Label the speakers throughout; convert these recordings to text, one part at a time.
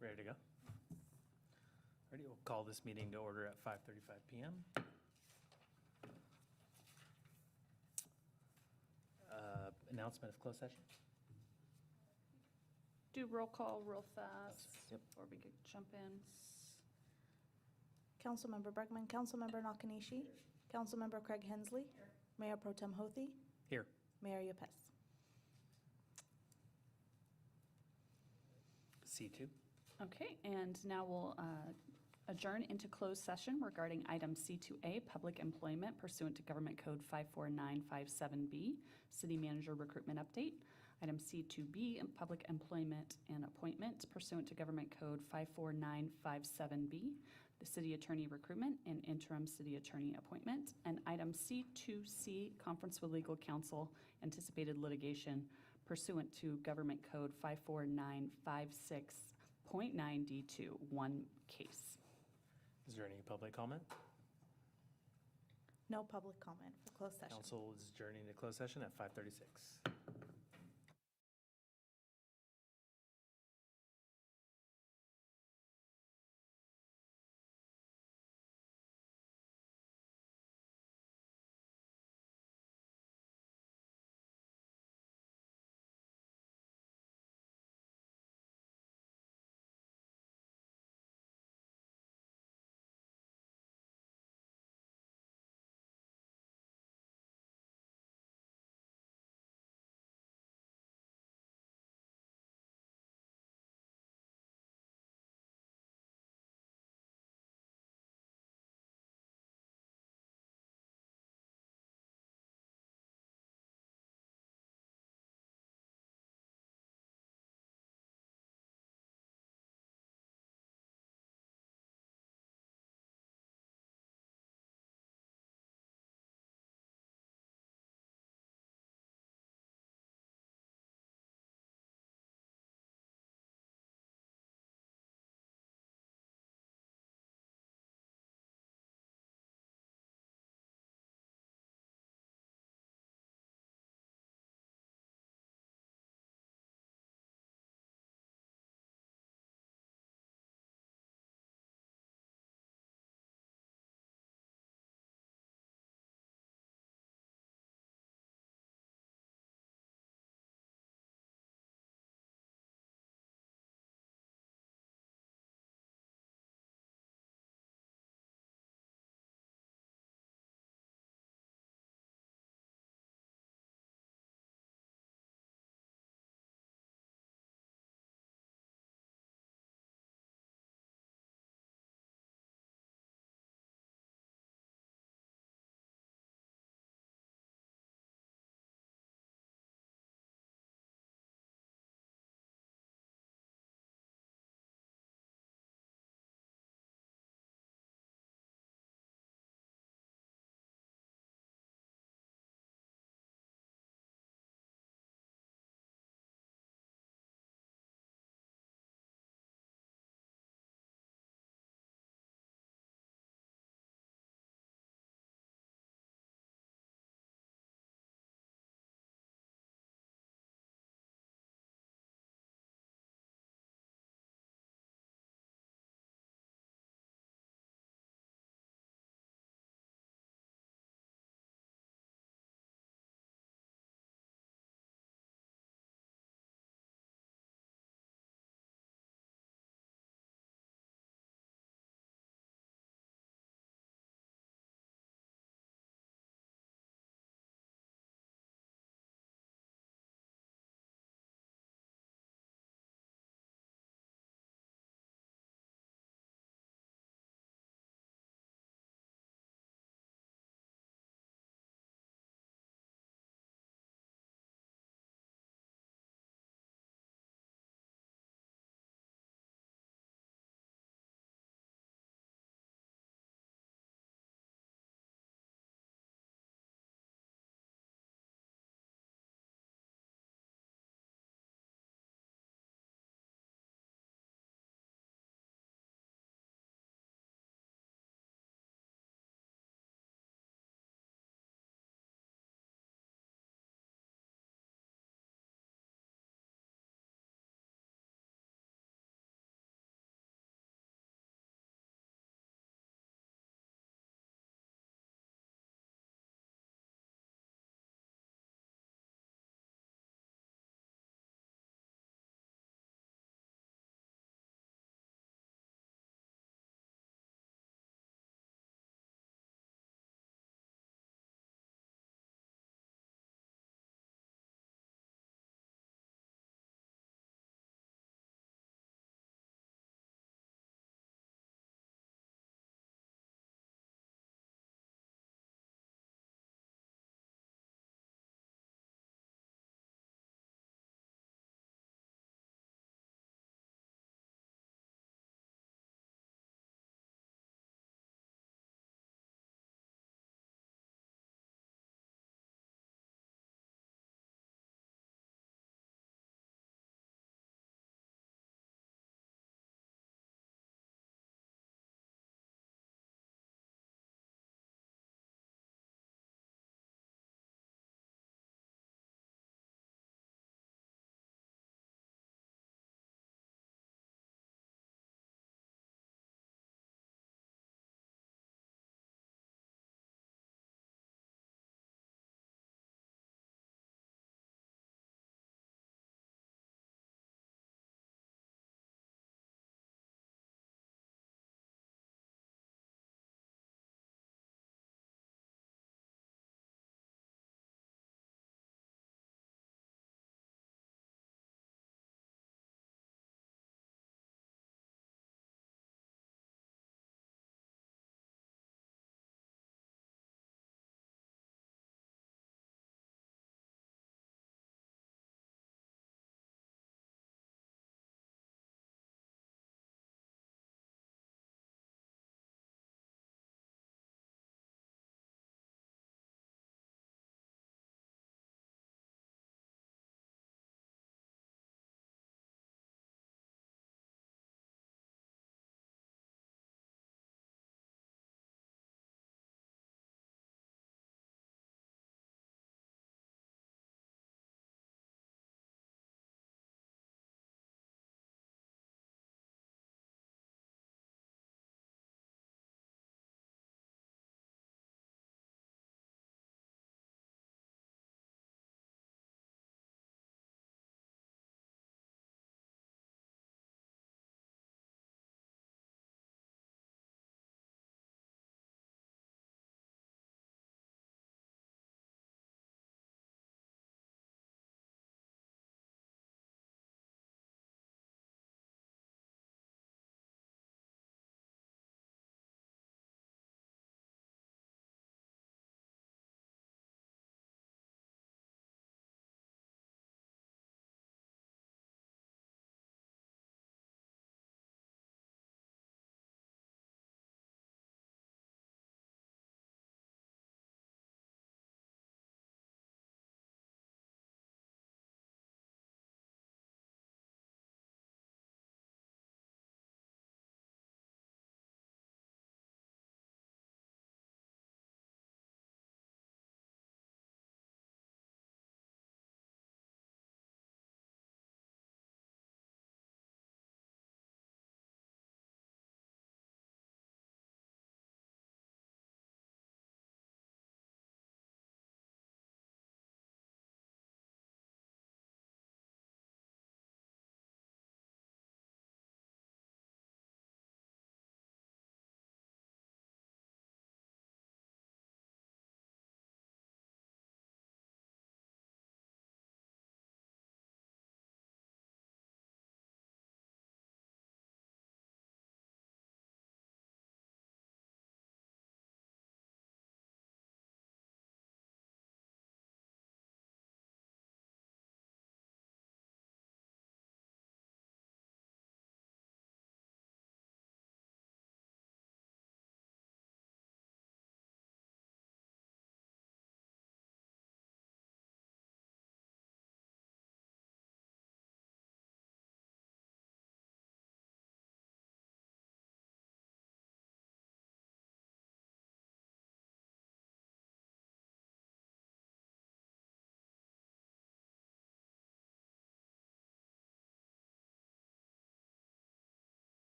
Speaker 1: Ready to go? Ready, we'll call this meeting to order at 5:35 PM. Announcement of closed session?
Speaker 2: Do roll call real fast
Speaker 1: Yep.
Speaker 2: before we could jump in.
Speaker 3: Councilmember Bergman, Councilmember Nakanishi, Councilmember Craig Hensley, Mayor Pro Tem Hothi,
Speaker 1: Here.
Speaker 3: Mayor Yepes.
Speaker 1: C2.
Speaker 2: Okay, and now we'll adjourn into closed session regarding item C2A, public employment pursuant to Government Code 54957B, city manager recruitment update. Item C2B, public employment and appointment pursuant to Government Code 54957B, the city attorney recruitment and interim city attorney appointment. And item C2C, conference with legal counsel, anticipated litigation pursuant to Government Code 54956.9D2, one case.
Speaker 1: Is there any public comment?
Speaker 3: No public comment for closed session.
Speaker 1: Council is adjourning to closed session at 5:36.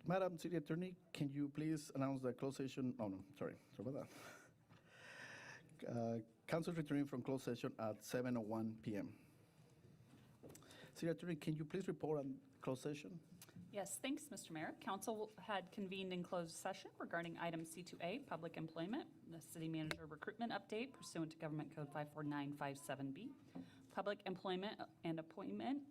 Speaker 4: Madam City Attorney, can you please announce the closed session? Oh, no, sorry about that. Council returning from closed session at 7:01 p.m. City Attorney, can you please report on closed session?
Speaker 2: Yes, thanks, Mr. Mayor. Council had convened in closed session regarding item C2A, public employment, the city manager recruitment update pursuant to Government Code 54957B, public employment and appointment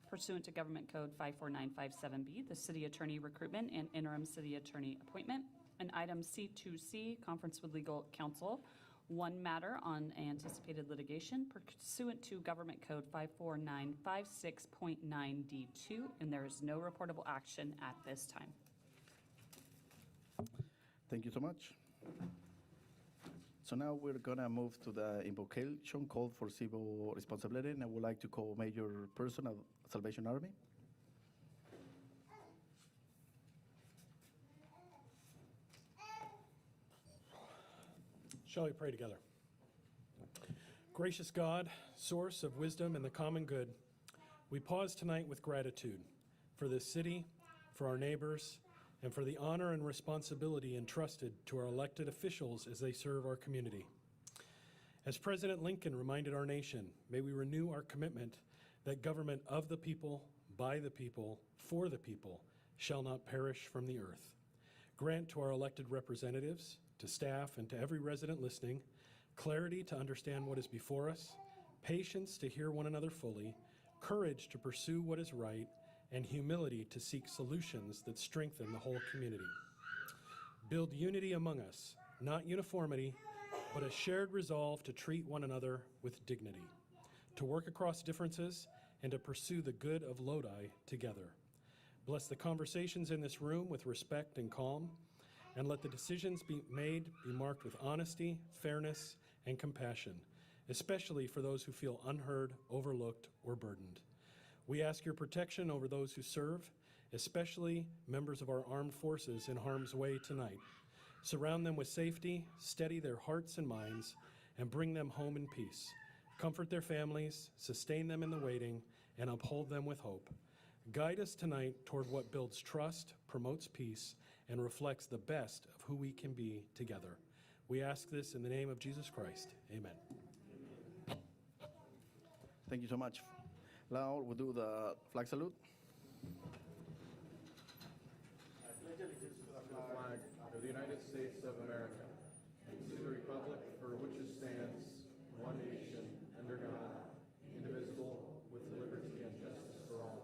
Speaker 2: pursuant to Government Code 54957B, the city attorney recruitment and interim city attorney appointment, and item C2C, conference with legal counsel, one matter on anticipated litigation pursuant to Government Code 54956.9D2, and there is no reportable action at this time.
Speaker 4: Thank you so much. So now we're gonna move to the invocation call for civil responsibility, and I would like to call Major Person of Salvation Army.
Speaker 5: Shall we pray together? Gracious God, source of wisdom and the common good, we pause tonight with gratitude for this city, for our neighbors, and for the honor and responsibility entrusted to our elected officials as they serve our community. As President Lincoln reminded our nation, may we renew our commitment that government of the people, by the people, for the people, shall not perish from the earth. Grant to our elected representatives, to staff, and to every resident listening, clarity to understand what is before us, patience to hear one another fully, courage to pursue what is right, and humility to seek solutions that strengthen the whole community. Build unity among us, not uniformity, but a shared resolve to treat one another with dignity, to work across differences, and to pursue the good of Lodi together. Bless the conversations in this room with respect and calm, and let the decisions be marked with honesty, fairness, and compassion, especially for those who feel unheard, overlooked, or burdened. We ask your protection over those who serve, especially members of our armed forces in harm's way tonight. Surround them with safety, steady their hearts and minds, and bring them home in peace. Comfort their families, sustain them in the waiting, and uphold them with hope. Guide us tonight toward what builds trust, promotes peace, and reflects the best of who we can be together. We ask this in the name of Jesus Christ. Amen.
Speaker 4: Thank you so much. Now we'll do the flag salute.
Speaker 6: I pledge allegiance to the flag of the United States of America, and to the republic for which it stands, one nation, under God, indivisible, with liberty and justice for all.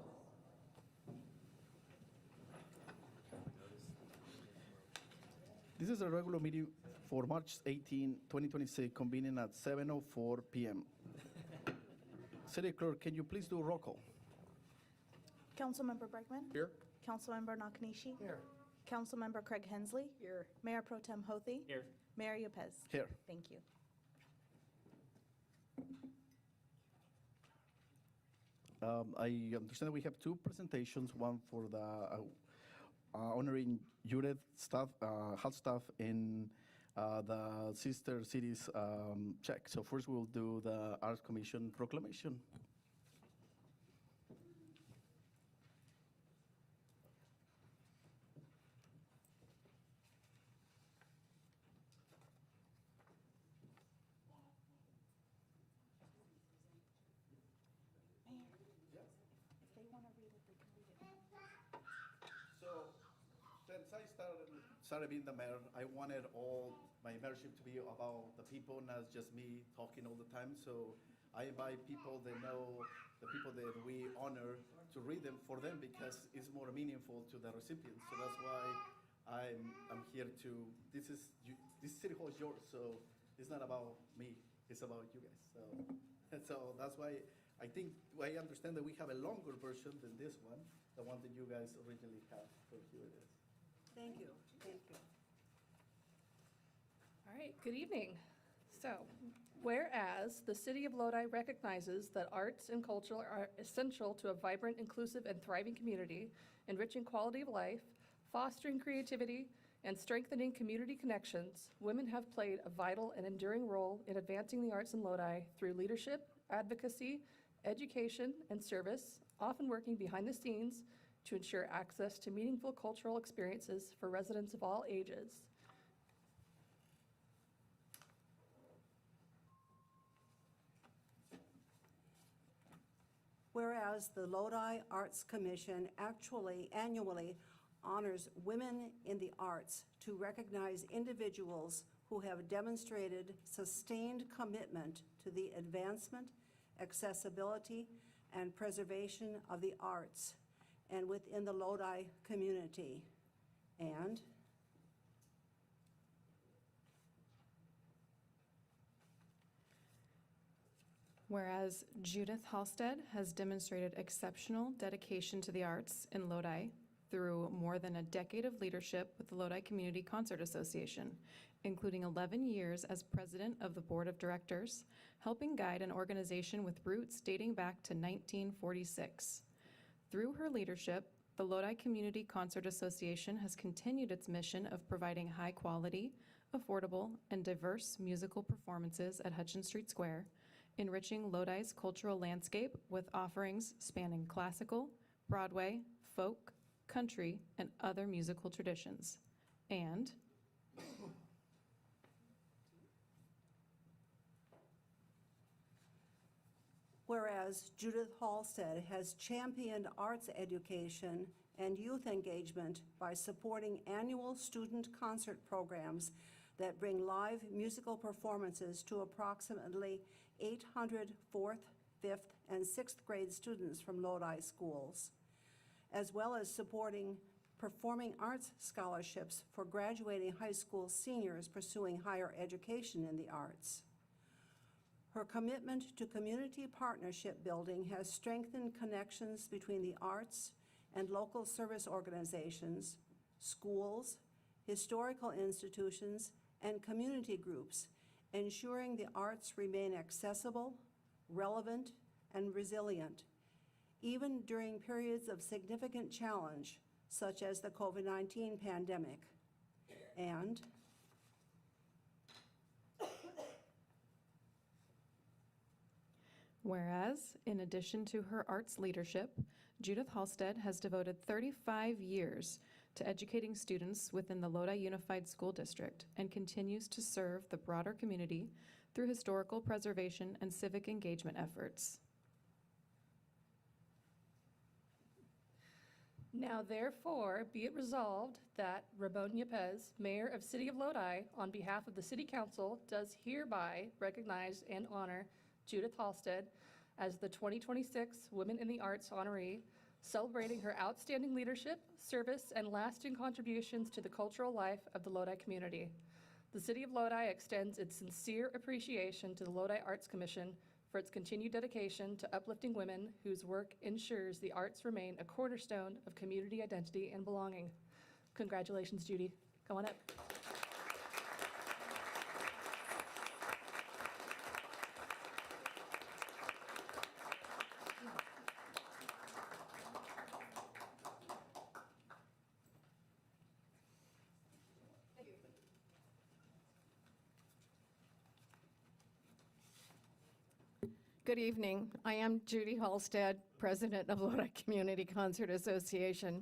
Speaker 4: This is a regular meeting for March 18, 2026, convening at 7:04 p.m. City Clerk, can you please do a roll call?
Speaker 3: Councilmember Bregman.
Speaker 6: Here.
Speaker 3: Councilmember Nakanishi.
Speaker 6: Here.
Speaker 3: Councilmember Craig Hensley.
Speaker 7: Here.
Speaker 3: Mayor Pro Tem Hothi.
Speaker 1: Here.
Speaker 3: Mayor Yopez.
Speaker 4: Here.
Speaker 3: Thank you.
Speaker 4: I understand that we have two presentations, one for the honoring Judith staff, health staff in the sister cities check. So first we'll do the Arts Commission proclamation. So, since I started being the mayor, I wanted all my mayorship to be about the people, not just me talking all the time. So I invite people that know the people that we honor to read them for them because it's more meaningful to the recipients. So that's why I'm here to. This city hall is yours, so it's not about me. It's about you guys. So that's why I understand that we have a longer version than this one, the one that you guys originally have. So here it is.
Speaker 7: Thank you, thank you.
Speaker 8: All right, good evening. So, whereas the City of Lodi recognizes that arts and culture are essential to a vibrant, inclusive, and thriving community, enriching quality of life, fostering creativity, and strengthening community connections, women have played a vital and enduring role in advancing the arts in Lodi through leadership, advocacy, education, and service, often working behind the scenes to ensure access to meaningful cultural experiences for residents of all ages.
Speaker 7: Whereas the Lodi Arts Commission annually honors women in the arts to recognize individuals who have demonstrated sustained commitment to the advancement, accessibility, and preservation of the arts and within the Lodi community. And
Speaker 9: whereas Judith Halstead has demonstrated exceptional dedication to the arts in Lodi through more than a decade of leadership with the Lodi Community Concert Association, including 11 years as president of the board of directors, helping guide an organization with roots dating back to 1946. Through her leadership, the Lodi Community Concert Association has continued its mission of providing high-quality, affordable, and diverse musical performances at Hutchins Street Square, enriching Lodi's cultural landscape with offerings spanning classical, Broadway, folk, country, and other musical traditions. And
Speaker 7: whereas Judith Halstead has championed arts education and youth engagement by supporting annual student concert programs that bring live musical performances to approximately 800 4th, 5th, and 6th grade students from Lodi schools, as well as supporting performing arts scholarships for graduating high school seniors pursuing higher education in the arts. Her commitment to community partnership building has strengthened connections between the arts and local service organizations, schools, historical institutions, and community groups, ensuring the arts remain accessible, relevant, and resilient, even during periods of significant challenge, such as the COVID-19 pandemic. And
Speaker 9: whereas, in addition to her arts leadership, Judith Halstead has devoted 35 years to educating students within the Lodi Unified School District and continues to serve the broader community through historical preservation and civic engagement efforts.
Speaker 8: Now therefore, be it resolved that Ramon Yepez, Mayor of City of Lodi, on behalf of the City Council, does hereby recognize and honor Judith Halstead as the 2026 Women in the Arts honoree, celebrating her outstanding leadership, service, and lasting contributions to the cultural life of the Lodi community. The City of Lodi extends its sincere appreciation to the Lodi Arts Commission for its continued dedication to uplifting women whose work ensures the arts remain a cornerstone of community identity and belonging. Congratulations, Judy. Go on up.
Speaker 10: Good evening. I am Judy Halstead, President of Lodi Community Concert Association.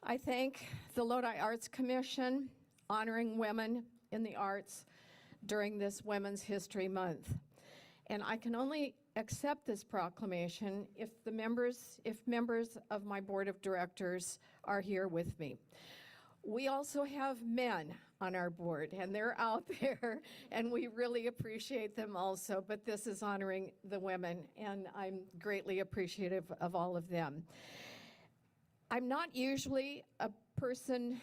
Speaker 10: I thank the Lodi Arts Commission honoring women in the arts during this Women's History Month. And I can only accept this proclamation if members of my board of directors are here with me. We also have men on our board, and they're out there, and we really appreciate them also, but this is honoring the women, and I'm greatly appreciative of all of them. I'm not usually a person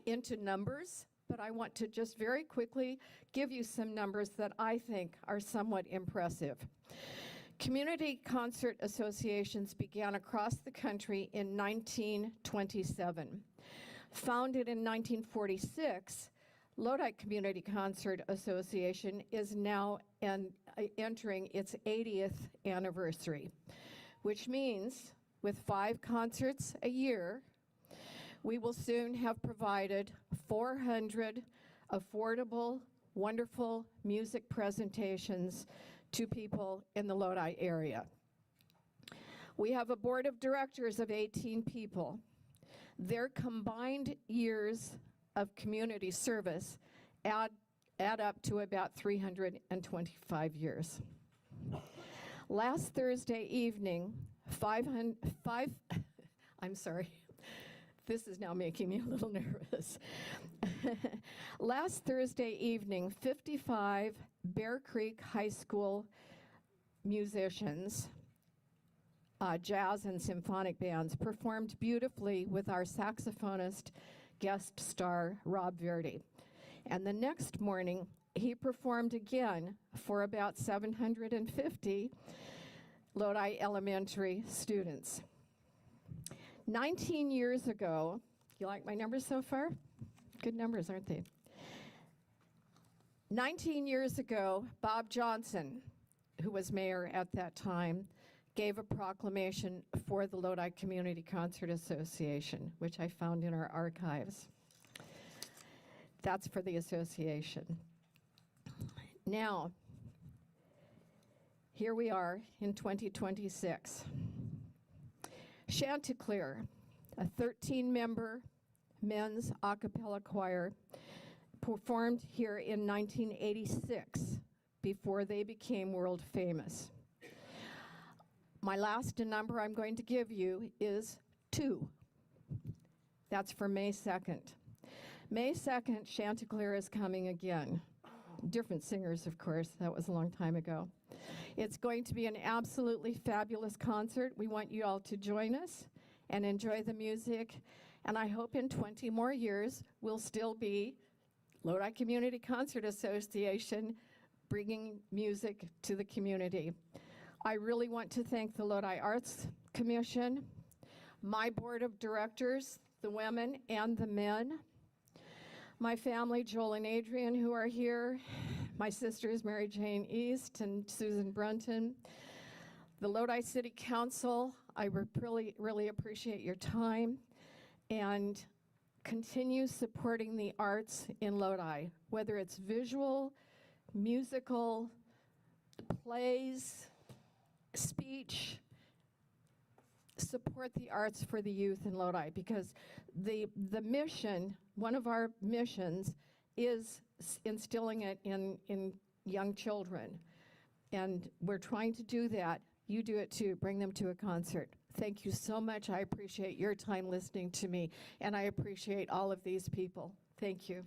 Speaker 10: into numbers, but I want to just very quickly give you some numbers that I think are somewhat impressive. Community concert associations began across the country in 1927. Founded in 1946, Lodi Community Concert Association is now entering its 80th anniversary, which means with 5 concerts a year, we will soon have provided 400 affordable, wonderful music presentations to people in the Lodi area. We have a board of directors of 18 people. Their combined years of community service add up to about 325 years. Last Thursday evening, I'm sorry, this is now making me a little nervous. Last Thursday evening, 55 Bear Creek High School musicians, jazz and symphonic bands, performed beautifully with our saxophonist guest star, Rob Verdi. And the next morning, he performed again for about 750 Lodi Elementary students. 19 years ago, you like my numbers so far? Good numbers, aren't they? 19 years ago, Bob Johnson, who was mayor at that time, gave a proclamation for the Lodi Community Concert Association, which I found in our archives. That's for the association. Now, here we are in 2026. Chanticleer, a 13-member men's a cappella choir, performed here in 1986 before they became world famous. My last number I'm going to give you is 2. That's for May 2nd. May 2nd, Chanticleer is coming again. Different singers, of course. That was a long time ago. It's going to be an absolutely fabulous concert. We want you all to join us and enjoy the music. And I hope in 20 more years, we'll still be Lodi Community Concert Association bringing music to the community. I really want to thank the Lodi Arts Commission, my board of directors, the women and the men, my family, Joel and Adrian, who are here, my sisters, Mary Jane East and Susan Brunton, the Lodi City Council. I really appreciate your time, and continue supporting the arts in Lodi, whether it's visual, musical, plays, speech. Support the arts for the youth in Lodi, because the mission, one of our missions, is instilling it in young children. And we're trying to do that. You do it too. Bring them to a concert. Thank you so much. I appreciate your time listening to me, and I appreciate all of these people. Thank you.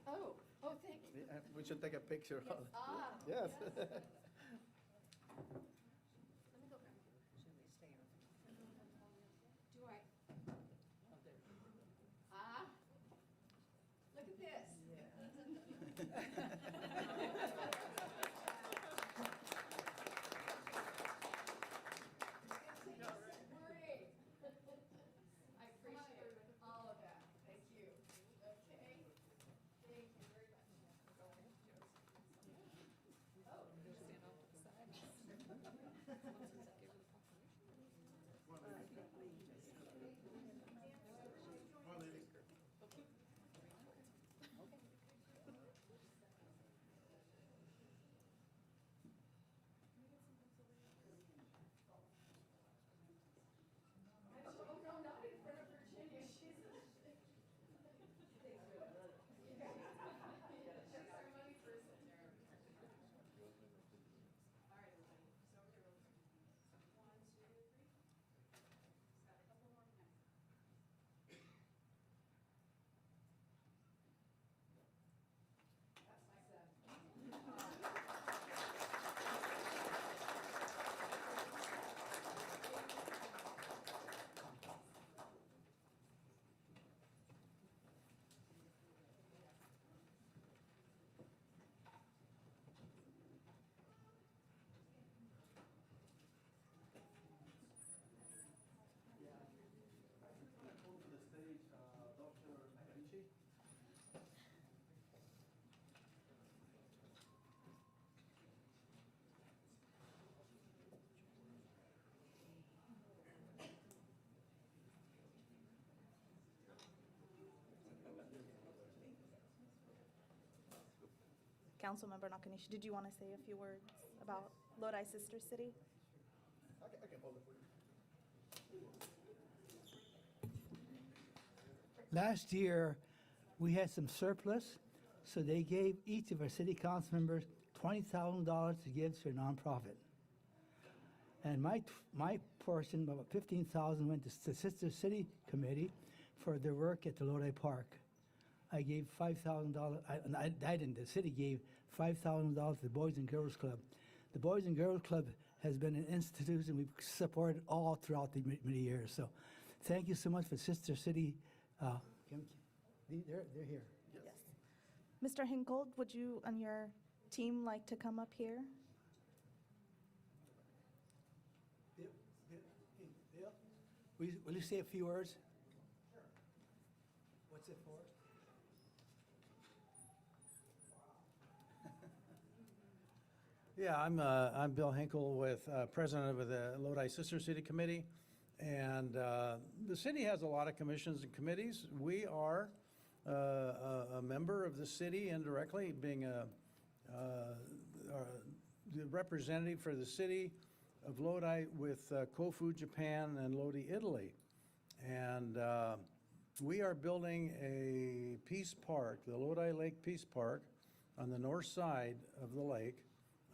Speaker 10: Oh, thank you.
Speaker 4: We should take a picture.
Speaker 10: Yes.
Speaker 4: Yes.
Speaker 10: Do I? Look at this. Great. I appreciate all of that. Thank you. Okay. Thank you very much. Oh,
Speaker 3: Councilmember Nakanishi, did you want to say a few words about Lodi Sister City?
Speaker 4: I can hold it for you.
Speaker 11: Last year, we had some surplus, so they gave each of our city council members $20,000 to give to a nonprofit. And my portion, about $15,000, went to the Sister City Committee for their work at the Lodi Park. I gave $5,000, I didn't, the city gave $5,000 to the Boys and Girls Club. The Boys and Girls Club has been an institution we've supported all throughout the many years. So thank you so much for Sister City. They're here.
Speaker 3: Yes. Mr. Hinkle, would you and your team like to come up here?
Speaker 11: Bill, will you say a few words? Sure. What's it for?
Speaker 12: Yeah, I'm Bill Hinkle, president of the Lodi Sister City Committee, and the city has a lot of commissions and committees. We are a member of the city indirectly, being the representative for the city of Lodi with Kofu, Japan, and Lodi, Italy. And we are building a peace park, the Lodi Lake Peace Park, on the north side of the lake.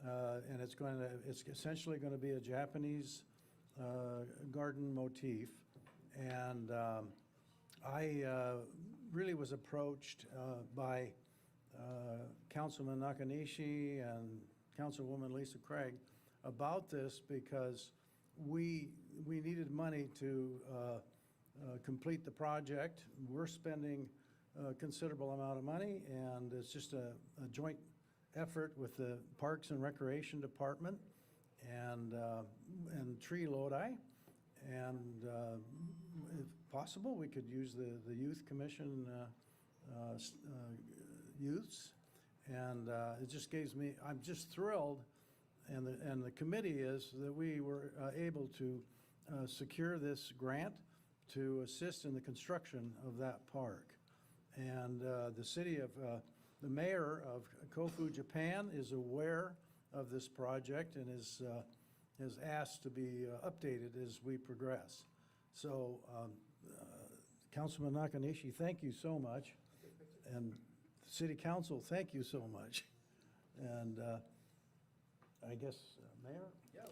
Speaker 12: And it's essentially going to be a Japanese garden motif. And I really was approached by Councilman Nakanishi and Councilwoman Lisa Craig about this because we needed money to complete the project. We're spending a considerable amount of money, and it's just a joint effort with the Parks and Recreation Department and Tree Lodi. And if possible, we could use the Youth Commission youths. And it just gives me, I'm just thrilled, and the committee is, that we were able to secure this grant to assist in the construction of that park. And the city of, the mayor of Kofu, Japan is aware of this project and is asked to be updated as we progress. So, Councilman Nakanishi, thank you so much. And City Council, thank you so much. And I guess, Mayor?
Speaker 4: Yeah,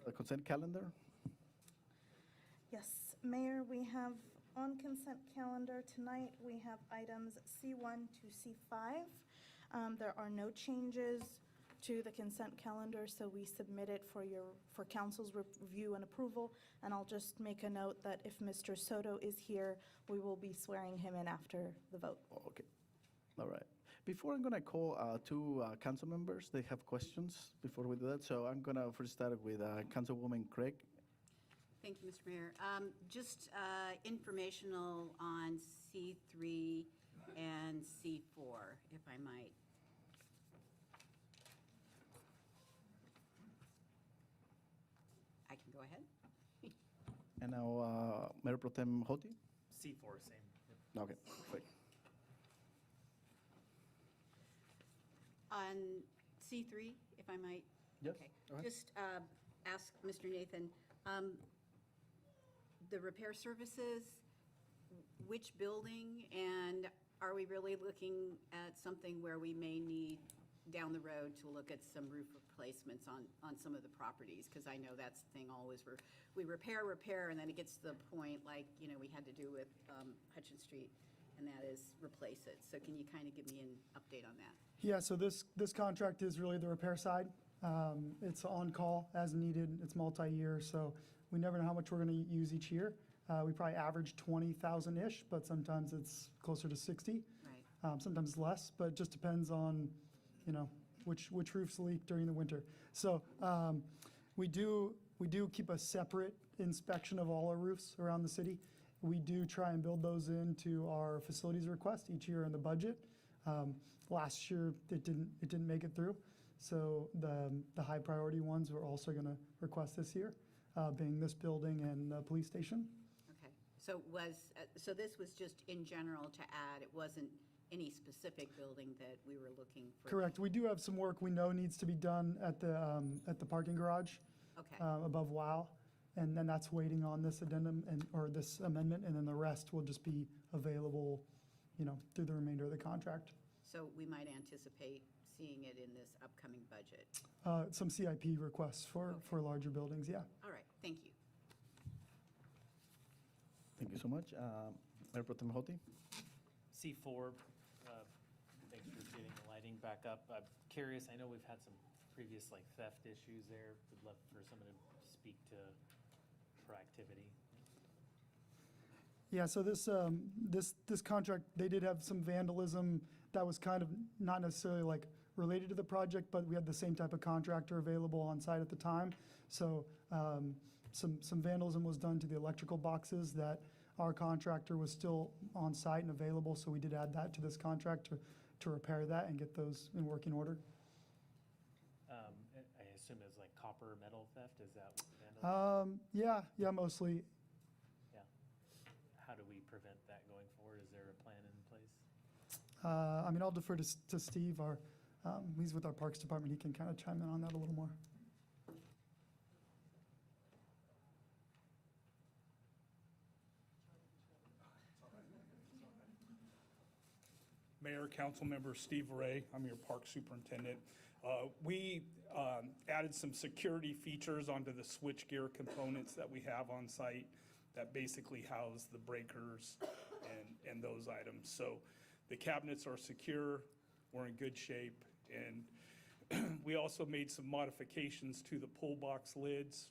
Speaker 4: the consent calendar.
Speaker 3: Yes, Mayor, we have on consent calendar tonight, we have items C1 to C5. There are no changes to the consent calendar, so we submit it for council's review and approval. And I'll just make a note that if Mr. Soto is here, we will be swearing him in after the vote.
Speaker 4: Oh, okay, all right. Before I'm gonna call two council members, they have questions before we do that. So I'm gonna first start with Councilwoman Craig.
Speaker 13: Thank you, Mr. Mayor. Just informational on C3 and C4, if I might. I can go ahead.
Speaker 4: And now Mayor Pro Tem Hoti.
Speaker 1: C4, same. Yep.
Speaker 4: Okay, perfect.
Speaker 13: On C3, if I might?
Speaker 4: Yes,
Speaker 13: Okay.
Speaker 4: go ahead.
Speaker 13: Just ask Mr. Nathan, the repair services, which building, and are we really looking at something where we may need down the road to look at some roof replacements on some of the properties? Because I know that's the thing always, we repair, and then it gets to the point like, we had to do with Hutchins Street, and that is replace it. So can you kind of give me an update on that?
Speaker 14: Yeah, so this contract is really the repair side. It's on call as needed. It's multi-year, so we never know how much we're going to use each year. We probably average 20,000-ish, but sometimes it's closer to 60.
Speaker 13: Right.
Speaker 14: Sometimes less, but it just depends on, which roofs leak during the winter. So we do keep a separate inspection of all our roofs around the city. We do try and build those into our facilities request each year in the budget. Last year, it didn't make it through. So the high priority ones we're also going to request this year, being this building and the police station.
Speaker 13: Okay. So this was just in general to add, it wasn't any specific building that we were looking for?
Speaker 14: Correct. We do have some work we know needs to be done at the parking garage.
Speaker 13: Okay.
Speaker 14: Above WOW. And then that's waiting on this addendum or this amendment, and then the rest will just be available, through the remainder of the contract.
Speaker 13: So we might anticipate seeing it in this upcoming budget?
Speaker 14: Some CIP requests for larger buildings, yeah.
Speaker 13: All right, thank you.
Speaker 4: Thank you so much. Mayor Pro Tem Hoti.
Speaker 1: C4, thanks for getting the lighting back up. I'm curious, I know we've had some previous theft issues there. Would love for someone to speak to proactivity.
Speaker 14: Yeah, so this contract, they did have some vandalism that was kind of not necessarily related to the project, but we had the same type of contractor available on site at the time. So some vandalism was done to the electrical boxes that our contractor was still on site and available, so we did add that to this contract to repair that and get those in working order.
Speaker 1: I assume it's copper metal theft, is that vandalism?
Speaker 14: Yeah, mostly.
Speaker 1: Yeah. How do we prevent that going forward? Is there a plan in place?
Speaker 14: I'll defer to Steve, he's with our Parks Department, he can kind of chime in on that a little more.
Speaker 15: Mayor, council member Steve Ray, I'm your park superintendent. We added some security features onto the switchgear components that we have on site that basically house the breakers and those items. So the cabinets are secure, we're in good shape, and we also made some modifications to the pull box lids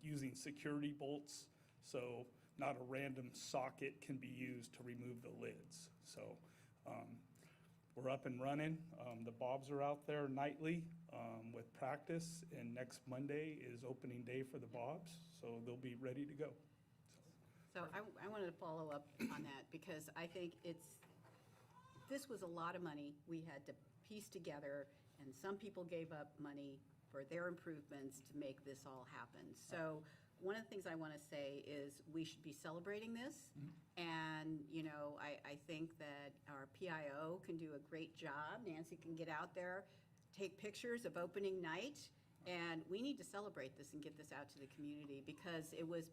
Speaker 15: using security bolts. So not a random socket can be used to remove the lids. So we're up and running. The Bobs are out there nightly with practice, and next Monday is opening day for the Bobs, so they'll be ready to go.
Speaker 13: So I wanted to follow up on that because I think this was a lot of money we had to piece together, and some people gave up money for their improvements to make this all happen. So one of the things I want to say is we should be celebrating this. And, I think that our PIO can do a great job. Nancy can get out there, take pictures of opening night, and we need to celebrate this and get this out to the community because it was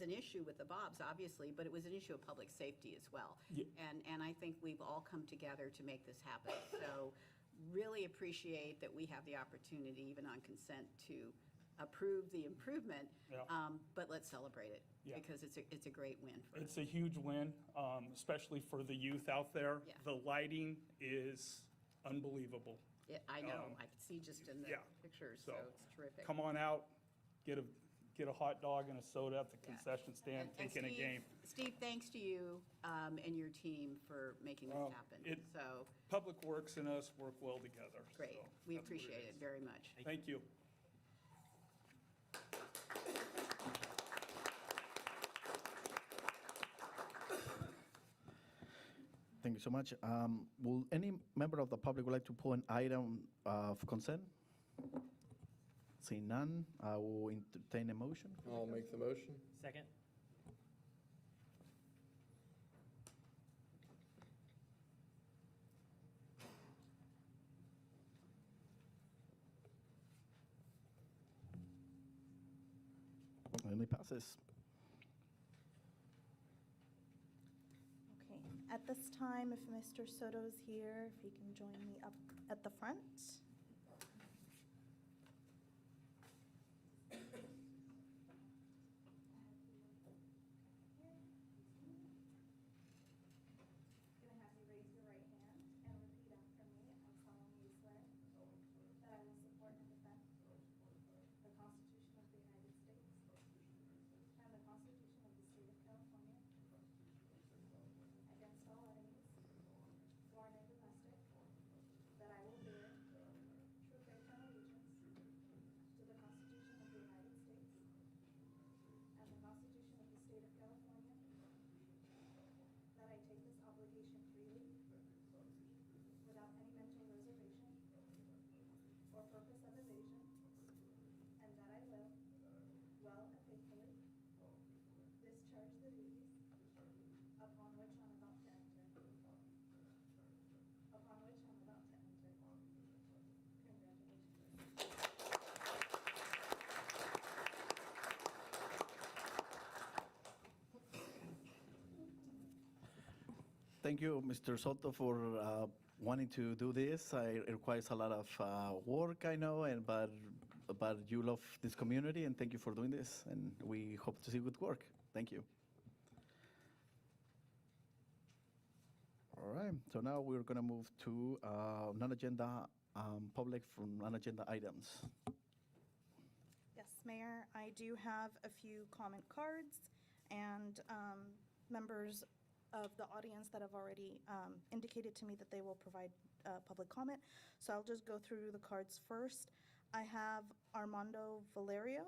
Speaker 13: an issue with the Bobs, obviously, but it was an issue of public safety as well.
Speaker 15: Yeah.
Speaker 13: And I think we've all come together to make this happen. So really appreciate that we have the opportunity, even on consent, to approve the improvement,
Speaker 15: Yeah.
Speaker 13: but let's celebrate it
Speaker 15: Yeah.
Speaker 13: because it's a great win for us.
Speaker 15: It's a huge win, especially for the youth out there.
Speaker 13: Yeah.
Speaker 15: The lighting is unbelievable.
Speaker 13: I know, I could see just in the
Speaker 15: yeah.
Speaker 13: pictures,
Speaker 15: So,
Speaker 13: so it's terrific.
Speaker 15: Come on out, get a get a hot dog and a soda at the concession stand,
Speaker 13: And
Speaker 15: taking a
Speaker 13: Steve-
Speaker 15: game.
Speaker 13: Steve, thanks to you and your team for making this
Speaker 15: Well,
Speaker 13: happen.
Speaker 15: it-
Speaker 13: So,
Speaker 15: Public Works and us work well together.
Speaker 13: great.
Speaker 15: so
Speaker 13: We
Speaker 15: that's what
Speaker 13: appreciate it
Speaker 15: is.
Speaker 13: very much.
Speaker 15: Thank you.
Speaker 4: Thank you so much. Will any member of the public would like to pull an item of consent? Seeing none, I will entertain a motion.
Speaker 6: I'll make the motion.
Speaker 1: Second?
Speaker 4: And it passes.
Speaker 3: Okay, at this time, if Mr. Soto's here, if he can join me up at the front. Gonna have you raise your right hand and repeat after me. I solemnly swear that I will support and defend the Constitution of the United States and the Constitution of the State of California against all enemies, foreign and domestic, that I will bear true faith and allegiance to the Constitution of the United States and the Constitution of the State of California, that I take this obligation freely without any mental reservation or purpose of evasion, and that I will, well and faithfully, discharge the duties upon which I'm about to enter. Upon which I'm about to enter. Congratulations.
Speaker 4: Thank you, Mr. Soto, for wanting to do this. It requires a lot of work, I know, but you love this community, and thank you for doing this. And we hope to see good work. Thank you. All right. So now we're going to move to non-agenda public from non-agenda items.
Speaker 3: Yes, Mayor, I do have a few comment cards and members of the audience that have already indicated to me that they will provide public comment. So I'll just go through the cards first. I have Armando Valerio.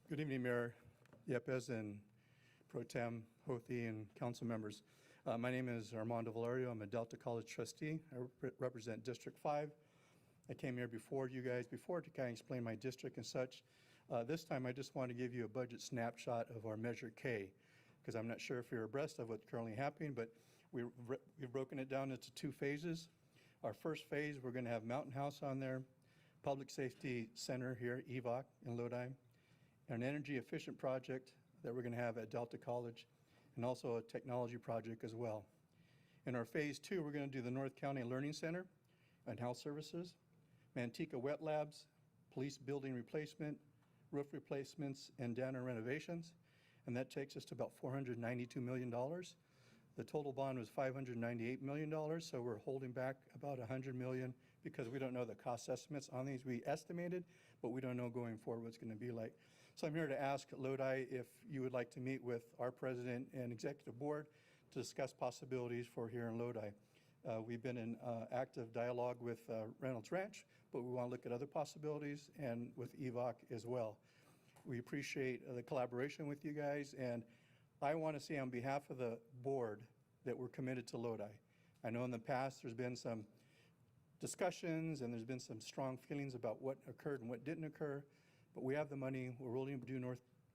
Speaker 16: Good evening, Mayor Yepes and Pro Tem Hothi and council members. My name is Armando Valerio. I'm a Delta College trustee. I represent District 5. I came here before you guys before to kind of explain my district and such. This time, I just want to give you a budget snapshot of our Measure K, because I'm not sure if you're abreast of what's currently happening, but we've broken it down into 2 phases. Our first phase, we're going to have Mountain House on there, Public Safety Center here, EVOC in Lodi, an energy efficient project that we're going to have at Delta College, and also a technology project as well. In our phase 2, we're going to do the North County Learning Center and Health Services, Manteca Wet Labs, police building replacement, roof replacements, and data renovations, and that takes us to about $492 million. The total bond was $598 million, so we're holding back about $100 million because we don't know the cost estimates on these. We estimated, but we don't know going forward what it's going to be like. So I'm here to ask Lodi if you would like to meet with our president and executive board to discuss possibilities for here in Lodi. We've been in active dialogue with Reynolds Ranch, but we want to look at other possibilities and with EVOC as well. We appreciate the collaboration with you guys, and I want to say on behalf of the board that we're committed to Lodi. I know in the past there's been some discussions and there's been some strong feelings about what occurred and what didn't occur, but we have the money, we're willing to do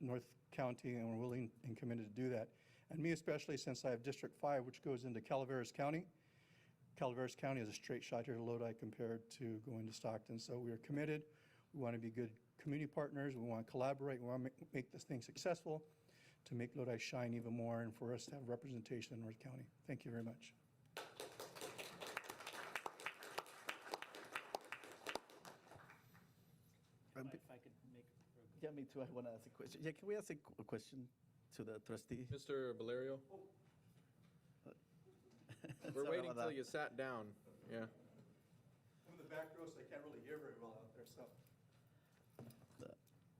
Speaker 16: North County, and we're willing and committed to do that. And me especially, since I have District 5, which goes into Calaveras County. Calaveras County is a straight shot here to Lodi compared to going to Stockton. So we are committed. We want to be good community partners. We want to collaborate. We want to make this thing successful to make Lodi shine even more and for us to have representation in North County. Thank you very much.
Speaker 4: Yeah, me too. I want to ask a question. Yeah, can we ask a question to the trustee?
Speaker 6: Mr. Valerio? We're
Speaker 4: Sorry
Speaker 6: waiting
Speaker 4: about
Speaker 6: till
Speaker 4: that.
Speaker 6: you sat down. Yeah.
Speaker 16: I'm in the back row, so I can't really hear very well out there, so.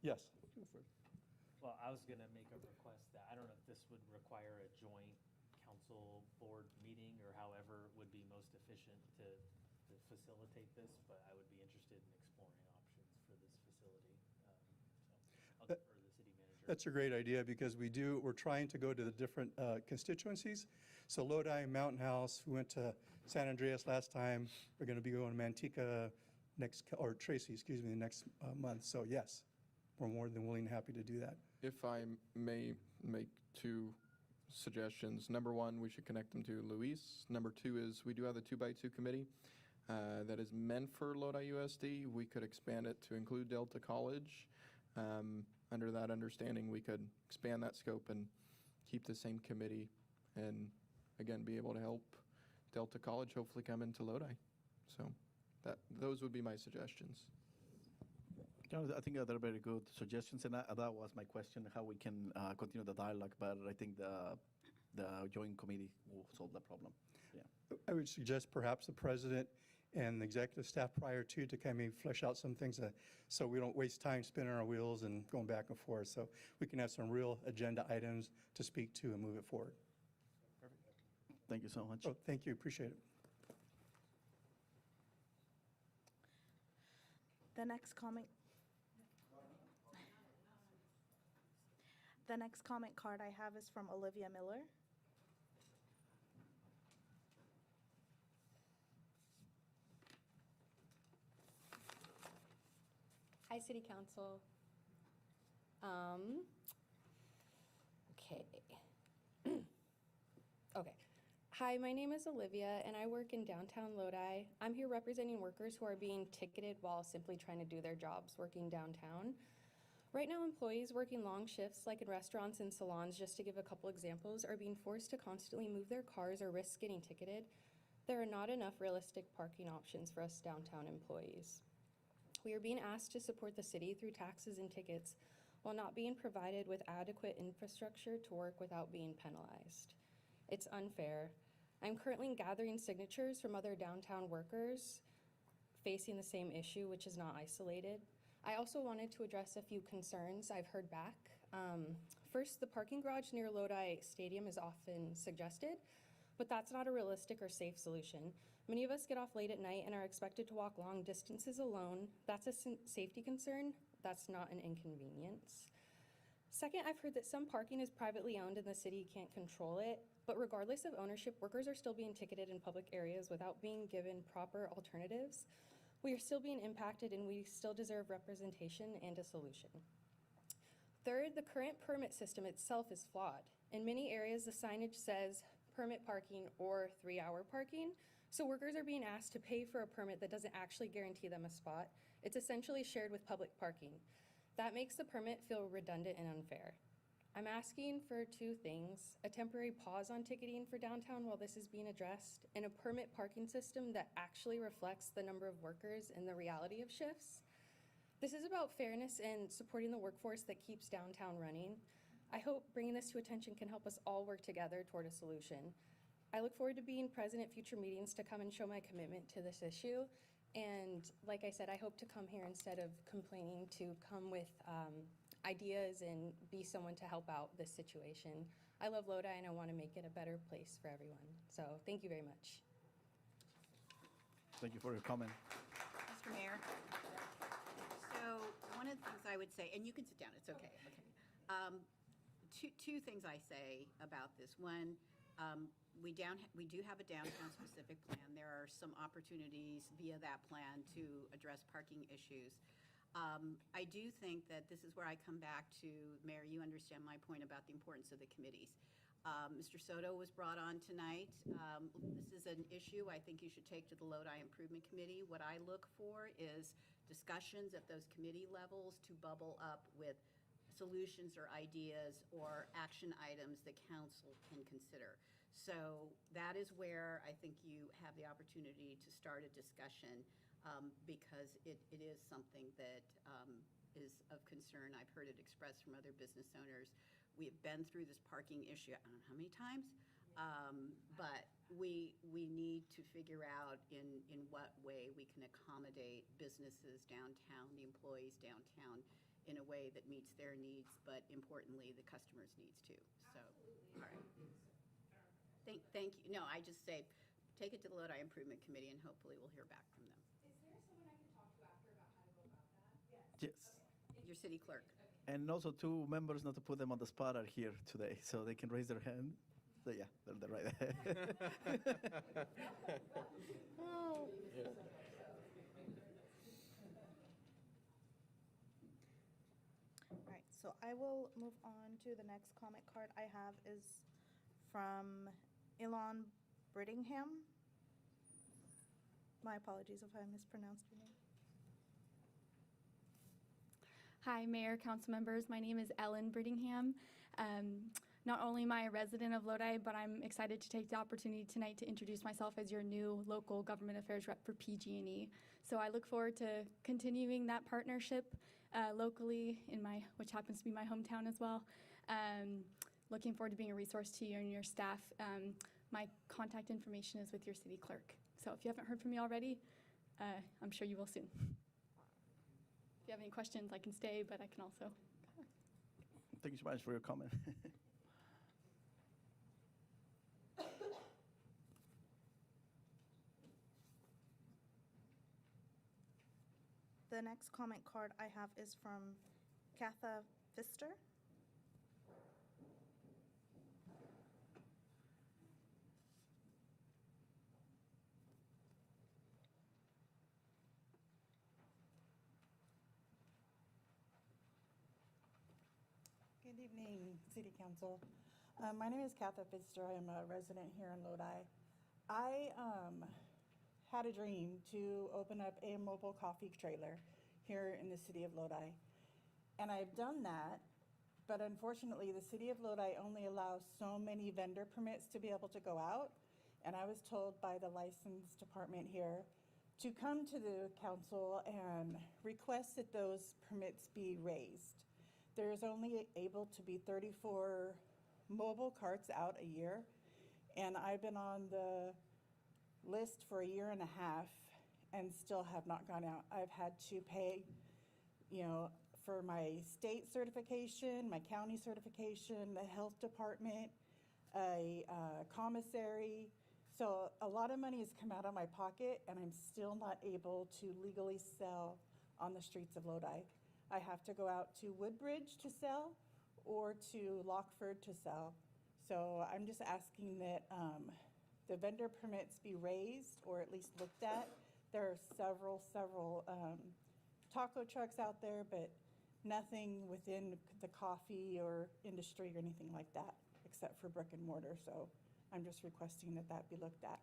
Speaker 16: Yes.
Speaker 1: Well, I was gonna make a request that, I don't know if this would require a joint council board meeting or however would be most efficient to facilitate this, but I would be interested in exploring options for this facility. So I'll defer to the city manager.
Speaker 16: That's a great idea because we're trying to go to the different constituencies. So Lodi, Mountain House, we went to San Andreas last time. We're going to be going to Manteca or Tracy, excuse me, next month. So yes, we're more than willing and happy to do that.
Speaker 6: If I may make two suggestions. Number one, we should connect them to Luis. Number two is we do have the 2x2 committee that is meant for Lodi USD. We could expand it to include Delta College. Under that understanding, we could expand that scope and keep the same committee and, again, be able to help Delta College hopefully come into Lodi. So those would be my suggestions.
Speaker 4: I think they're very good suggestions, and that was my question, how we can continue the dialogue, but I think the joint committee will solve the problem. Yeah.
Speaker 16: I would suggest perhaps the president and the executive staff prior to kind of flesh out some things so we don't waste time spinning our wheels and going back and forth. So we can have some real agenda items to speak to and move it forward.
Speaker 4: Thank you so much.
Speaker 16: Oh, thank you. Appreciate it.
Speaker 3: The next comment. The next comment card I have is from Olivia Miller.
Speaker 17: Hi, City Council. Okay. Okay. Hi, my name is Olivia, and I work in downtown Lodi. I'm here representing workers who are being ticketed while simply trying to do their jobs working downtown. Right now, employees working long shifts, like in restaurants and salons, just to give a couple examples, are being forced to constantly move their cars or risk getting ticketed. There are not enough realistic parking options for us downtown employees. We are being asked to support the city through taxes and tickets while not being provided with adequate infrastructure to work without being penalized. It's unfair. I'm currently gathering signatures from other downtown workers facing the same issue, which is not isolated. I also wanted to address a few concerns I've heard back. First, the parking garage near Lodi Stadium is often suggested, but that's not a realistic or safe solution. Many of us get off late at night and are expected to walk long distances alone. That's a safety concern. That's not an inconvenience. Second, I've heard that some parking is privately owned and the city can't control it, but regardless of ownership, workers are still being ticketed in public areas without being given proper alternatives. We are still being impacted and we still deserve representation and a solution. Third, the current permit system itself is flawed. In many areas, the signage says permit parking or 3-hour parking, so workers are being asked to pay for a permit that doesn't actually guarantee them a spot. It's essentially shared with public parking. That makes the permit feel redundant and unfair. I'm asking for two things: a temporary pause on ticketing for downtown while this is being addressed, and a permit parking system that actually reflects the number of workers and the reality of shifts. This is about fairness and supporting the workforce that keeps downtown running. I hope bringing this to attention can help us all work together toward a solution. I look forward to being present at future meetings to come and show my commitment to this issue. And like I said, I hope to come here instead of complaining, to come with ideas and be someone to help out this situation. I love Lodi and I want to make it a better place for everyone. So thank you very much.
Speaker 4: Thank you for your comment.
Speaker 13: Mr. Mayor. So one of the things I would say, and you can sit down, it's okay. Two things I say about this. One, we do have a downtown-specific plan. There are some opportunities via that plan to address parking issues. I do think that this is where I come back to, Mayor, you understand my point about the importance of the committees. Mr. Soto was brought on tonight. This is an issue I think you should take to the Lodi Improvement Committee. What I look for is discussions at those committee levels to bubble up with solutions or ideas or action items that council can consider. So that is where I think you have the opportunity to start a discussion because it is something that is of concern. I've heard it expressed from other business owners. We have been through this parking issue, I don't know how many times, but we need to figure out in what way we can accommodate businesses downtown, the employees downtown, in a way that meets their needs, but importantly, the customers' needs too. So, all right. Thank you. No, I just say, take it to the Lodi Improvement Committee, and hopefully we'll hear back from them.
Speaker 9: Is there someone I can talk to after about how to go about that?
Speaker 18: Yes.
Speaker 13: Your city clerk.
Speaker 18: And also two members, not to put them on the spot, are here today, so they can raise their hand. So, yeah, they're right there.
Speaker 3: All right, so I will move on to the next comment card I have is from Elon Brittingham. My apologies if I mispronounced your name.
Speaker 19: Hi, Mayor, council members. My name is Ellen Brittingham. Not only am I a resident of Lodi, but I'm excited to take the opportunity tonight to introduce myself as your new local government affairs rep for PG&E. So I look forward to continuing that partnership locally in which happens to be my hometown as well. Looking forward to being a resource to you and your staff. My contact information is with your city clerk. So if you haven't heard from me already, I'm sure you will soon. If you have any questions, I can stay, but I can also.
Speaker 18: Thank you so much for your comment.
Speaker 3: The next comment card I have is from Katha Pfister.
Speaker 20: Good evening, City Council. My name is Katha Pfister. I am a resident here in Lodi. I had a dream to open up a mobile coffee trailer here in the city of Lodi. And I've done that, but unfortunately, the city of Lodi only allows so many vendor permits to be able to go out. And I was told by the license department here to come to the council and request that those permits be raised. There's only able to be 34 mobile carts out a year, and I've been on the list for a year and a half and still have not gone out. I've had to pay, for my state certification, my county certification, the health department, a commissary. So a lot of money has come out of my pocket, and I'm still not able to legally sell on the streets of Lodi. I have to go out to Woodbridge to sell or to Lockford to sell. So I'm just asking that the vendor permits be raised or at least looked at. There are several taco trucks out there, but nothing within the coffee or industry or anything like that, except for brick and mortar. So I'm just requesting that that be looked at.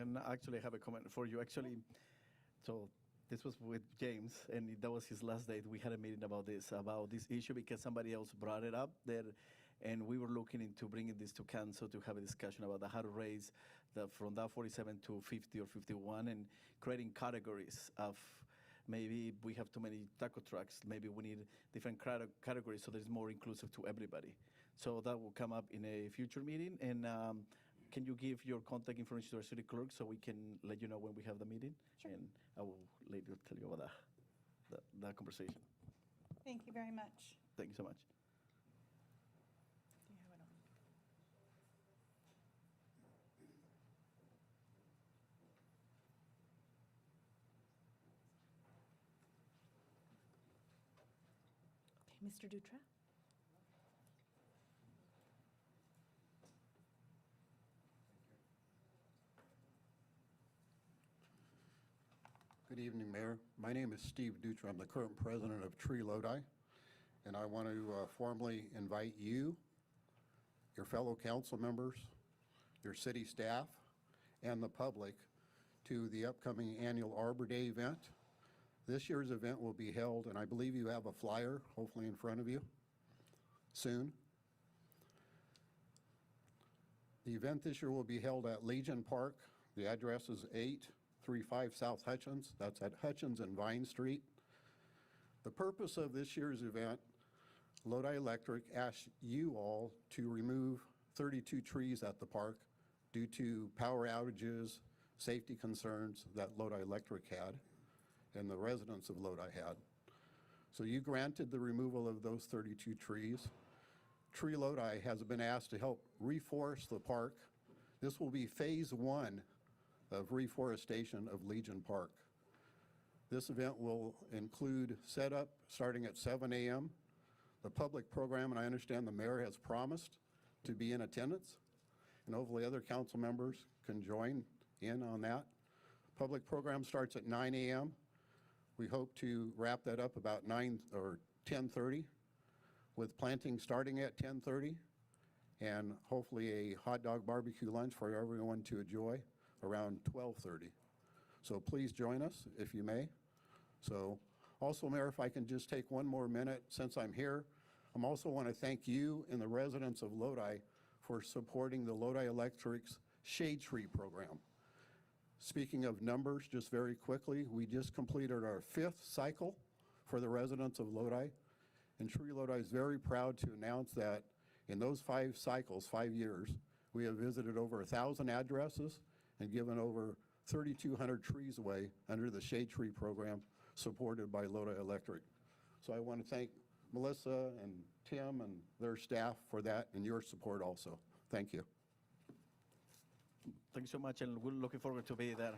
Speaker 18: And actually, I have a comment for you. Actually, so this was with James, and that was his last day. We had a meeting about this issue because somebody else brought it up there, and we were looking into bringing this to council to have a discussion about how to raise from that 47 to 50 or 51 and creating categories of maybe we have too many taco trucks. Maybe we need different categories so there's more inclusive to everybody. So that will come up in a future meeting. And can you give your contact information to our city clerk so we can let you know when we have the meeting? Sure. And I will later tell you about that conversation.
Speaker 20: Thank you very much.
Speaker 18: Thank you so much.
Speaker 20: Do you have it on?
Speaker 3: Okay, Mr. Dutra.
Speaker 21: Good evening, Mayor. My name is Steve Dutra. I'm the current president of Tree Lodi, and I want to formally invite you, your fellow council members, your city staff, and the public to the upcoming annual Arbor Day event. This year's event will be held, and I believe you have a flyer, hopefully in front of you, soon. The event this year will be held at Legion Park. The address is 835 South Hutchins. That's at Hutchins and Vine Street. The purpose of this year's event, Lodi Electric asked you all to remove 32 trees at the park due to power outages, safety concerns that Lodi Electric had and the residents of Lodi had. So you granted the removal of those 32 trees. Tree Lodi has been asked to help reforest the park. This will be phase 1 of reforestation of Legion Park. This event will include setup starting at 7 a.m. The public program, and I understand the mayor has promised to be in attendance, and hopefully other council members can join in on that. Public program starts at 9 a.m. We hope to wrap that up about 9 or 10:30, with planting starting at 10:30, and hopefully a hot dog barbecue lunch for everyone to enjoy around 12:30. So please join us if you may. So also, Mayor, if I can just take one more minute since I'm here, I also want to thank you and the residents of Lodi for supporting the Lodi Electric's Shade Tree program. Speaking of numbers, just very quickly, we just completed our 5th cycle for the residents of Lodi, and Tree Lodi is very proud to announce that in those 5 cycles, 5 years, we have visited over 1,000 addresses and given over 3,200 trees away under the Shade Tree program supported by Lodi Electric. So I want to thank Melissa and Tim and their staff for that and your support also. Thank you.
Speaker 18: Thank you so much, and we're looking forward to be there.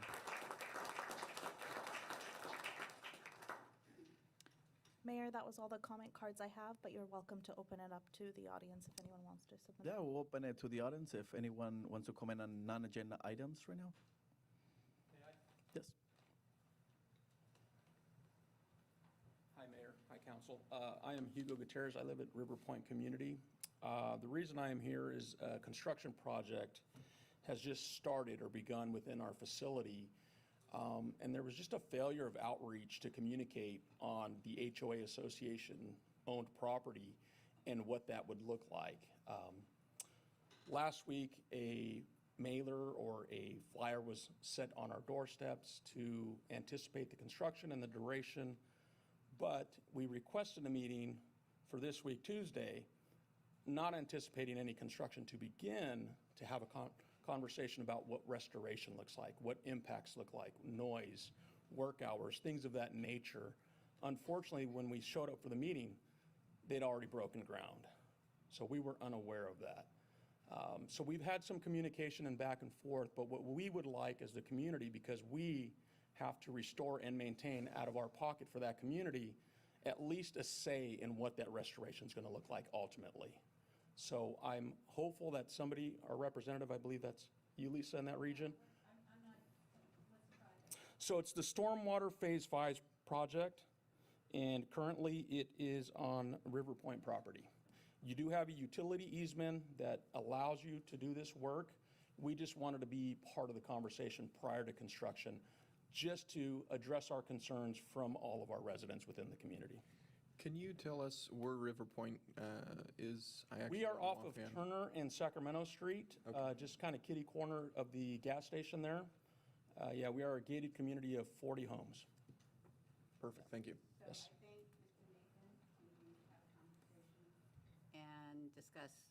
Speaker 3: Mayor, that was all the comment cards I have, but you're welcome to open it up to the audience if anyone wants to submit.
Speaker 18: Yeah, we'll open it to the audience if anyone wants to comment on non-agenda items right now. Yes.
Speaker 2: Hi, Mayor. Hi, Council. I am Hugo Gutierrez. I live at River Point Community. The reason I am here is a construction project has just started or begun within our facility, and there was just a failure of outreach to communicate on the HOA association-owned property and what that would look like. Last week, a mailer or a flyer was set on our doorsteps to anticipate the construction and the duration, but we requested a meeting for this week, Tuesday, not anticipating any construction to begin, to have a conversation about what restoration looks like, what impacts look like, noise, work hours, things of that nature. Unfortunately, when we showed up for the meeting, they'd already broken ground. So we were unaware of that. So we've had some communication and back and forth, but what we would like as the community, because we have to restore and maintain out of our pocket for that community, at least a say in what that restoration is going to look like ultimately. So I'm hopeful that somebody, our representative, I believe that's you, Lisa, in that region. So it's the Stormwater Phase 5 project, and currently it is on River Point property. You do have a utility easement that allows you to do this work. We just wanted to be part of the conversation prior to construction, just to address our concerns from all of our residents within the community.
Speaker 6: Can you tell us where River Point is?
Speaker 2: We are off of Turner and Sacramento Street, just kind of kitty corner of the gas station there. Yeah, we are a gated community of 40 homes.
Speaker 6: Perfect, thank you.
Speaker 2: Yes.
Speaker 13: And discuss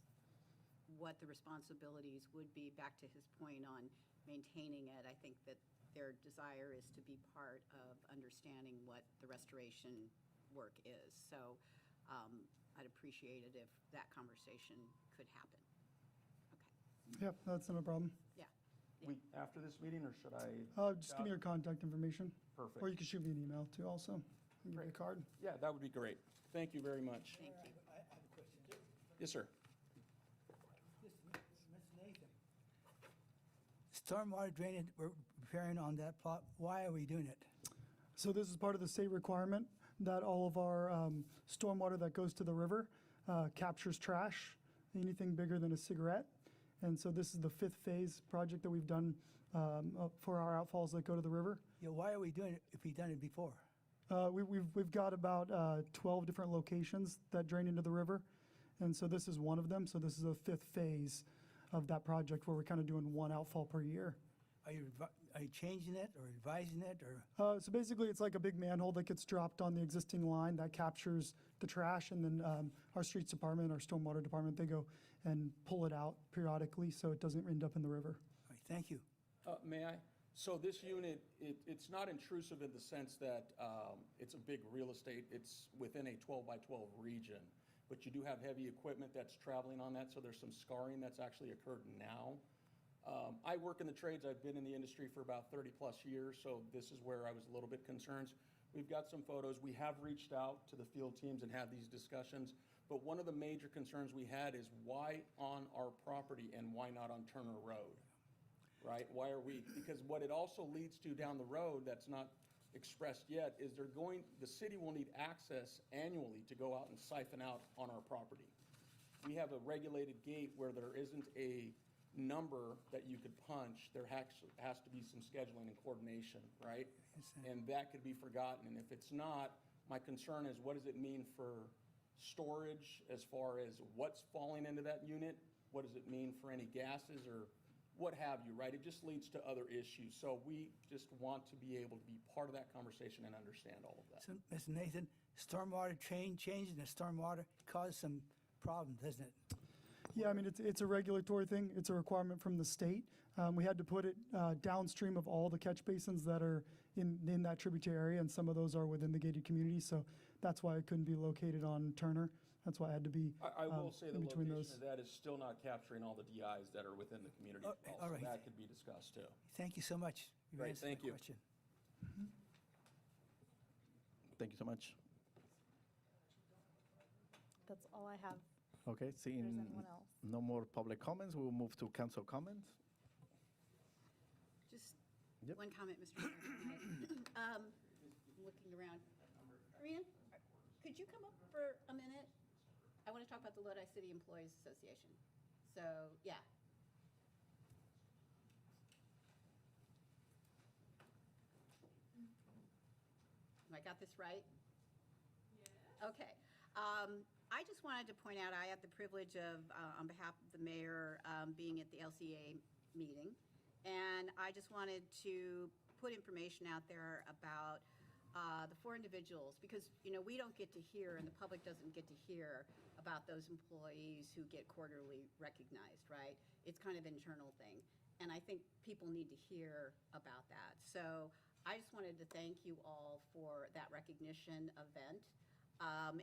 Speaker 13: what the responsibilities would be, back to his point on maintaining it. I think that their desire is to be part of understanding what the restoration work is. So I'd appreciate it if that conversation could happen. Okay.
Speaker 14: Yep, that's not a problem.
Speaker 13: Yeah.
Speaker 2: After this meeting, or should I?
Speaker 14: Just give me your contact information.
Speaker 2: Perfect.
Speaker 14: Or you can shoot me an email too also. I can give you a card.
Speaker 2: Yeah, that would be great. Thank you very much.
Speaker 13: Thank you.
Speaker 11: I have a question.
Speaker 2: Yes, sir.
Speaker 11: Mr. Nathan, stormwater drainage, we're preparing on that plot. Why are we doing it?
Speaker 14: So this is part of the state requirement that all of our stormwater that goes to the river captures trash, anything bigger than a cigarette. And so this is the 5th phase project that we've done for our outfalls that go to the river.
Speaker 11: Yeah, why are we doing it if we've done it before?
Speaker 14: We've got about 12 different locations that drain into the river. And so this is one of them. So this is the 5th phase of that project where we're kind of doing one outfall per year.
Speaker 11: are you changing it or revising it or?
Speaker 14: So basically, it's like a big manhole that gets dropped on the existing line that captures the trash, and then our streets department, our stormwater department, they go and pull it out periodically so it doesn't end up in the river.
Speaker 11: All right, thank you.
Speaker 2: May I? So this unit, it's not intrusive in the sense that it's a big real estate. It's within a 12 by 12 region. But you do have heavy equipment that's traveling on that, so there's some scarring that's actually occurred now. I work in the trades. I've been in the industry for about 30-plus years, so this is where I was a little bit concerned. We've got some photos. We have reached out to the field teams and had these discussions, but one of the major concerns we had is why on our property and why not on Turner Road, right? Why are we, because what it also leads to down the road that's not expressed yet is the city will need access annually to go out and siphon out on our property. We have a regulated gate where there isn't a number that you could punch. There has to be some scheduling and coordination, right? And that could be forgotten. And if it's not, my concern is what does it mean for storage as far as what's falling into that unit? What does it mean for any gases or what have you, right? It just leads to other issues. So we just want to be able to be part of that conversation and understand all of that.
Speaker 11: So, Mr. Nathan, stormwater changing the stormwater caused some problems, doesn't it?
Speaker 14: Yeah, I mean, it's a regulatory thing. It's a requirement from the state. We had to put it downstream of all the catch basins that are in that tributary area, and some of those are within the gated community, so that's why it couldn't be located on Turner. That's why I had to be
Speaker 2: I will say the
Speaker 14: in between
Speaker 2: location
Speaker 14: those.
Speaker 2: of that is still not capturing all the DIs that are within the community.
Speaker 11: Oh,
Speaker 2: as well,
Speaker 11: all
Speaker 2: so
Speaker 11: right.
Speaker 2: that could be discussed too.
Speaker 11: Thank you so much. You've
Speaker 2: Great,
Speaker 11: answered my
Speaker 2: thank you.
Speaker 11: question.
Speaker 18: Thank you so much.
Speaker 3: That's all I have.
Speaker 18: Okay, seeing
Speaker 3: anyone else.
Speaker 18: no more public comments, we'll move to council comments.
Speaker 13: Just
Speaker 18: Yep.
Speaker 13: one comment, Mr. Chairman. Looking around. Marian, could you come up for a minute? I want to talk about the Lodi City Employees Association. So, yeah. Have I got this right? Yeah. Okay. I just wanted to point out, I had the privilege of, on behalf of the mayor, being at the LCA meeting. And I just wanted to put information out there about the 4 individuals, because, you know, we don't get to hear, and the public doesn't get to hear about those employees who get quarterly recognized, right? It's kind of an internal thing. And I think people need to hear about that. So I just wanted to thank you all for that recognition event.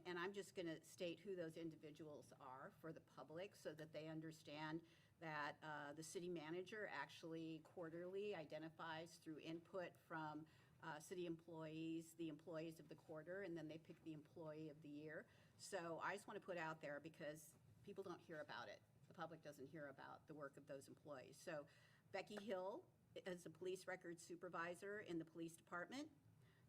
Speaker 13: And I'm just going to state who those individuals are for the public so that they understand that the city manager actually quarterly identifies through input from city employees, the employees of the quarter, and then they pick the employee of the year. So I just want to put out there because people don't hear about it. The public doesn't hear about the work of those employees. So Becky Hill is a police records supervisor in the police department.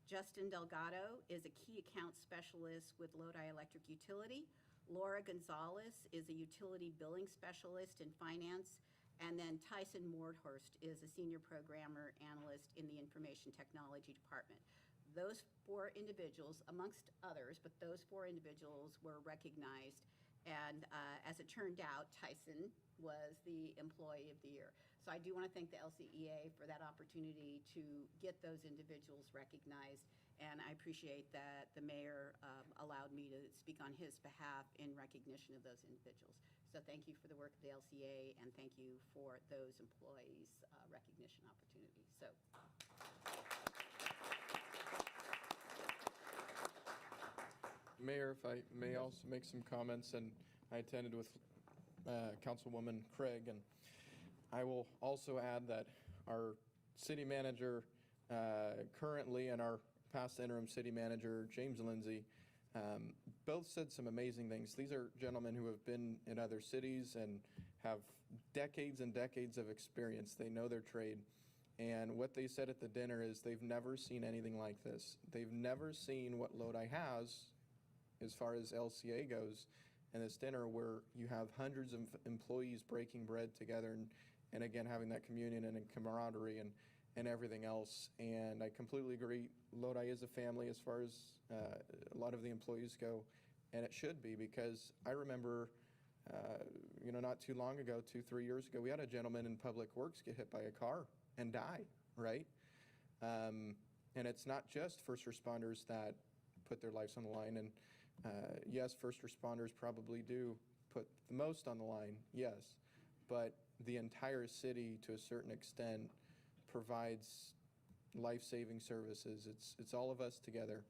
Speaker 13: Justin Delgado is a key account specialist with Lodi Electric Utility. Laura Gonzalez is a utility billing specialist in finance. And then Tyson Mordhorst is a senior programmer analyst in the information technology department. Those 4 individuals, amongst others, but those 4 individuals were recognized. And as it turned out, Tyson was the employee of the year. So I do want to thank the LCEA for that opportunity to get those individuals recognized. And I appreciate that the mayor allowed me to speak on his behalf in recognition of those individuals. So thank you for the work of the LCA, and thank you for those employees' recognition opportunities. So.
Speaker 6: Mayor, if I may also make some comments, and I attended with Councilwoman Craig, and I will also add that our city manager currently and our past interim city manager, James Lindsay, both said some amazing things. These are gentlemen who have been in other cities and have decades and decades of experience. They know their trade. And what they said at the dinner is they've never seen anything like this. They've never seen what Lodi has as far as LCA goes in this dinner, where you have hundreds of employees breaking bread together and again, having that communion and camaraderie and everything else. And I completely agree. Lodi is a family as far as a lot of the employees go, and it should be, because I remember not too long ago, 2-3 years ago, we had a gentleman in Public Works get hit by a car and die, right? And it's not just first responders that put their lives on the line. And yes, first responders probably do put the most on the line, yes. But the entire city, to a certain extent, provides life-saving services. It's all of us together.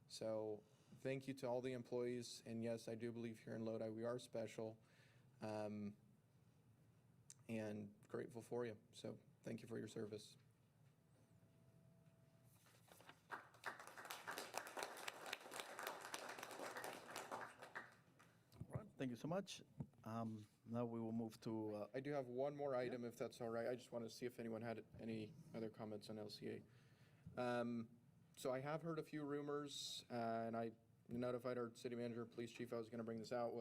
Speaker 6: So thank you to all the employees. And yes, I do believe here in Lodi we are special, and grateful for you. So thank you for your service.
Speaker 18: All right, thank you so much. Now we will move to.
Speaker 6: I do have one more item, if that's all right. I just want to see if anyone had any other comments on LCA. So I have heard a few rumors, and I notified our city manager, police chief, I was going to bring this out,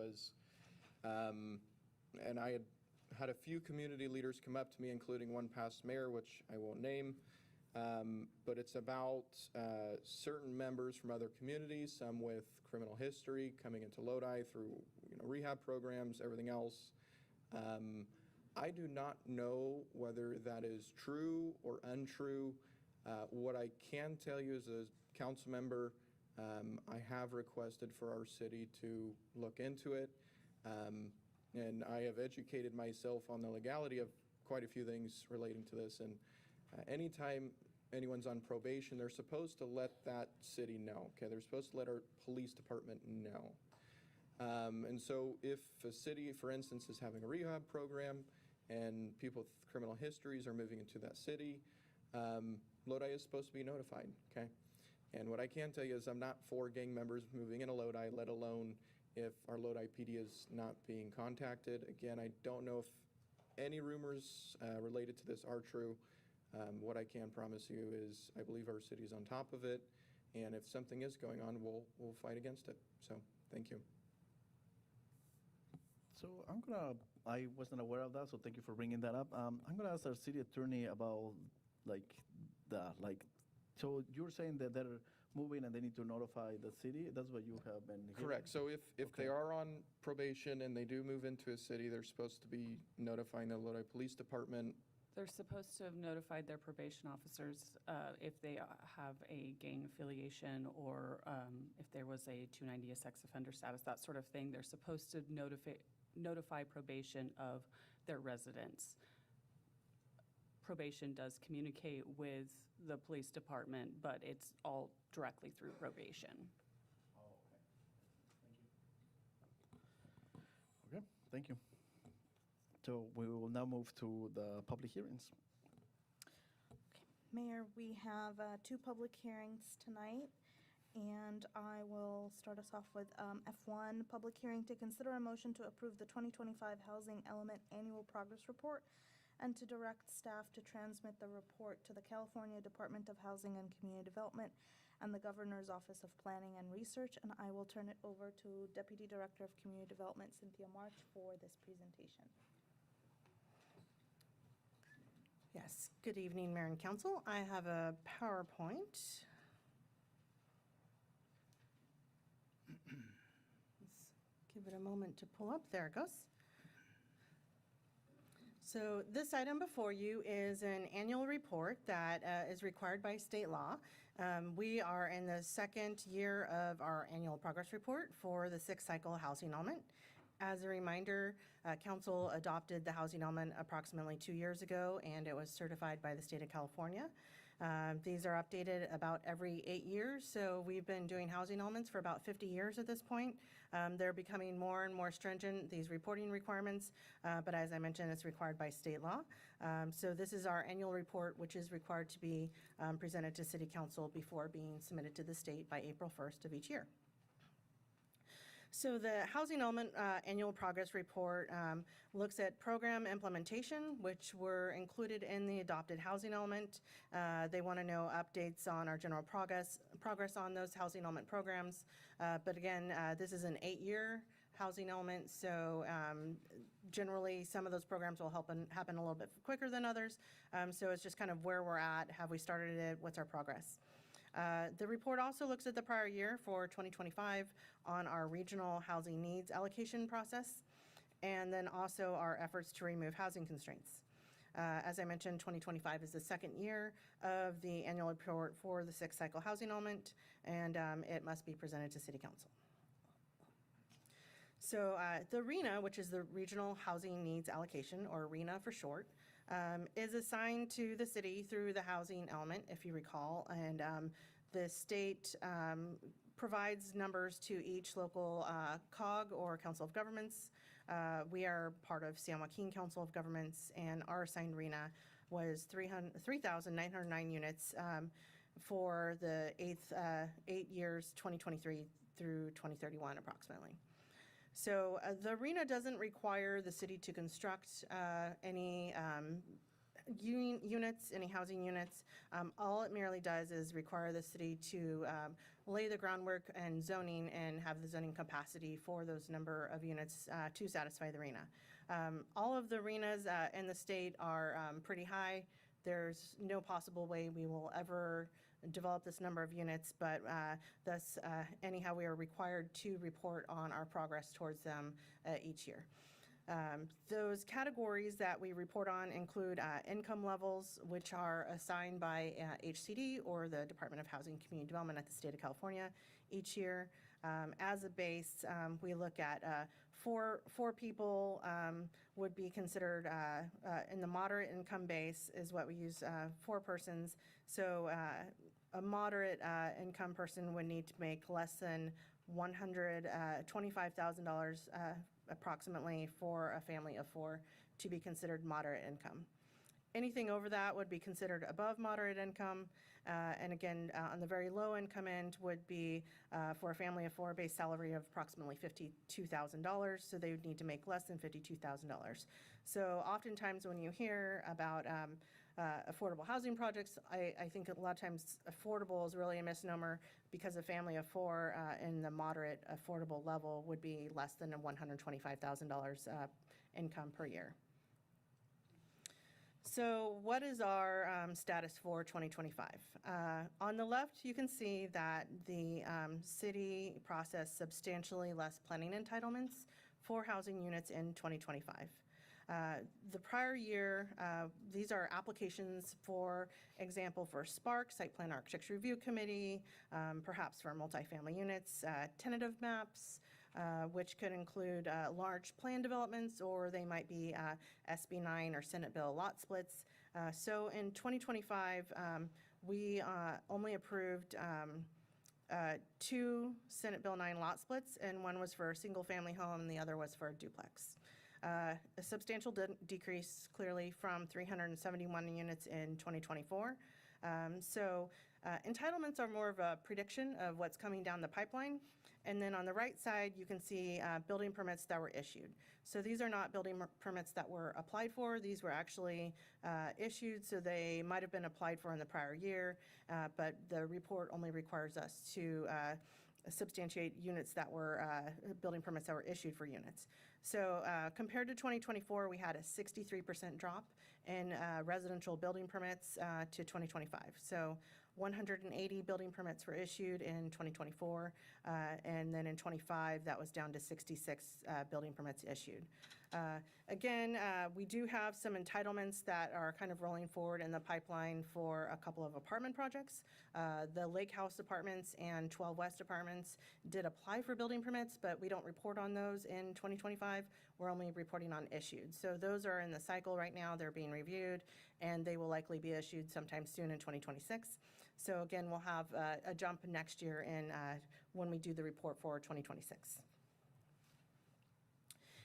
Speaker 6: and I had a few community leaders come up to me, including one past mayor, which I won't name, but it's about certain members from other communities, some with criminal history, coming into Lodi through rehab programs, everything else. I do not know whether that is true or untrue. What I can tell you as a council member, I have requested for our city to look into it, and I have educated myself on the legality of quite a few things relating to this. And anytime anyone's on probation, they're supposed to let that city know. Okay, they're supposed to let our police department know. And so if a city, for instance, is having a rehab program and people with criminal histories are moving into that city, Lodi is supposed to be notified, okay? And what I can tell you is I'm not for gang members moving into Lodi, let alone if our Lodi PD is not being contacted. Again, I don't know if any rumors related to this are true. What I can promise you is I believe our city is on top of it, and if something is going on, we'll fight against it. So thank you.
Speaker 18: So I wasn't aware of that, so thank you for bringing that up. I'm gonna ask our city attorney about so you're saying that they're moving and they need to notify the city? That's what you have been hearing?
Speaker 6: Correct. So if they are on probation and they do move into a city, they're supposed to be notifying the Lodi Police Department.
Speaker 5: They're supposed to have notified their probation officers if they have a gang affiliation or if there was a 290, a sex offender status, that sort of thing. They're supposed to notify probation of their residents. Probation does communicate with the police department, but it's all directly through probation.
Speaker 18: Okay, thank you. So we will now move to the public hearings.
Speaker 3: Mayor, we have 2 public hearings tonight, and I will start us off with F1, public hearing to consider a motion to approve the 2025 Housing Element Annual Progress Report and to direct staff to transmit the report to the California Department of Housing and Community Development and the Governor's Office of Planning and Research, and I will turn it over to Deputy Director of Community Development, Cynthia March, for this presentation.
Speaker 22: Yes, good evening, Mayor and Council. I have a PowerPoint. Let's give it a moment to pull up. There it goes. So this item before you is an annual report that is required by state law. We are in the 2nd year of our annual progress report for the 6th cycle housing element. As a reminder, Council adopted the housing element approximately 2 years ago, and it was certified by the state of California. These are updated about every 8 years, so we've been doing housing elements for about 50 years at this point. They're becoming more and more stringent, these reporting requirements, but as I mentioned, it's required by state law. So this is our annual report, which is required to be presented to City Council before being submitted to the state by April 1st of each year. So the Housing Element Annual Progress Report looks at program implementation, which were included in the adopted housing element. They want to know updates on our general progress on those housing element programs. But again, this is an 8-year housing element, so generally some of those programs will happen a little bit quicker than others. So it's just kind of where we're at, have we started it, what's our progress? The report also looks at the prior year for 2025 on our regional housing needs allocation process. and then also our efforts to remove housing constraints. As I mentioned, 2025 is the second year of the annual report for the sixth cycle housing element, and it must be presented to City Council. So the RHNA, which is the Regional Housing Needs Allocation, or RHNA for short, is assigned to the city through the housing element, if you recall, and the state provides numbers to each local COG, or Council of Governments. We are part of San Joaquin Council of Governments, and our assigned RHNA was 3,909 units for the 8 years, 2023 through 2031 approximately. So the RHNA doesn't require the city to construct any units, any housing units. All it merely does is require the city to lay the groundwork and zoning and have the zoning capacity for those number of units to satisfy the RHNA. All of the RHNAs in the state are pretty high. There's no possible way we will ever develop this number of units, but thus anyhow we are required to report on our progress towards them each year. Those categories that we report on include income levels, which are assigned by HCD, or the Department of Housing and Community Development at the state of California each year. As a base, we look at four people would be considered in the moderate income base is what we use, 4 persons. So a moderate income person would need to make less than $125,000 approximately for a family of 4 to be considered moderate income. Anything over that would be considered above moderate income. And again, on the very low income end would be for a family of 4, base salary of approximately $52,000. So they would need to make less than $52,000. So oftentimes when you hear about affordable housing projects, I think a lot of times affordable is really a misnomer, because a family of 4 in the moderate affordable level would be less than $125,000 income per year. So what is our status for 2025? On the left, you can see that the city processed substantially less planning entitlements for housing units in 2025. The prior year, these are applications, for example, for SPARC, Site Plan Architecture Review Committee, perhaps for multifamily units, tentative maps, which could include large plan developments, or they might be SB 9 or Senate Bill lot splits. So in 2025, we only approved 2 Senate Bill 9 lot splits, and one was for a single family home and the other was for a duplex. A substantial decrease, clearly, from 371 units in 2024. So entitlements are more of a prediction of what's coming down the pipeline. And then on the right side, you can see building permits that were issued. So these are not building permits that were applied for. These were actually issued, so they might have been applied for in the prior year, but the report only requires us to substantiate units that were, building permits that were issued for units. So compared to 2024, we had a 63% drop in residential building permits to 2025. So 180 building permits were issued in 2024, and then in 25, that was down to 66 building permits issued. Again, we do have some entitlements that are kind of rolling forward in the pipeline for a couple of apartment projects. The Lake House Apartments and 12 West Apartments did apply for building permits, but we don't report on those in 2025. We're only reporting on issued. So those are in the cycle right now. They're being reviewed, and they will likely be issued sometime soon in 2026. So again, we'll have a jump next year in when we do the report for 2026.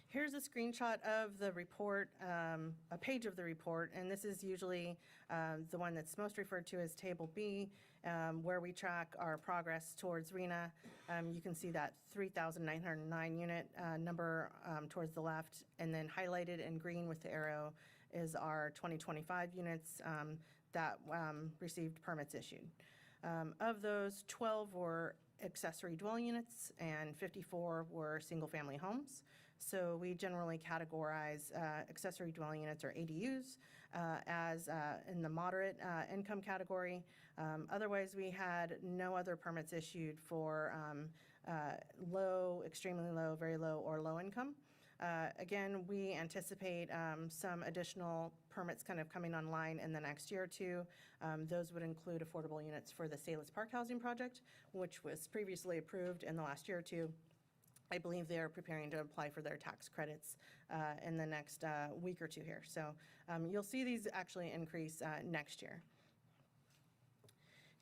Speaker 22: Here's a screenshot of the report, a page of the report, and this is usually the one that's most referred to as Table B, where we track our progress towards RHNA. You can see that 3,909 unit number towards the left, and then highlighted in green with the arrow is our 2025 units that received permits issued. Of those, 12 were accessory dwelling units and 54 were single-family homes. So we generally categorize accessory dwelling units, or ADUs, as in the moderate income category. Otherwise, we had no other permits issued for low, extremely low, very low, or low income. Again, we anticipate some additional permits kind of coming online in the next year or two. Those would include affordable units for the Salis Park Housing Project, which was previously approved in the last year or two. I believe they are preparing to apply for their tax credits in the next week or two here. So you'll see these actually increase next year.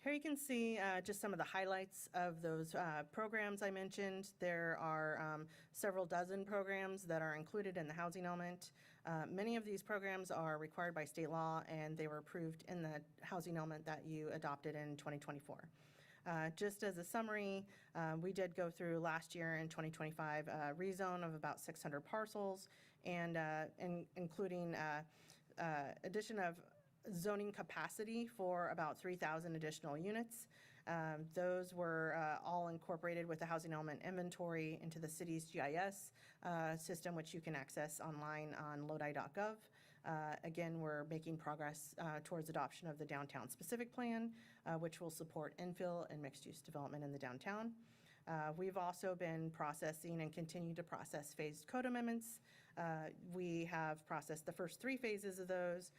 Speaker 22: Here you can see just some of the highlights of those programs I mentioned. There are several dozen programs that are included in the housing element. Many of these programs are required by state law, and they were approved in the housing element that you adopted in 2024. Just as a summary, we did go through last year in 2025 a rezone of about 600 parcels, and including addition of zoning capacity for about 3,000 additional units. Those were all incorporated with the housing element inventory into the city's GIS system, which you can access online on lodi.gov. Again, we're making progress towards adoption of the downtown specific plan, which will support infill and mixed-use development in the downtown. We've also been processing and continue to process phased code amendments. We have processed the first 3 phases of those,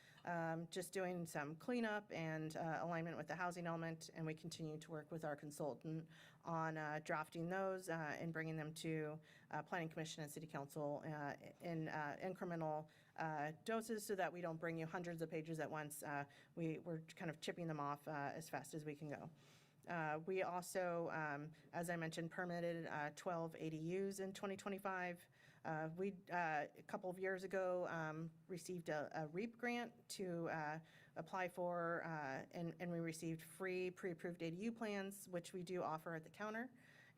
Speaker 22: just doing some cleanup and alignment with the housing element, and we continue to work with our consultant on drafting those and bringing them to Planning Commission and City Council in incremental doses so that we don't bring you hundreds of pages at once. We're kind of chipping them off as fast as we can go. We also, as I mentioned, permitted 12 ADUs in 2025. We, a couple of years ago, received a REAP grant to apply for, and we received free pre-approved ADU plans, which we do offer at the counter.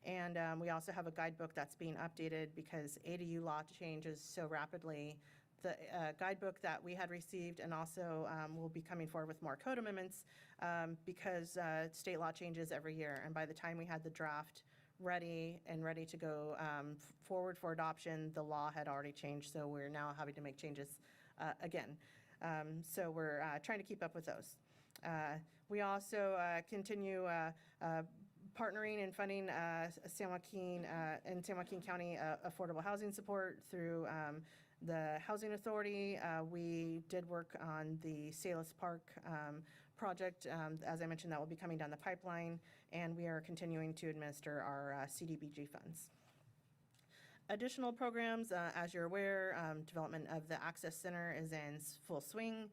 Speaker 22: And we also have a guidebook that's being updated because ADU law changes so rapidly. The guidebook that we had received, and also we'll be coming forward with more code amendments because state law changes every year. And by the time we had the draft ready to go forward for adoption, the law had already changed, so we're now having to make changes again. So we're trying to keep up with those. We also continue partnering and funding San Joaquin and San Joaquin County affordable housing support through the Housing Authority. We did work on the Salis Park project. As I mentioned, that will be coming down the pipeline, and we are continuing to administer our CDBG funds. Additional programs, as you're aware, development of the Access Center is in full swing.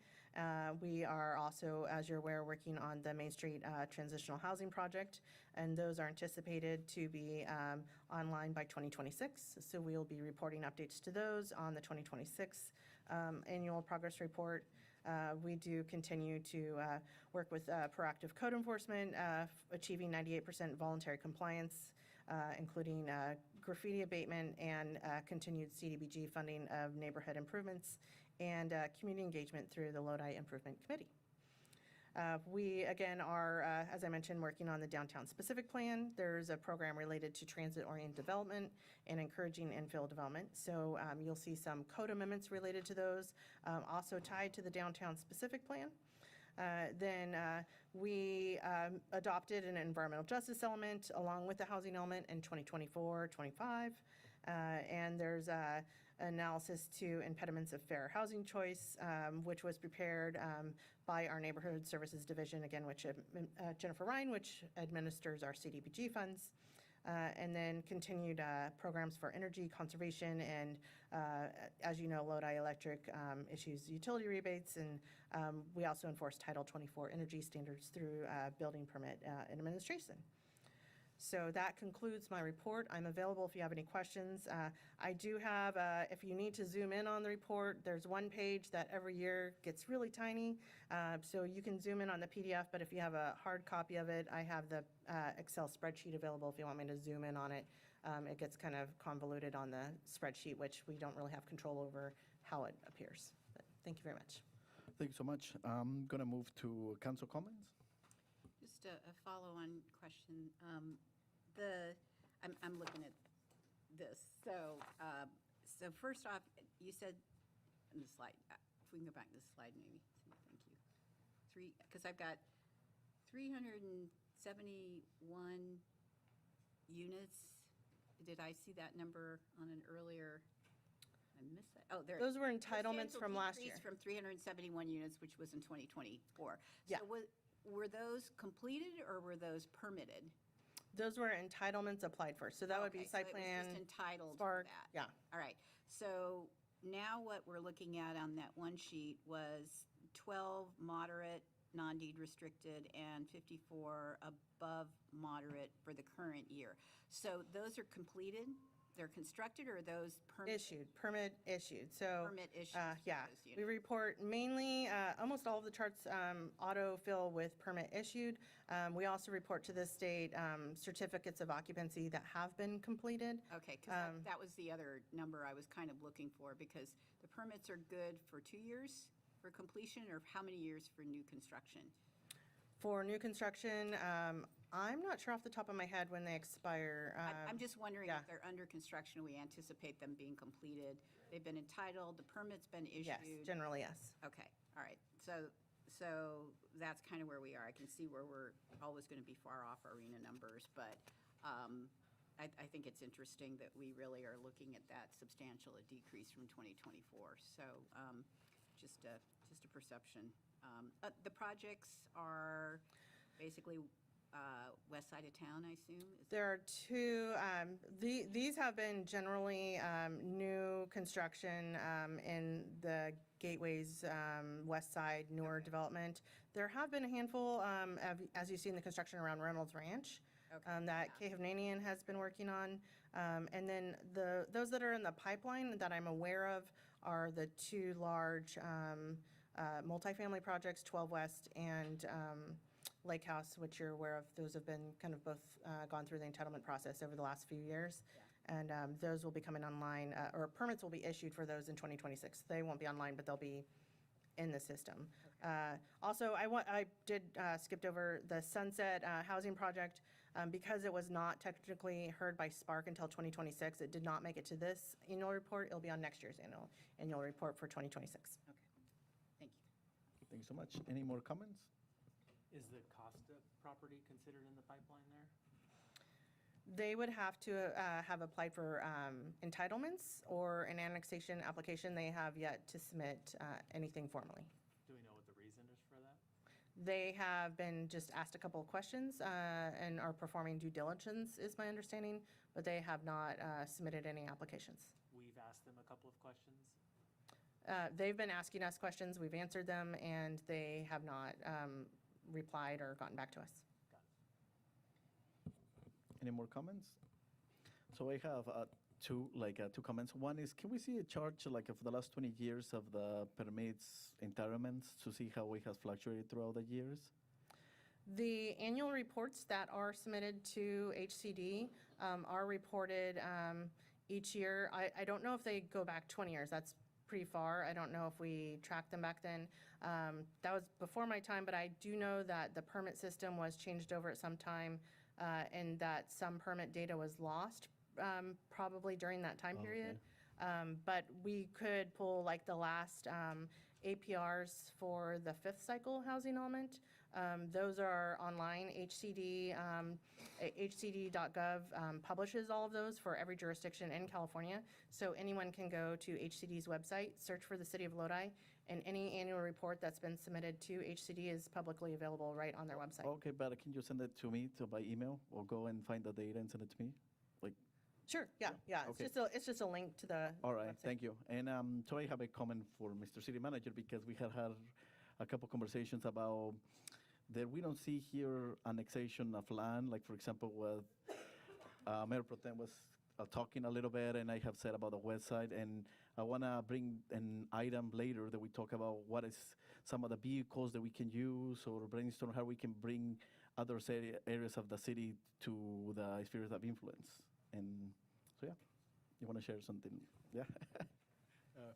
Speaker 22: We are also, as you're aware, working on the Main Street Transitional Housing Project, and those are anticipated to be online by 2026. So we will be reporting updates to those on the 2026 annual progress report. We do continue to work with proactive code enforcement, achieving 98% voluntary compliance, including graffiti abatement and continued CDBG funding of neighborhood improvements and community engagement through the Lodi Improvement Committee. We, again, are, as I mentioned, working on the downtown specific plan. There's a program related to transit-oriented development and encouraging infill development. So you'll see some code amendments related to those, also tied to the downtown specific plan. Then we adopted an environmental justice element along with the housing element in 2024-25. And there's analysis to impediments of fair housing choice, which was prepared by our Neighborhood Services Division, again, which Jennifer Ryan, which administers our CDBG funds. And then continued programs for energy conservation and, as you know, Lodi Electric issues utility rebates, and we also enforce Title 24 energy standards through building permit administration. So that concludes my report. I'm available if you have any questions. I do have, if you need to zoom in on the report, there's one page that every year gets really tiny. So you can zoom in on the PDF, but if you have a hard copy of it, I have the Excel spreadsheet available if you want me to zoom in on it. It gets kind of convoluted on the spreadsheet, which we don't really have control over how it appears. But thank you very much.
Speaker 18: Thank you so much. I'm going to move to council comments.
Speaker 13: Just a follow-on question. I'm looking at this. So first off, you said in the slide, if we can go back to the slide maybe. Thank you. Because I've got 371 units. Did I see that number on an earlier? I missed that. Oh, there.
Speaker 22: Those were entitlements from last year.
Speaker 13: Substantial decrease from 371 units, which was in 2024.
Speaker 22: Yeah.
Speaker 13: So were those completed or were those permitted?
Speaker 22: Those were entitlements applied for, so that would be
Speaker 13: Okay, so
Speaker 22: site
Speaker 13: it was
Speaker 22: plan.
Speaker 13: just entitled for
Speaker 22: Spark,
Speaker 13: that.
Speaker 22: yeah.
Speaker 13: All right. So now what we're looking at on that one sheet was 12 moderate, non-deed restricted, and 54 above moderate for the current year. So those are completed? They're constructed, or are those permitted?
Speaker 22: Permit issued, so.
Speaker 13: Permit issued
Speaker 22: Yeah,
Speaker 13: for those
Speaker 22: we
Speaker 13: units.
Speaker 22: report mainly, almost all of the charts autofill with permit issued. We also report to the state certificates of occupancy that have been completed.
Speaker 13: Okay, because that was the other number I was kind of looking for, because the permits are good for 2 years for completion, or how many years for new construction?
Speaker 22: For new construction, I'm not sure off the top of my head when they expire.
Speaker 13: I'm just wondering
Speaker 22: yeah.
Speaker 13: if they're under construction, we anticipate them being completed. They've been entitled, the permit's been issued?
Speaker 22: Yes, generally, yes.
Speaker 13: Okay, all right. So that's kind of where we are. I can see where we're always going to be far off arena numbers, but I think it's interesting that we really are looking at that substantial a decrease from 2024. So just a perception. The projects are basically west side of town, I assume?
Speaker 22: There are two, these have been generally new construction in the Gateway's west side newer development. There have been a handful, as you see in the construction around Reynolds Ranch, that Kay Hovnanian has been working on. And then those that are in the pipeline that I'm aware of are the two large multifamily projects, 12 West and Lake House, which you're aware of. Those have been kind of both gone through the entitlement process over the last few years. And those will be coming online, or permits will be issued for those in 2026. They won't be online, but they'll be in the system. Also, I did skipped over the Sunset Housing Project. Because it was not technically heard by Spark until 2026, it did not make it to this annual report. It'll be on next year's annual report for 2026.
Speaker 13: Okay, thank you.
Speaker 18: Thank you so much. Any more comments?
Speaker 1: Is the Costa property considered in the pipeline there?
Speaker 22: They would have to have applied for entitlements or an annexation application. They have yet to submit anything formally.
Speaker 1: Do we know what the reason is for that?
Speaker 22: They have been just asked a couple of questions and are performing due diligence, is my understanding, but they have not submitted any applications.
Speaker 1: We've asked them a couple of questions.
Speaker 22: They've been asking us questions, we've answered them, and they have not replied or gotten back to us.
Speaker 18: Any more comments? So I have two comments. One is, can we see a chart like of the last 20 years of the permits entitlements to see how it has fluctuated throughout the years?
Speaker 22: The annual reports that are submitted to HCD are reported each year. I don't know if they go back 20 years. That's pretty far. I don't know if we tracked them back then. That was before my time, but I do know that the permit system was changed over at some time and that some permit data was lost probably during that time period. But we could pull like the last APRs for the fifth cycle housing element. Those are online. HCD.gov publishes all of those for every jurisdiction in California. So anyone can go to HCD's website, search for the city of Lodi, and any annual report that's been submitted to HCD is publicly available right on their website.
Speaker 18: Okay, but can you send it to me by email or go and find the data and send it to me?
Speaker 22: Sure, yeah.
Speaker 18: Okay.
Speaker 22: It's just a link to the
Speaker 18: All right,
Speaker 22: website.
Speaker 18: thank you. And so I have a comment for Mr. City Manager because we had a couple conversations about that we don't see here annexation of land, like for example, what Mayor Pro Tem was talking a little bit, and I have said about the west side, and I want to bring an item later that we talk about what is some of the vehicles that we can use or brainstorm how we can bring other areas of the city to the sphere of influence. And so, yeah, you want to share something? Yeah.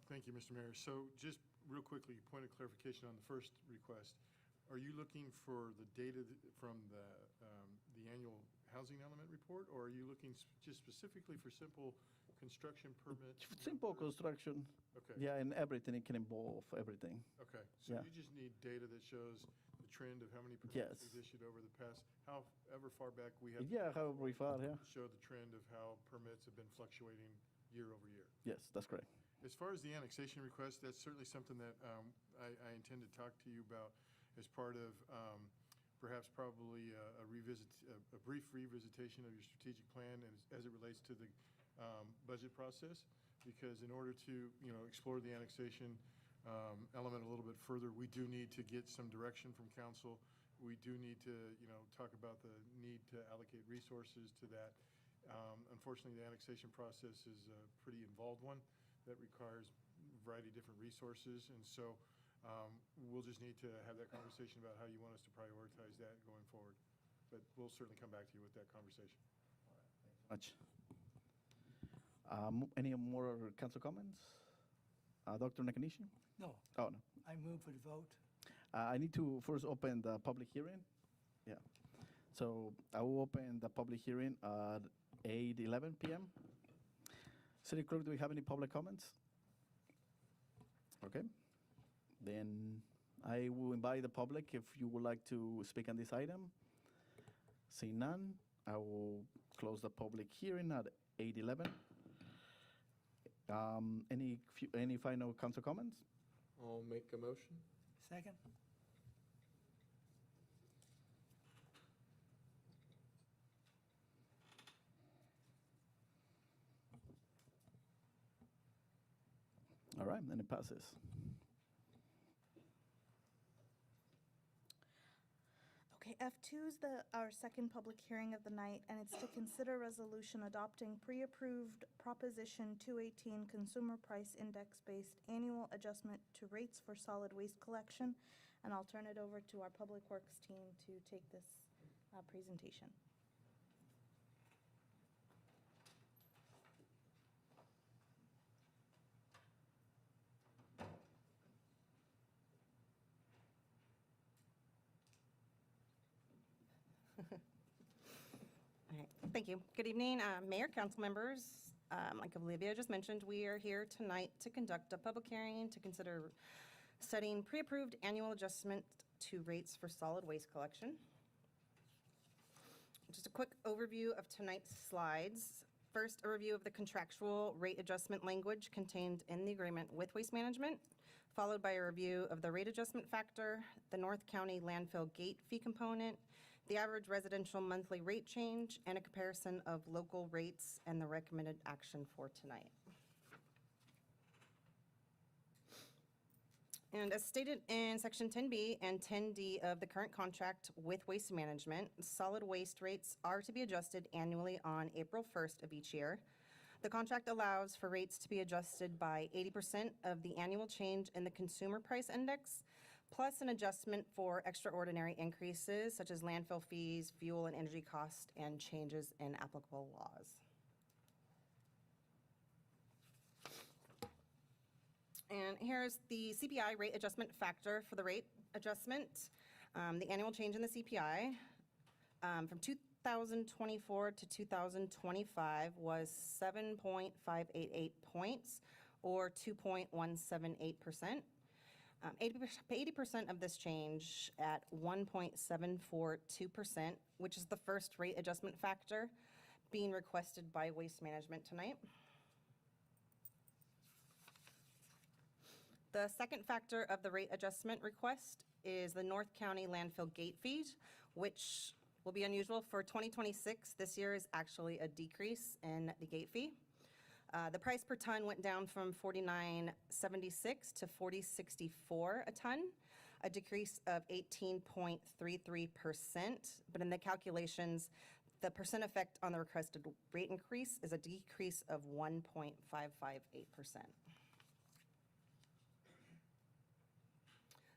Speaker 6: Thank you, Mr. Mayor. So just real quickly, point of clarification on the first request. Are you looking for the data from the annual housing element report, or are you looking just specifically for simple construction permit?
Speaker 18: Simple construction.
Speaker 6: Okay.
Speaker 18: Yeah, and everything, it can involve everything.
Speaker 6: Okay, so
Speaker 18: Yeah.
Speaker 6: you just need data that shows the trend of how many
Speaker 18: Yes.
Speaker 6: permits we've issued over the past, however far back we have.
Speaker 18: Yeah, however we far, yeah.
Speaker 6: Show the trend of how permits have been fluctuating year over year.
Speaker 18: Yes, that's correct.
Speaker 6: As far as the annexation request, that's certainly something that I intend to talk to you about as part of perhaps probably a brief revisitation of your strategic plan as it relates to the budget process. Because in order to, explore the annexation element a little bit further, we do need to get some direction from council. We do need to, talk about the need to allocate resources to that. Unfortunately, the annexation process is a pretty involved one that requires a variety of different resources. And so we'll just need to have that conversation about how you want us to prioritize that going forward. But we'll certainly come back to you with that conversation.
Speaker 18: Much. Any more council comments? Dr. Nakanishi?
Speaker 11: No.
Speaker 18: Oh, no.
Speaker 11: I move for the vote.
Speaker 18: I need to first open the public hearing. Yeah. So I will open the public hearing at 8:11 p.m. City Clerk, do we have any public comments? Okay. Then I will invite the public if you would like to speak on this item. Seeing none, I will close the public hearing at 8:11. Any final council comments?
Speaker 6: I'll make a motion.
Speaker 11: Second?
Speaker 18: All right, then it passes.
Speaker 3: Okay, F2 is our second public hearing of the night, and it's to consider resolution adopting pre-approved Proposition 218 Consumer Price Index-based annual adjustment to rates for solid waste collection. And I'll turn it over to our Public Works team to take this presentation.
Speaker 22: All right, thank you. Good evening, Mayor, council members. Like Olivia just mentioned, we are here tonight to conduct a public hearing to consider setting pre-approved annual adjustment to rates for solid waste collection. Just a quick overview of tonight's slides. First, a review of the contractual rate adjustment language contained in the agreement with Waste Management, followed by a review of the rate adjustment factor, the North County landfill gate fee component, the average residential monthly rate change, and a comparison of local rates and the recommended action for tonight. And as stated in Section 10B and 10D of the current contract with Waste Management, solid waste rates are to be adjusted annually on April 1st of each year. The contract allows for rates to be adjusted by 80% of the annual change in the Consumer Price Index, plus an adjustment for extraordinary increases such as landfill fees, fuel and energy costs, and changes in applicable laws. And here's the CPI rate adjustment factor for the rate adjustment. The annual change in the CPI from 2024 to 2025 was 7.588 points, or 2.178%. 80% of this change at 1.742%, which is the first rate adjustment factor being requested by Waste Management tonight. The second factor of the rate adjustment request is the North County landfill gate fees, which will be unusual for 2026. This year is actually a decrease in the gate fee. The price per ton went down from $49.76 to $40.64 a ton, a decrease of 18.33%. But in the calculations, the percent effect on the requested rate increase is a decrease of 1.558%.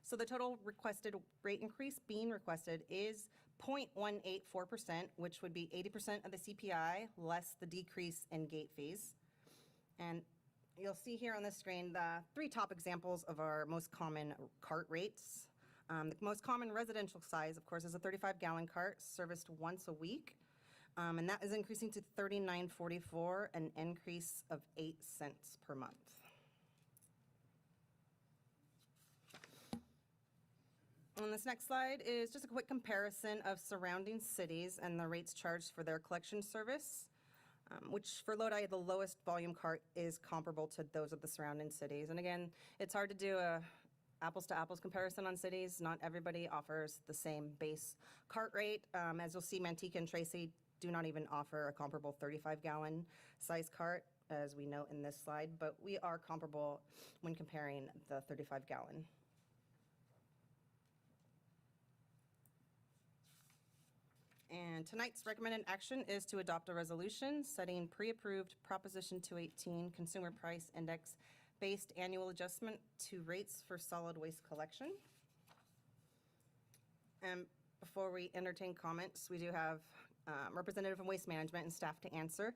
Speaker 22: So the total requested rate increase being requested is 0.184%, which would be 80% of the CPI less the decrease in gate fees. And you'll see here on the screen the three top examples of our most common cart rates. The most common residential size, of course, is a 35-gallon cart serviced once a week. And that is increasing to $39.44, an increase of 8 cents per month. And this next slide is just a quick comparison of surrounding cities and the rates charged for their collection service. which for Lodi, the lowest volume cart is comparable to those of the surrounding cities. And again, it's hard to do a apples to apples comparison on cities. Not everybody offers the same base cart rate. As you'll see, Manteca and Tracy do not even offer a comparable 35-gallon size cart, as we note in this slide, but we are comparable when comparing the 35-gallon. And tonight's recommended action is to adopt a resolution setting pre-approved Proposition 218 Consumer Price Index-based annual adjustment to rates for solid waste collection. And before we entertain comments, we do have representative from Waste Management and staff to answer,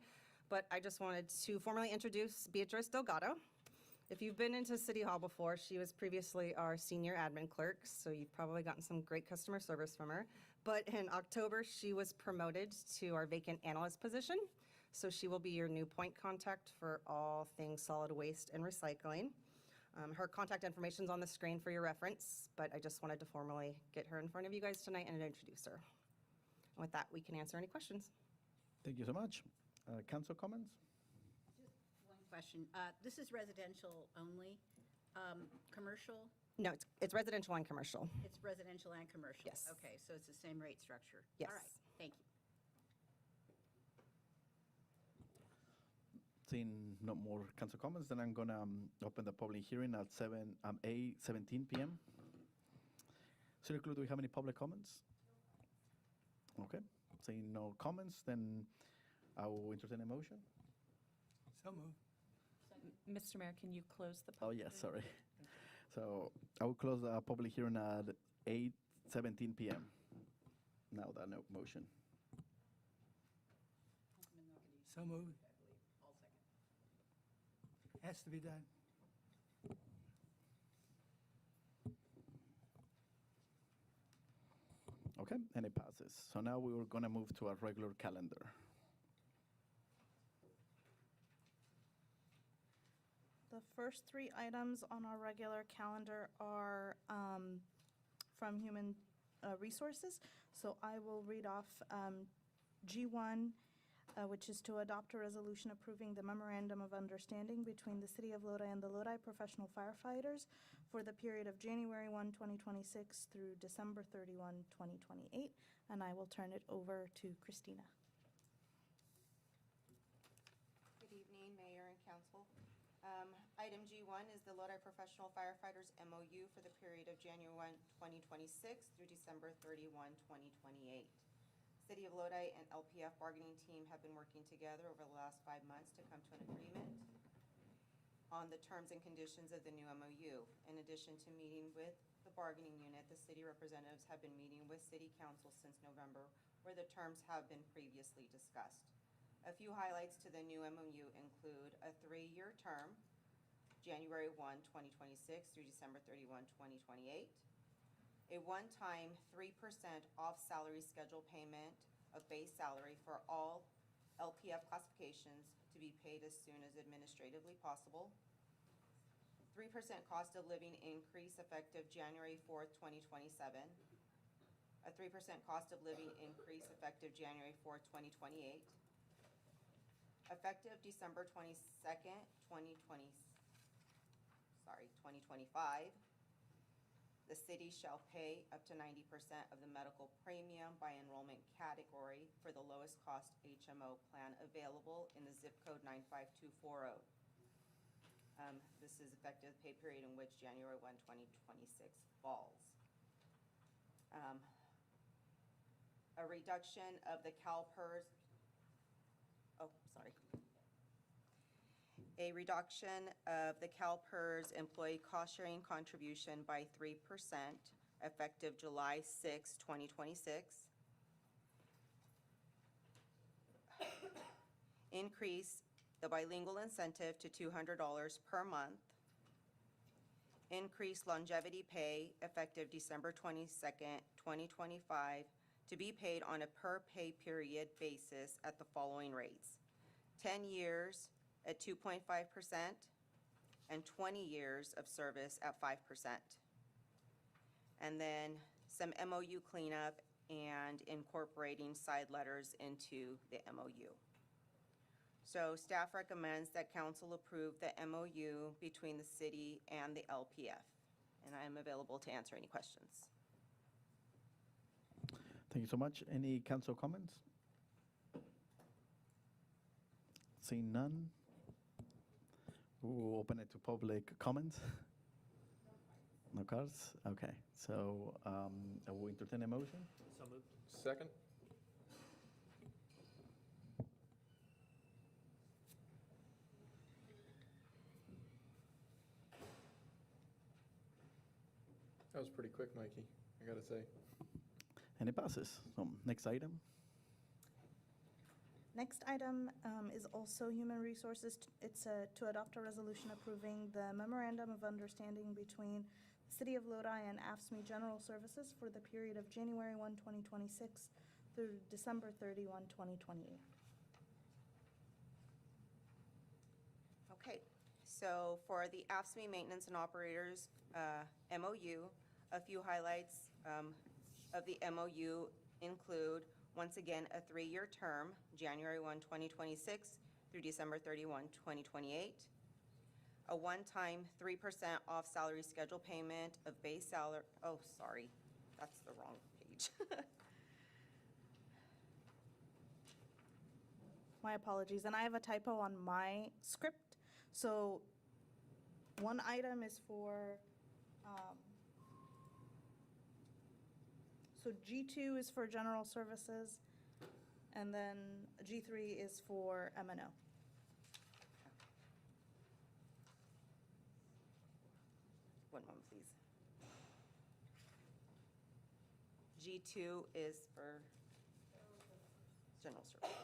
Speaker 22: but I just wanted to formally introduce Beatrice Delgado. If you've been into City Hall before, she was previously our senior admin clerk, so you've probably gotten some great customer service from her. But in October, she was promoted to our vacant analyst position, so she will be your new point contact for all things solid waste and recycling. Her contact information is on the screen for your reference, but I just wanted to formally get her in front of you guys tonight and introduce her. And with that, we can answer any questions.
Speaker 18: Thank you so much. Council comments?
Speaker 13: Just one question. This is residential only, commercial?
Speaker 22: No, it's residential and commercial.
Speaker 13: It's residential and commercial?
Speaker 22: Yes.
Speaker 13: Okay, so it's the same rate structure?
Speaker 22: Yes.
Speaker 13: All right, thank you.
Speaker 18: Seeing no more council comments, then I'm gonna open the public hearing at 8:17 p.m. City Clerk, do we have any public comments? Okay, seeing no comments, then I will entertain a motion.
Speaker 11: So moved.
Speaker 5: Mr. Mayor, can you close the
Speaker 18: Oh,
Speaker 5: public
Speaker 18: yes,
Speaker 5: hearing?
Speaker 18: sorry. So I will close the public hearing at 8:17 p.m. Now that no motion.
Speaker 11: So moved. Has to be done.
Speaker 18: Okay, and it passes. So now we are gonna move to our regular calendar.
Speaker 3: The first three items on our regular calendar are from Human Resources. So I will read off G1, which is to adopt a resolution approving the memorandum of understanding between the City of Lodi and the Lodi Professional Firefighters for the period of January 1, 2026 through December 31, 2028. And I will turn it over to Christina.
Speaker 22: Good evening, Mayor and Council. Item G1 is the Lodi Professional Firefighters MOU for the period of January 1, 2026 through December 31, 2028. City of Lodi and LPF bargaining team have been working together over the last 5 months to come to an agreement on the terms and conditions of the new MOU. In addition to meeting with the bargaining unit, the city representatives have been meeting with City Council since November, where the terms have been previously discussed. A few highlights to the new MOU include a 3-year term, January 1, 2026 through December 31, 2028. A one-time 3% off salary schedule payment of base salary for all LPF classifications to be paid as soon as administratively possible. 3% cost of living increase effective January 4th, 2027. A 3% cost of living increase effective January 4th, 2028. Effective December 22nd, 2025, the city shall pay up to 90% of the medical premium by enrollment category for the lowest cost HMO plan available in the zip code 95240. This is effective pay period in which January 1, 2026 falls. A reduction of the CalPERS, A reduction of the CalPERS employee cost sharing contribution by 3% effective July 6, 2026. Increase the bilingual incentive to $200 per month. Increase longevity pay effective December 22nd, 2025 to be paid on a per pay period basis at the following rates: 10 years at 2.5% and 20 years of service at 5%. And then some MOU cleanup and incorporating side letters into the MOU.
Speaker 7: So staff recommends that council approve the MOU between the city and the LPF. And I am available to answer any questions.
Speaker 18: Thank you so much. Any council comments? Seeing none, we'll open it to public comments. No cards? Okay, so I will entertain a motion.
Speaker 1: So moved.
Speaker 6: Second? That was pretty quick, Mikey, I gotta say.
Speaker 18: And it passes. So next item.
Speaker 3: Next item is also Human Resources. It's to adopt a resolution approving the memorandum of understanding between the City of Lodi and AFSCME General Services for the period of January 1, 2026 through December 31, 2028.
Speaker 7: Okay, so for the AFSCME Maintenance and Operators MOU, a few highlights of the MOU include, once again, a 3-year term, January 1, 2026 through December 31, 2028. A one-time 3% off salary schedule payment of base salary, oh, sorry, that's the wrong page.
Speaker 3: My apologies, and I have a typo on my script. So one item is for, so G2 is for general services, and then G3 is for M&O.
Speaker 7: One moment, please. G2 is for general services.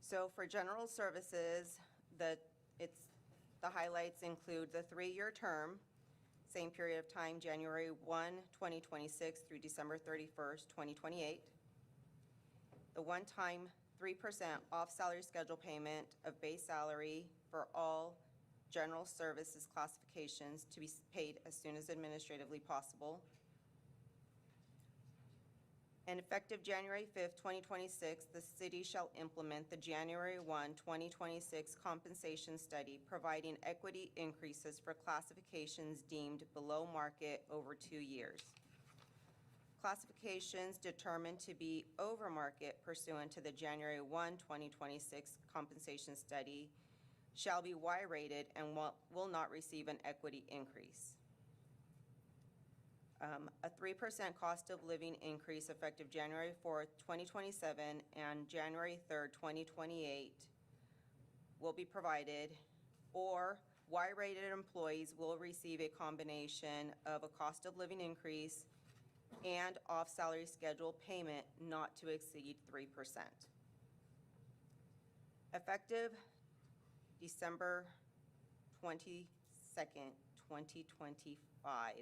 Speaker 7: So for general services, the highlights include the 3-year term, same period of time, January 1, 2026 through December 31st, 2028. The one-time 3% off salary schedule payment of base salary for all general services classifications to be paid as soon as administratively possible. And effective January 5th, 2026, the city shall implement the January 1, 2026 compensation study, providing equity increases for classifications deemed below market over 2 years. Classifications determined to be over market pursuant to the January 1, 2026 compensation study shall be Y-rated and will not receive an equity increase. A 3% cost of living increase effective January 4th, 2027 and January 3rd, 2028 will be provided, or Y-rated employees will receive a combination of a cost of living increase and off-salary schedule payment not to exceed 3%. Effective December 22nd, 2025,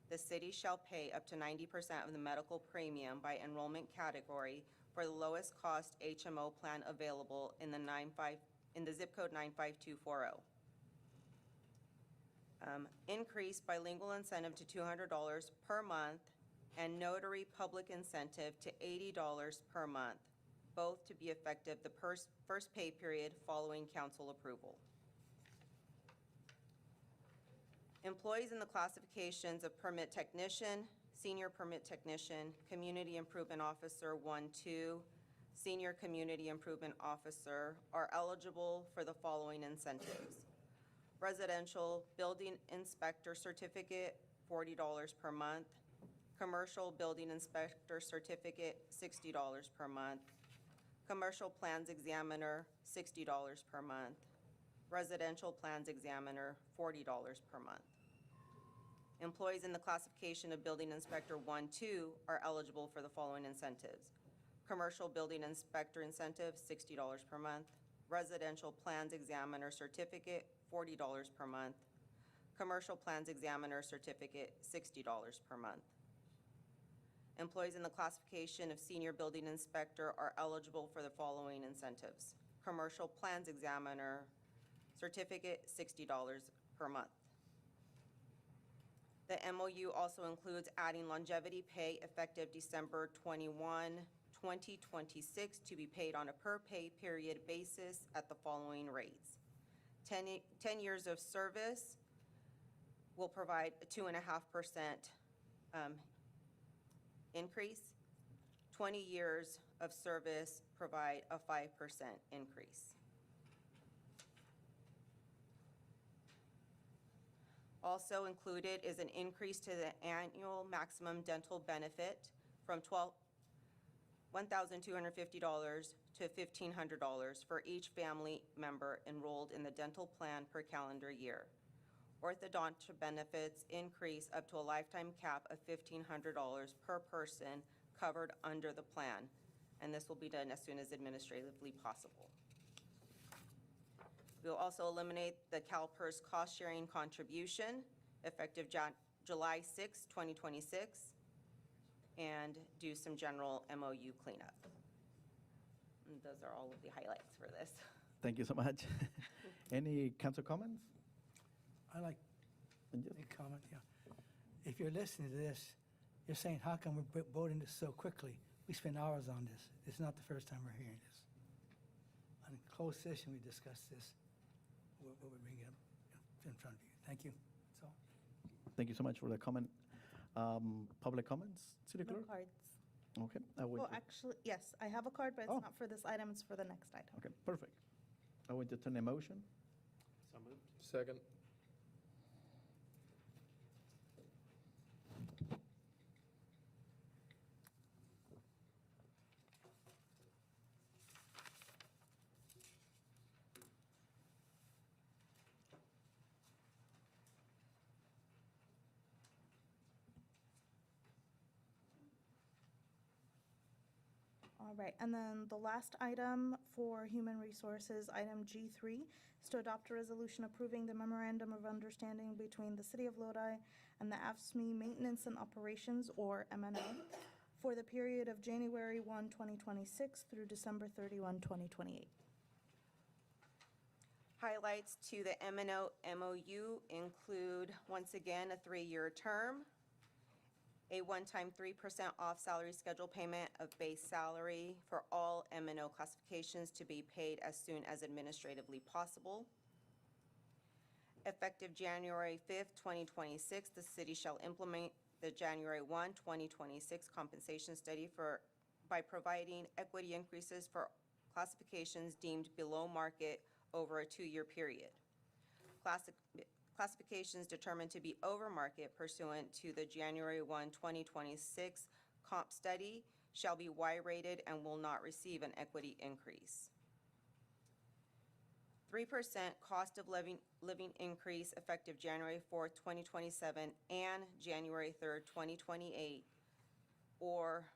Speaker 7: the city shall pay up to 90% of the medical premium by enrollment category for the lowest cost HMO plan available in the zip code 95240. Increase bilingual incentive to $200 per month and notary public incentive to $80 per month, both to be effective the first pay period following council approval. Employees in the classifications of permit technician, senior permit technician, community improvement officer 1-2, senior community improvement officer are eligible for the following incentives. Residential building inspector certificate, $40 per month. Commercial building inspector certificate, $60 per month. Commercial plans examiner, $60 per month. Residential plans examiner, $40 per month. Employees in the classification of building inspector 1-2 are eligible for the following incentives. Commercial building inspector incentive, $60 per month. Residential plans examiner certificate, $40 per month. Commercial plans examiner certificate, $60 per month. Employees in the classification of senior building inspector are eligible for the following incentives. Commercial plans examiner certificate, $60 per month. The MOU also includes adding longevity pay effective December 21, 2026, to be paid on a per-pay period basis at the following rates. 10 years of service will provide a 2.5% increase. 20 years of service provide a 5% increase. Also included is an increase to the annual maximum dental benefit from $1,250 to $1,500 for each family member enrolled in the dental plan per calendar year. Orthodontia benefits increase up to a lifetime cap of $1,500 per person covered under the plan, and this will be done as soon as administratively possible. We'll also eliminate the CalPERS cost-sharing contribution effective July 6, 2026, and do some general MOU cleanup. And those are all of the highlights for this.
Speaker 18: Thank you so much. Any council comments?
Speaker 11: I like a comment, yeah. If you're listening to this, you're saying, how come we're voting this so quickly? We spent hours on this. It's not the first time we're hearing this. In closed session, we discussed this, what we're bringing up in front of you. Thank you. That's all.
Speaker 18: Thank you so much for the comment. Public comments, City
Speaker 3: No
Speaker 18: Clerk?
Speaker 3: cards.
Speaker 18: Okay, I will.
Speaker 3: Well, actually, yes, I have a card, but it's not for this item, it's for the next item.
Speaker 18: Okay, perfect. I will entertain a motion.
Speaker 1: So moved.
Speaker 6: Second.
Speaker 3: All right, and then the last item for Human Resources, item G3, is to adopt a resolution approving the memorandum of understanding between the City of Lodi and the AFSCME Maintenance and Operations, or MNO, for the period of January 1, 2026 through December 31, 2028.
Speaker 7: Highlights to the MNO MOU include, once again, a 3-year term, a one-time 3% off salary schedule payment of base salary for all MNO classifications to be paid as soon as administratively possible. Effective January 5th, 2026, the city shall implement the January 1, 2026 compensation study by providing equity increases for classifications deemed below market over a 2-year period. Classifications determined to be over market pursuant to the January 1, 2026 comp study shall be Y-rated and will not receive an equity increase. 3% cost of living increase effective January 4th, 2027 and January 3rd, 2028, or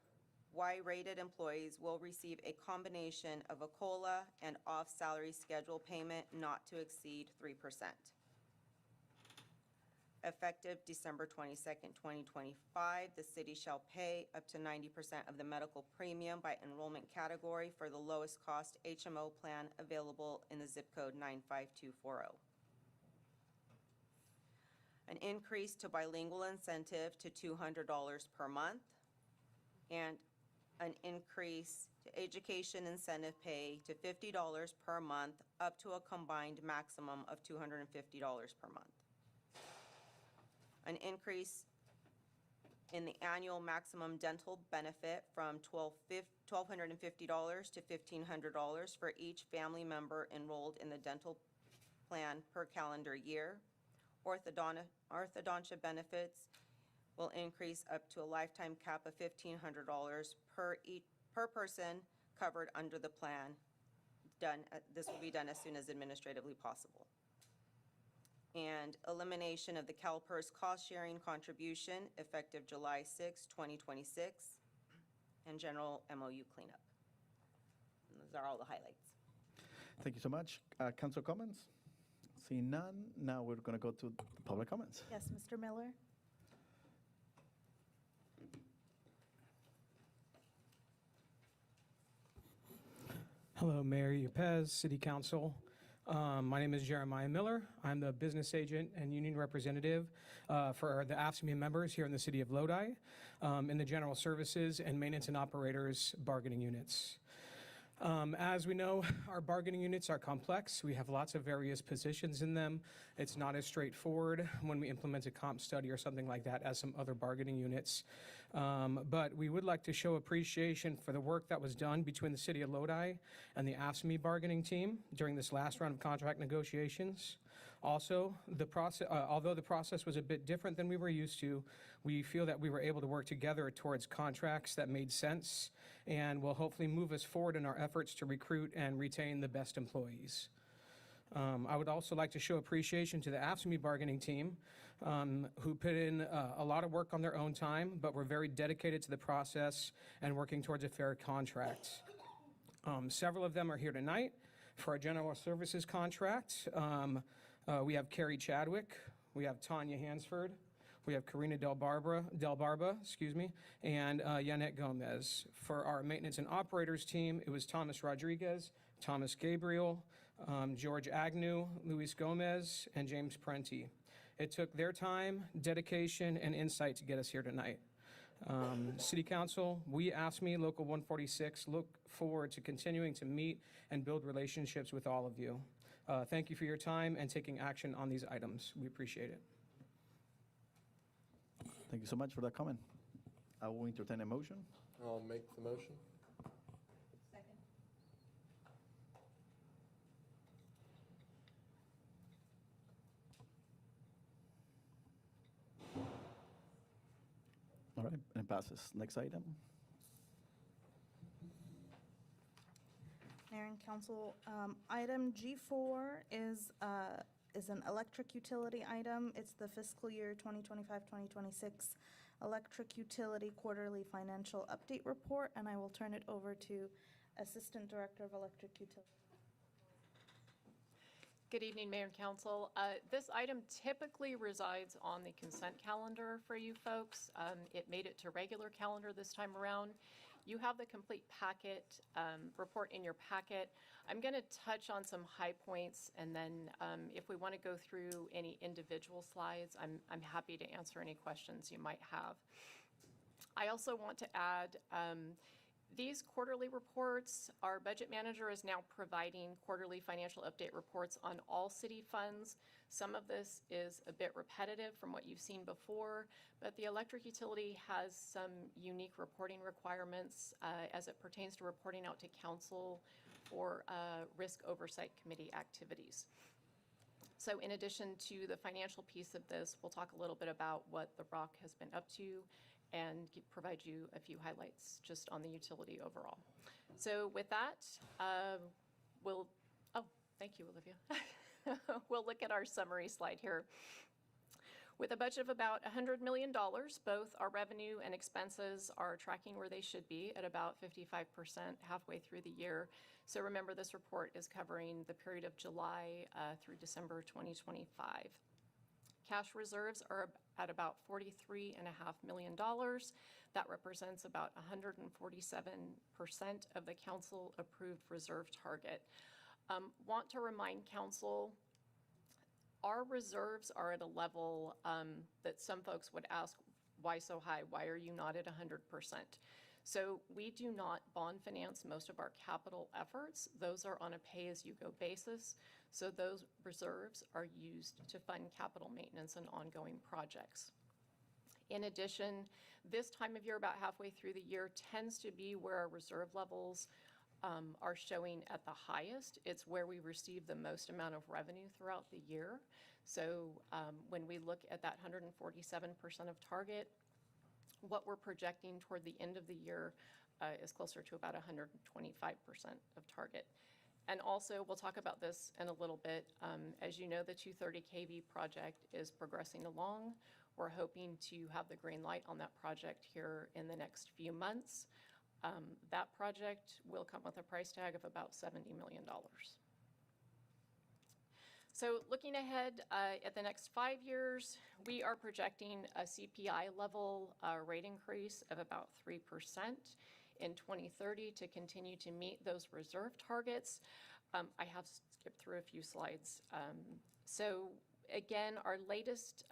Speaker 7: Y-rated employees will receive a combination of a COLA and off-salary schedule payment not to exceed 3%. Effective December 22nd, 2025, the city shall pay up to 90% of the medical premium by enrollment category for the lowest cost HMO plan available in the zip code 95240. An increase to bilingual incentive to $200 per month, and an increase to education incentive pay to $50 per month, up to a combined maximum of $250 per month. An increase in the annual maximum dental benefit from $1,250 to $1,500 for each family member enrolled in the dental plan per calendar year. Orthodontia benefits will increase up to a lifetime cap of $1,500 per person covered under the plan. This will be done as soon as administratively possible. And elimination of the CalPERS cost-sharing contribution effective July 6, 2026, and general MOU cleanup. And those are all the highlights.
Speaker 18: Thank you so much. Council comments? Seeing none, now we're going to go to public comments.
Speaker 3: Yes, Mr. Miller?
Speaker 8: Hello, Mayor Yepez, City Council. My name is Jeremiah Miller. I'm the business agent and union representative for the AFSCME members here in the city of Lodi in the general services and maintenance and operators bargaining units. As we know, our bargaining units are complex. We have lots of various positions in them. It's not as straightforward when we implement a comp study or something like that as some other bargaining units. But we would like to show appreciation for the work that was done between the City of Lodi and the AFSCME bargaining team during this last round of contract negotiations. Also, although the process was a bit different than we were used to, we feel that we were able to work together towards contracts that made sense and will hopefully move us forward in our efforts to recruit and retain the best employees. I would also like to show appreciation to the AFSCME bargaining team who put in a lot of work on their own time, but were very dedicated to the process and working towards a fair contract. Several of them are here tonight for our general services contract. We have Carrie Chadwick, we have Tanya Hansford, we have Karina Del Barba, and Yanette Gomez. For our maintenance and operators team, it was Thomas Rodriguez, Thomas Gabriel, George Agnew, Luis Gomez, and James Prenti. It took their time, dedication, and insight to get us here tonight. City Council, we AFSCME Local 146 look forward to continuing to meet and build relationships with all of you. Thank you for your time and taking action on these items. We appreciate it.
Speaker 18: Thank you so much for that comment. I will entertain a motion.
Speaker 6: I'll make the motion.
Speaker 13: Second.
Speaker 18: All right, and it passes. Next item.
Speaker 3: Mayor and Council, item G4 is an electric utility item. It's the fiscal year 2025-2026 electric utility quarterly financial update report, and I will turn it over to Assistant Director of Electric Utility.
Speaker 10: Good evening, Mayor and Council. This item typically resides on the consent calendar for you folks. It made it to regular calendar this time around. You have the complete packet, report in your packet. I'm going to touch on some high points, and then if we want to go through any individual slides, I'm happy to answer any questions you might have. I also want to add, these quarterly reports, our budget manager is now providing quarterly financial update reports on all city funds. Some of this is a bit repetitive from what you've seen before, but the electric utility has some unique reporting requirements as it pertains to reporting out to council for risk oversight committee activities. So in addition to the financial piece of this, we'll talk a little bit about what the ROC has been up to and provide you a few highlights just on the utility overall. So with that, thank you, Olivia. We'll look at our summary slide here. With a budget of about $100 million, both our revenue and expenses are tracking where they should be at about 55% halfway through the year. So remember, this report is covering the period of July through December 2025. Cash reserves are at about $43.5 million. That represents about 147% of the council-approved reserve target. Want to remind council, our reserves are at a level that some folks would ask, why so high? Why are you not at 100%? So we do not bond finance most of our capital efforts. Those are on a pay-as-you-go basis. So those reserves are used to fund capital maintenance and ongoing projects. In addition, this time of year, about halfway through the year, tends to be where our reserve levels are showing at the highest. It's where we receive the most amount of revenue throughout the year. So when we look at that 147% of target, what we're projecting toward the end of the year is closer to about 125% of target. And also, we'll talk about this in a little bit. As you know, the 230 kV project is progressing along. We're hoping to have the green light on that project here in the next few months. That project will come with a price tag of about $70 million. So looking ahead at the next 5 years, we are projecting a CPI level rate increase of about 3% in 2030 to continue to meet those reserve targets. I have skipped through a few slides. So again, our latest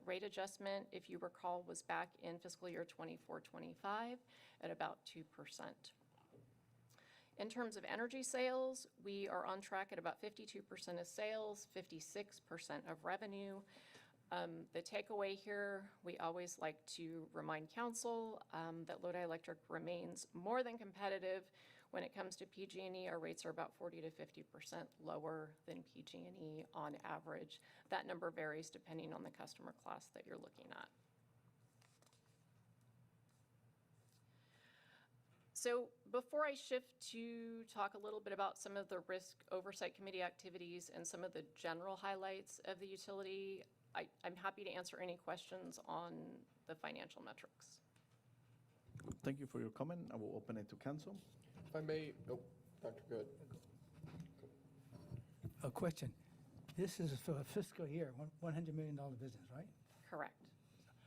Speaker 10: rate adjustment, if you recall, was back in fiscal year 24-25 at about 2%. In terms of energy sales, we are on track at about 52% of sales, 56% of revenue. The takeaway here, we always like to remind council that Lodi Electric remains more than competitive. When it comes to PG&E, our rates are about 40 to 50% lower than PG&E on average. That number varies depending on the customer class that you're looking at. So before I shift to talk a little bit about some of the Risk Oversight Committee activities and some of the general highlights of the utility, I'm happy to answer any questions on the financial metrics.
Speaker 18: Thank you for your comment. I will open it to council.
Speaker 6: If I may, oh, Dr. Good.
Speaker 11: A question. This is for a fiscal year, $100 million business, right?
Speaker 10: Correct.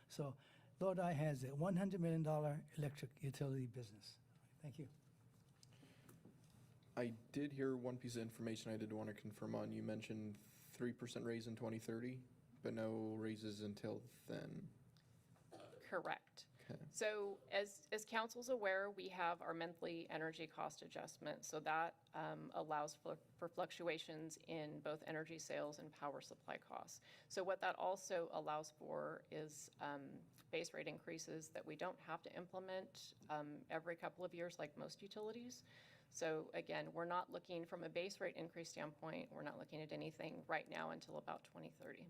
Speaker 11: So Lodi has a $100 million electric utility business. Thank you.
Speaker 6: I did hear one piece of information I did want to confirm on. You mentioned 3% raise in 2030, but no raises until then.
Speaker 10: Correct.
Speaker 6: Okay.
Speaker 10: So as council's aware, we have our monthly energy cost adjustment. So that allows for fluctuations in both energy sales and power supply costs. So what that also allows for is base rate increases that we don't have to implement every couple of years like most utilities. So again, we're not looking from a base rate increase standpoint, we're not looking at anything right now until about 2030.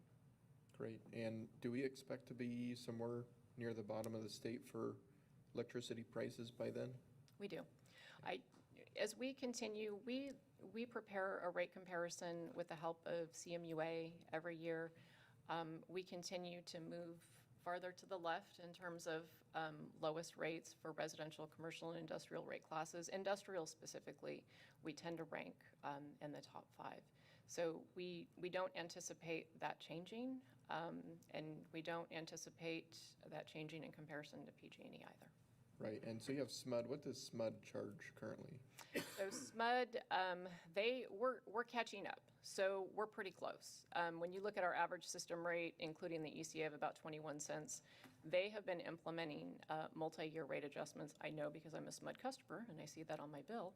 Speaker 6: Great. And do we expect to be somewhere near the bottom of the state for electricity prices by then?
Speaker 10: We do. As we continue, we prepare a rate comparison with the help of CMUA every year. We continue to move farther to the left in terms of lowest rates for residential, commercial, and industrial rate classes. Industrial specifically, we tend to rank in the top 5. So we don't anticipate that changing, and we don't anticipate that changing in comparison to PG&E either.
Speaker 6: Right, and so you have SMUD. What does SMUD charge currently?
Speaker 10: So SMUD, we're catching up, so we're pretty close. When you look at our average system rate, including the ECA of about 21 cents, they have been implementing multi-year rate adjustments. I know because I'm a SMUD customer and I see that on my bill.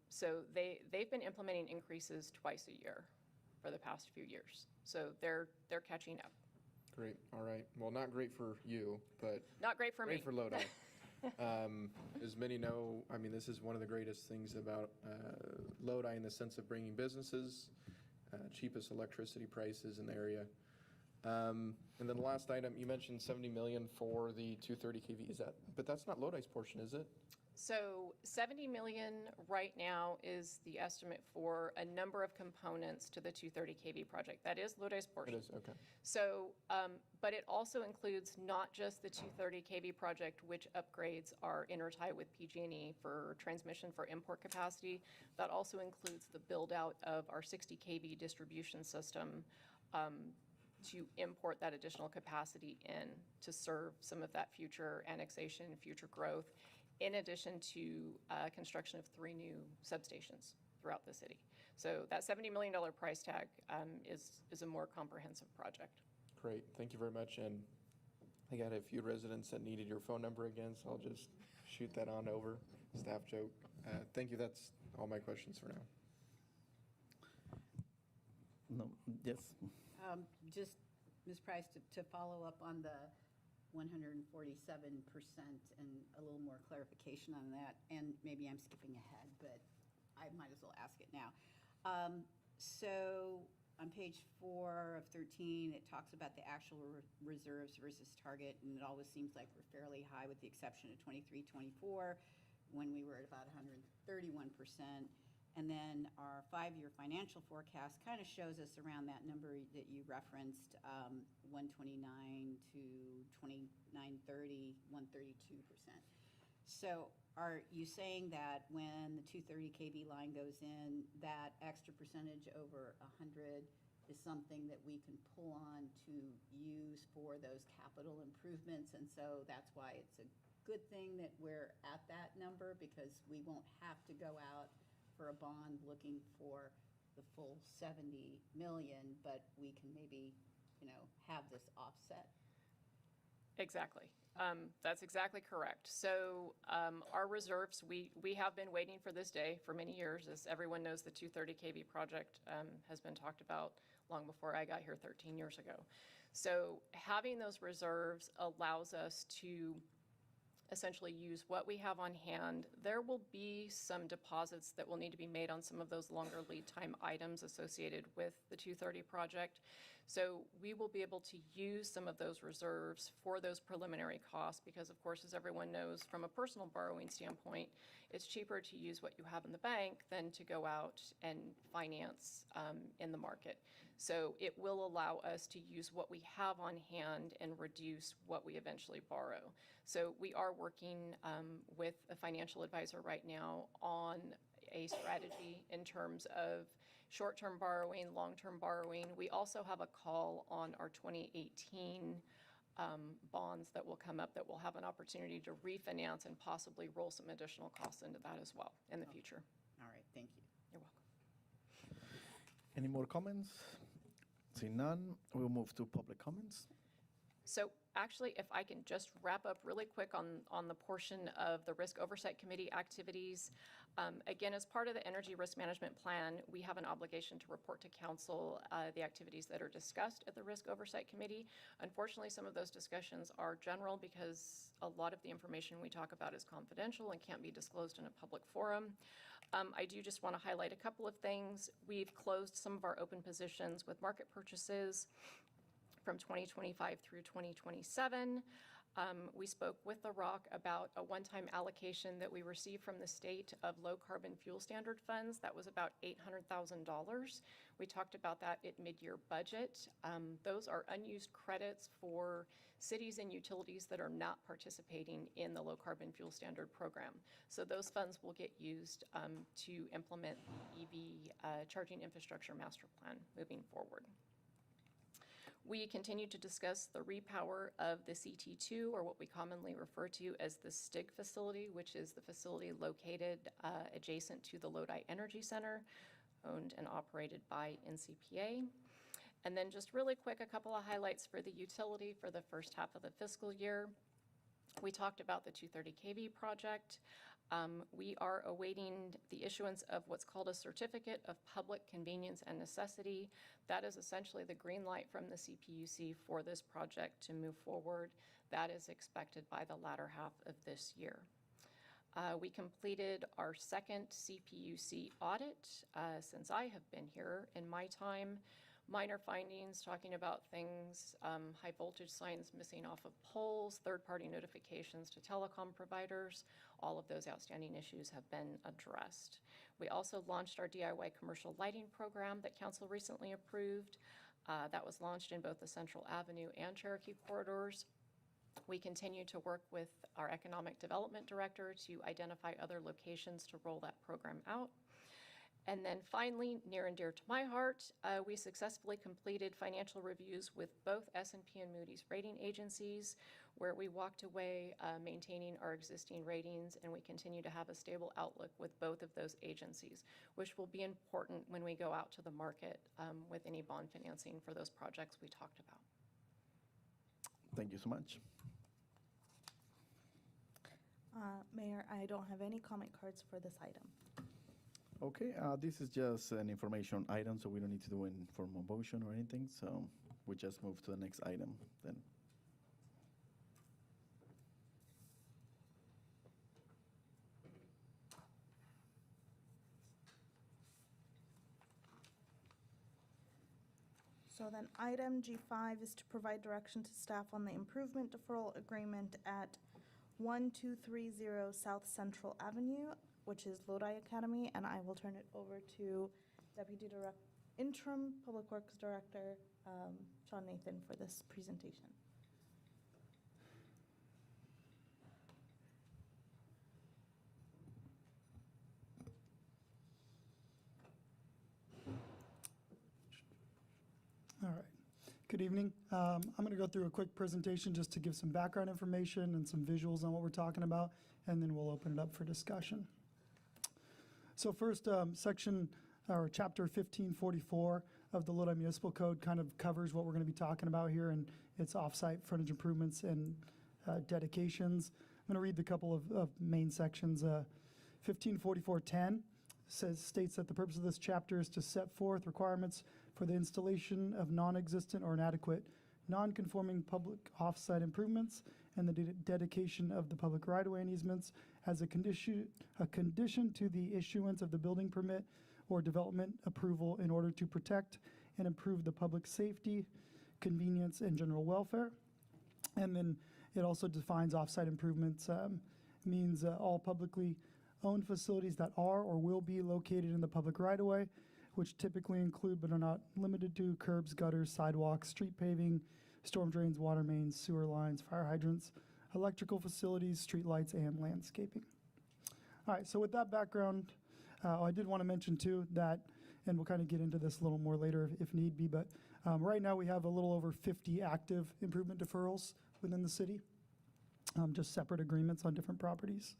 Speaker 10: So they've been implementing increases twice a year for the past few years. So they're catching up.
Speaker 6: Great, all right. Well, not great for you, but
Speaker 10: not great for me.
Speaker 6: Great for Lodi. As many know, I mean, this is one of the greatest things about Lodi in the sense of bringing businesses, cheapest electricity prices in the area. And then the last item, you mentioned 70 million for the 230 kV. Is that, but that's not Lodi's portion, is it?
Speaker 10: So 70 million right now is the estimate for a number of components to the 230 kV project. That is Lodi's portion.
Speaker 6: It is, okay.
Speaker 10: So, but it also includes not just the 230 kV project, which upgrades our intertie with PG&E for transmission for import capacity. That also includes the build out of our 60 kV distribution system to import that additional capacity in to serve some of that future annexation, future growth, in addition to construction of 3 new substations throughout the city. So that $70 million price tag is a more comprehensive project.
Speaker 6: Great, thank you very much. And I got a few residents that needed your phone number again, so I'll just shoot that on over. Staff joke. Thank you, that's all my questions for now.
Speaker 18: No, yes.
Speaker 13: Just, Ms. Price, to follow up on the 147% and a little more clarification on that, and maybe I'm skipping ahead, but I might as well ask it now. So on page 4 of 13, it talks about the actual reserves versus target, and it always seems like we're fairly high with the exception of 23-24, when we were at about 131%. And then our 5-year financial forecast kind of shows us around that number that you referenced, 129 to 2930, 132%. So are you saying that when the 230 kV line goes in, that extra percentage over 100 is something that we can pull on to use for those capital improvements? And so that's why it's a good thing that we're at that number, because we won't have to go out for a bond looking for the full 70 million, but we can maybe, have this offset.
Speaker 10: Exactly. That's exactly correct. So our reserves, we have been waiting for this day for many years. As everyone knows, the 230 kV project has been talked about long before I got here 13 years ago. So having those reserves allows us to essentially use what we have on hand. There will be some deposits that will need to be made on some of those longer lead time items associated with the 230 project. So we will be able to use some of those reserves for those preliminary costs because, of course, as everyone knows, from a personal borrowing standpoint, it's cheaper to use what you have in the bank than to go out and finance in the market. So it will allow us to use what we have on hand and reduce what we eventually borrow. So we are working with a financial advisor right now on a strategy in terms of short-term borrowing, long-term borrowing. We also have a call on our 2018 bonds that will come up that will have an opportunity to refinance and possibly roll some additional costs into that as well in the future.
Speaker 13: All right, thank you.
Speaker 10: You're welcome.
Speaker 18: Any more comments? Seeing none, we'll move to public comments.
Speaker 10: So actually, if I can just wrap up really quick on the portion of the Risk Oversight Committee activities. Again, as part of the Energy Risk Management Plan, we have an obligation to report to Council the activities that are discussed at the Risk Oversight Committee. Unfortunately, some of those discussions are general because a lot of the information we talk about is confidential and can't be disclosed in a public forum. I do just want to highlight a couple of things. We've closed some of our open positions with market purchases from 2025 through 2027. We spoke with the ROC about a one-time allocation that we received from the state of low carbon fuel standard funds. That was about $800,000. We talked about that at mid-year budget. Those are unused credits for cities and utilities that are not participating in the low carbon fuel standard program. So those funds will get used to implement the EV charging infrastructure master plan moving forward. We continue to discuss the repower of the CT2, or what we commonly refer to as the STIG facility, which is the facility located adjacent to the Lodi Energy Center, owned and operated by NCPA. And then just really quick, a couple of highlights for the utility for the first half of the fiscal year. We talked about the 230 kV project. We are awaiting the issuance of what's called a Certificate of Public Convenience and Necessity. That is essentially the green light from the CPUC for this project to move forward. That is expected by the latter half of this year. We completed our second CPUC audit since I have been here in my time. Minor findings talking about things, high voltage signs missing off of poles, third-party notifications to telecom providers. All of those outstanding issues have been addressed. We also launched our DIY commercial lighting program that Council recently approved. That was launched in both the Central Avenue and Cherokee corridors. We continue to work with our Economic Development Director to identify other locations to roll that program out. And then finally, near and dear to my heart, we successfully completed financial reviews with both S&P and Moody's rating agencies, where we walked away maintaining our existing ratings, and we continue to have a stable outlook with both of those agencies, which will be important when we go out to the market with any bond financing for those projects we talked about.
Speaker 18: Thank you so much.
Speaker 3: Mayor, I don't have any comment cards for this item.
Speaker 18: Okay, this is just an information item, so we don't need to do any formal motion or anything, so we just move to the next item then.
Speaker 3: So then item G5 is to provide direction to staff on the improvement deferral agreement at 1230 South Central Avenue, which is Lodi Academy, and I will turn it over to Interim Public Works Director Sean Nathan for this presentation.
Speaker 14: All right. Good evening. I'm going to go through a quick presentation just to give some background information and some visuals on what we're talking about, and then we'll open it up for discussion. So first, section or chapter 1544 of the Lodi Municipal Code kind of covers what we're going to be talking about here, and it's off-site frontage improvements and dedications. I'm going to read the couple of main sections. 1544.10 states that the purpose of this chapter is to set forth requirements for the installation of non-existent or inadequate non-conforming public off-site improvements and the dedication of the public right-of-way and easements as a condition to the issuance of the building permit or development approval in order to protect and improve the public safety, convenience, and general welfare. And then it also defines off-site improvements, means all publicly owned facilities that are or will be located in the public right-of-way, which typically include but are not limited to curbs, gutters, sidewalks, street paving, storm drains, water mains, sewer lines, fire hydrants, electrical facilities, street lights, and landscaping. All right, so with that background, I did want to mention too that, and we'll kind of get into this a little more later if need be, but right now we have a little over 50 active improvement deferrals within the city, just separate agreements on different properties.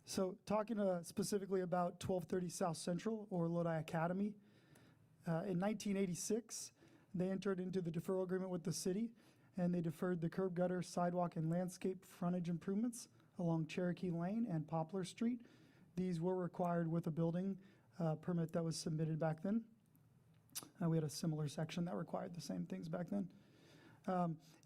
Speaker 14: So talking specifically about 1230 South Central or Lodi Academy, in 1986, they entered into the deferral agreement with the city, and they deferred the curb gutter, sidewalk, and landscape frontage improvements along Cherokee Lane and Poplar Street. These were required with a building permit that was submitted back then. We had a similar section that required the same things back then.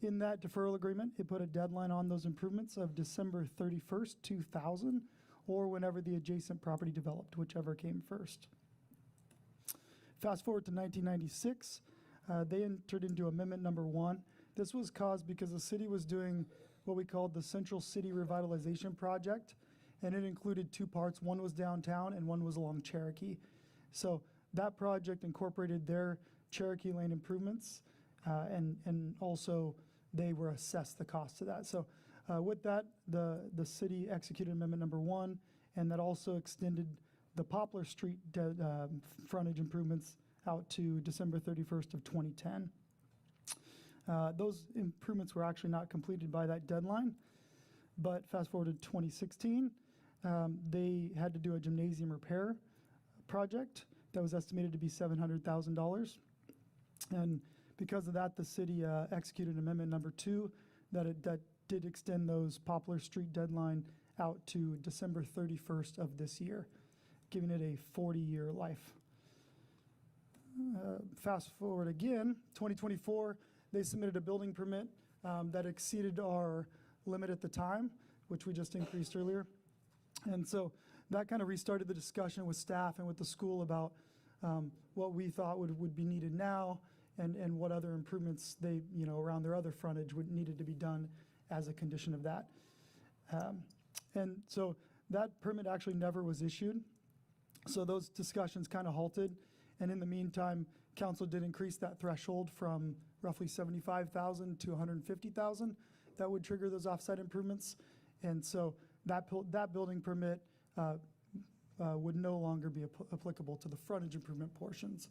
Speaker 14: In that deferral agreement, it put a deadline on those improvements of December 31st, 2000, or whenever the adjacent property developed, whichever came first. Fast forward to 1996, they entered into amendment number 1. This was caused because the city was doing what we called the Central City Revitalization Project, and it included 2 parts. One was downtown and one was along Cherokee. So that project incorporated their Cherokee Lane improvements, and also they were assessed the cost of that. So with that, the city executed amendment number 1, and that also extended the Poplar Street frontage improvements out to December 31st of 2010. Those improvements were actually not completed by that deadline, but fast forward to 2016, they had to do a gymnasium repair project that was estimated to be $700,000. And because of that, the city executed amendment number 2 that did extend those Poplar Street deadline out to December 31st of this year, giving it a 40-year life. Fast forward again, 2024, they submitted a building permit that exceeded our limit at the time, which we just increased earlier. And so that kind of restarted the discussion with staff and with the school about what we thought would be needed now and what other improvements they, around their other frontage needed to be done as a condition of that. And so that permit actually never was issued. So those discussions kind of halted. And in the meantime, council did increase that threshold from roughly $75,000 to $150,000 that would trigger those offsite improvements. And so that building permit would no longer be applicable to the frontage improvement portions.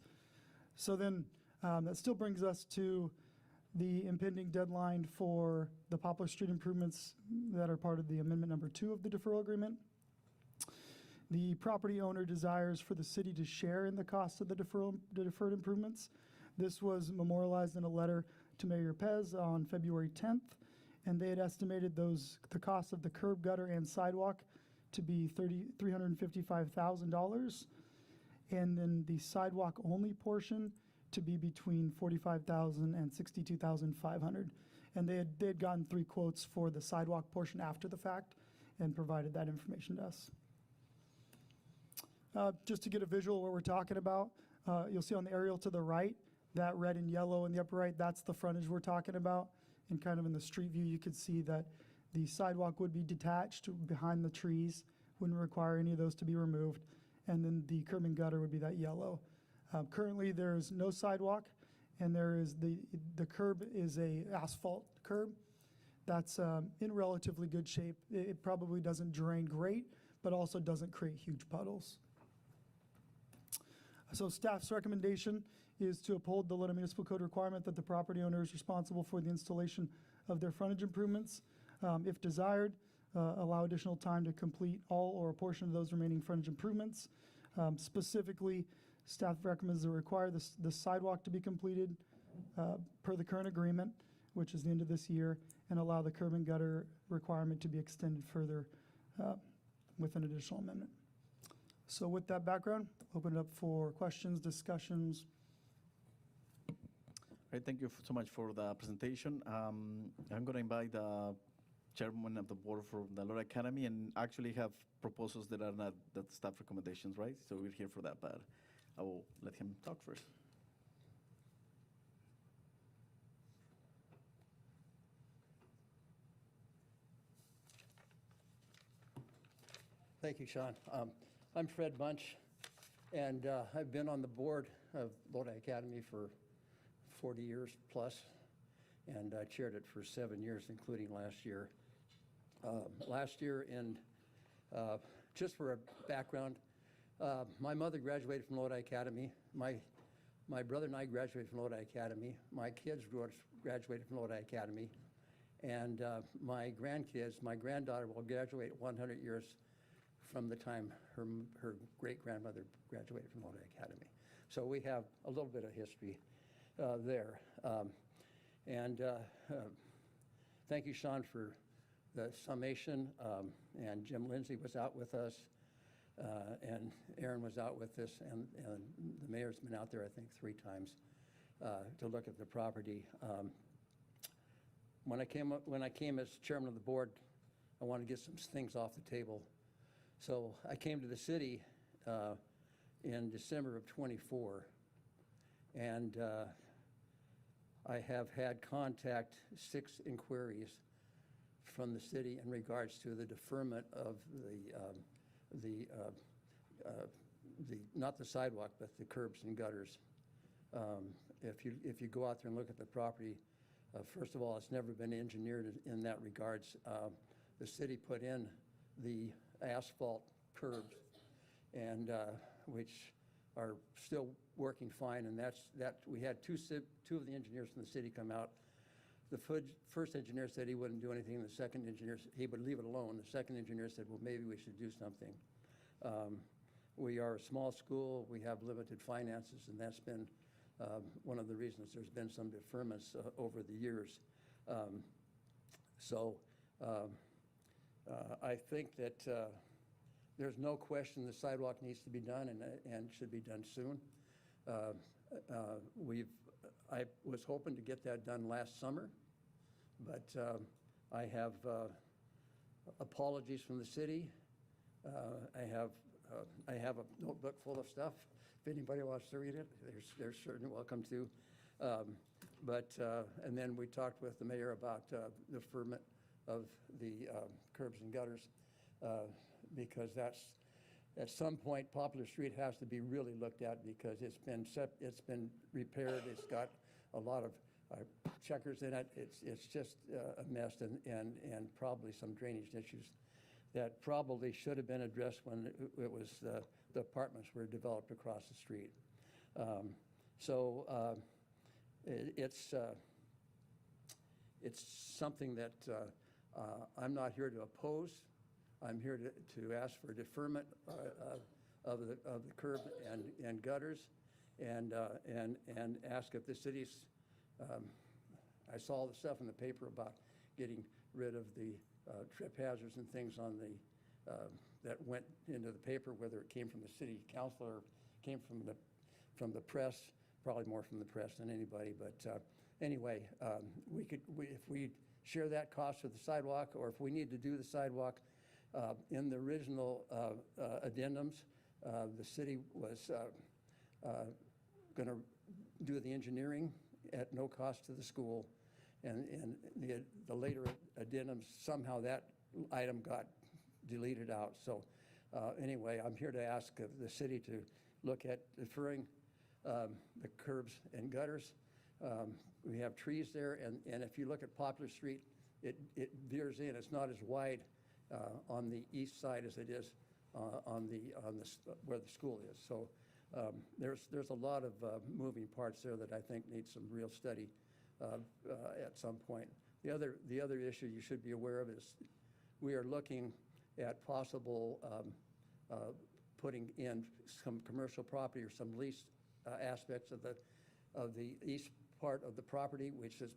Speaker 14: So then that still brings us to the impending deadline for the Poplar Street improvements that are part of the amendment number 2 of the deferral agreement. The property owner desires for the city to share in the cost of the deferred improvements. This was memorialized in a letter to Mayor Pez on February 10th, and they had estimated the cost of the curb, gutter, and sidewalk to be $355,000, and then the sidewalk only portion to be between $45,000 and $62,500. And they had gotten 3 quotes for the sidewalk portion after the fact and provided that information to us. Just to get a visual of what we're talking about, you'll see on the aerial to the right, that red and yellow in the upper right, that's the frontage we're talking about. And kind of in the street view, you could see that the sidewalk would be detached behind the trees, wouldn't require any of those to be removed. And then the curb and gutter would be that yellow. Currently, there's no sidewalk, and there is the curb is a asphalt curb. That's in relatively good shape. It probably doesn't drain great, but also doesn't create huge puddles. So staff's recommendation is to uphold the Lodi Municipal Code requirement that the property owner is responsible for the installation of their frontage improvements. If desired, allow additional time to complete all or a portion of those remaining frontage improvements. Specifically, staff recommends to require the sidewalk to be completed per the current agreement, which is the end of this year, and allow the curb and gutter requirement to be extended further with an additional amendment. So with that background, open it up for questions, discussions.
Speaker 18: Right, thank you so much for the presentation. I'm going to invite the chairman of the board for the Lodi Academy, and actually have proposals that are not the staff recommendations, right? So we're here for that, but I will let him talk first.
Speaker 12: Thank you, Sean. I'm Fred Bunch, and I've been on the board of Lodi Academy for 40 years plus, and I chaired it for 7 years, including last year. Last year, just for a background, my mother graduated from Lodi Academy. My brother and I graduated from Lodi Academy. My kids graduated from Lodi Academy. And my grandkids, my granddaughter will graduate 100 years from the time her great-grandmother graduated from Lodi Academy. So we have a little bit of history there. Thank you, Sean, for the summation. And Jim Lindsay was out with us, and Aaron was out with us, and the mayor's been out there, I think, 3 times to look at the property. When I came as chairman of the board, I wanted to get some things off the table. So I came to the city in December of '24, and I have had 6 inquiries from the city in regards to the deferment of not the sidewalk, but the curbs and gutters. If you go out there and look at the property, first of all, it's never been engineered in that regards. The city put in the asphalt curbs, and which are still working fine, and we had two of the engineers from the city come out. The first engineer said he wouldn't do anything, and the second engineer, he would leave it alone. The second engineer said, well, maybe we should do something. We are a small school, we have limited finances, and that's been one of the reasons there's been some deferments over the years. I think that there's no question the sidewalk needs to be done and should be done soon. I was hoping to get that done last summer, but I have apologies from the city. I have a notebook full of stuff. If anybody wants to read it, they're certainly welcome to. And then we talked with the mayor about deferment of the curbs and gutters, because that's, at some point, Poplar Street has to be really looked at, because it's been repaired. It's got a lot of checkers in it. It's just a mess, and probably some drainage issues that probably should have been addressed when it was the apartments were developed across the street. It's something that I'm not here to oppose. I'm here to ask for deferment of the curb and gutters, and ask if the city's. I saw the stuff in the paper about getting rid of the trip hazards and things on the that went into the paper, whether it came from the city council or came from the press, probably more from the press than anybody. But anyway, if we share that cost with the sidewalk, or if we need to do the sidewalk, in the original addendums, the city was going to do the engineering at no cost to the school, and the later addendums, somehow that item got deleted out. So anyway, I'm here to ask the city to look at deferring the curbs and gutters. We have trees there, and if you look at Poplar Street, it veers in. It's not as wide on the east side as it is on where the school is. So there's a lot of moving parts there that I think need some real study at some point. The other issue you should be aware of is we are looking at possible putting in some commercial property or some leased aspects of the east part of the property, which has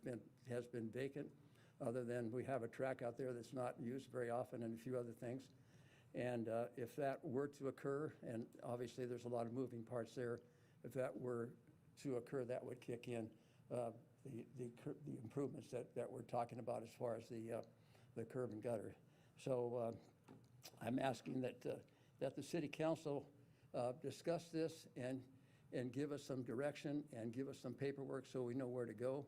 Speaker 12: been vacant, other than we have a track out there that's not used very often and a few other things. And if that were to occur, and obviously there's a lot of moving parts there, if that were to occur, that would kick in the improvements that we're talking about as far as the curb and gutter. So I'm asking that the city council discuss this and give us some direction and give us some paperwork so we know where to go.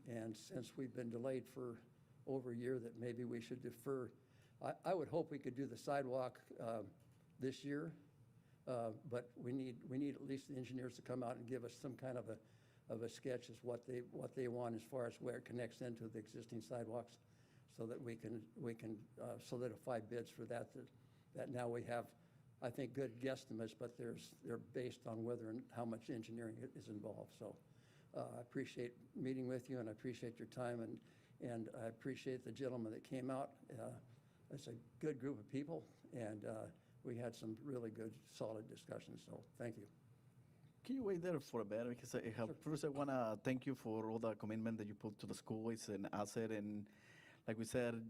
Speaker 12: And since we've been delayed for over a year, that maybe we should defer. I would hope we could do the sidewalk this year, but we need at least the engineers to come out and give us some kind of a sketch as what they want as far as where it connects into the existing sidewalks, so that we can solidify bids for that. That now we have, I think, good guesstimates, but they're based on whether and how much engineering is involved. So I appreciate meeting with you, and I appreciate your time, and I appreciate the gentleman that came out. It's a good group of people, and we had some really good, solid discussions, so thank you.
Speaker 18: Can you wait there for a bit? Because first I want to thank you for all the commitment that you put to the school. It's an asset, and like we said,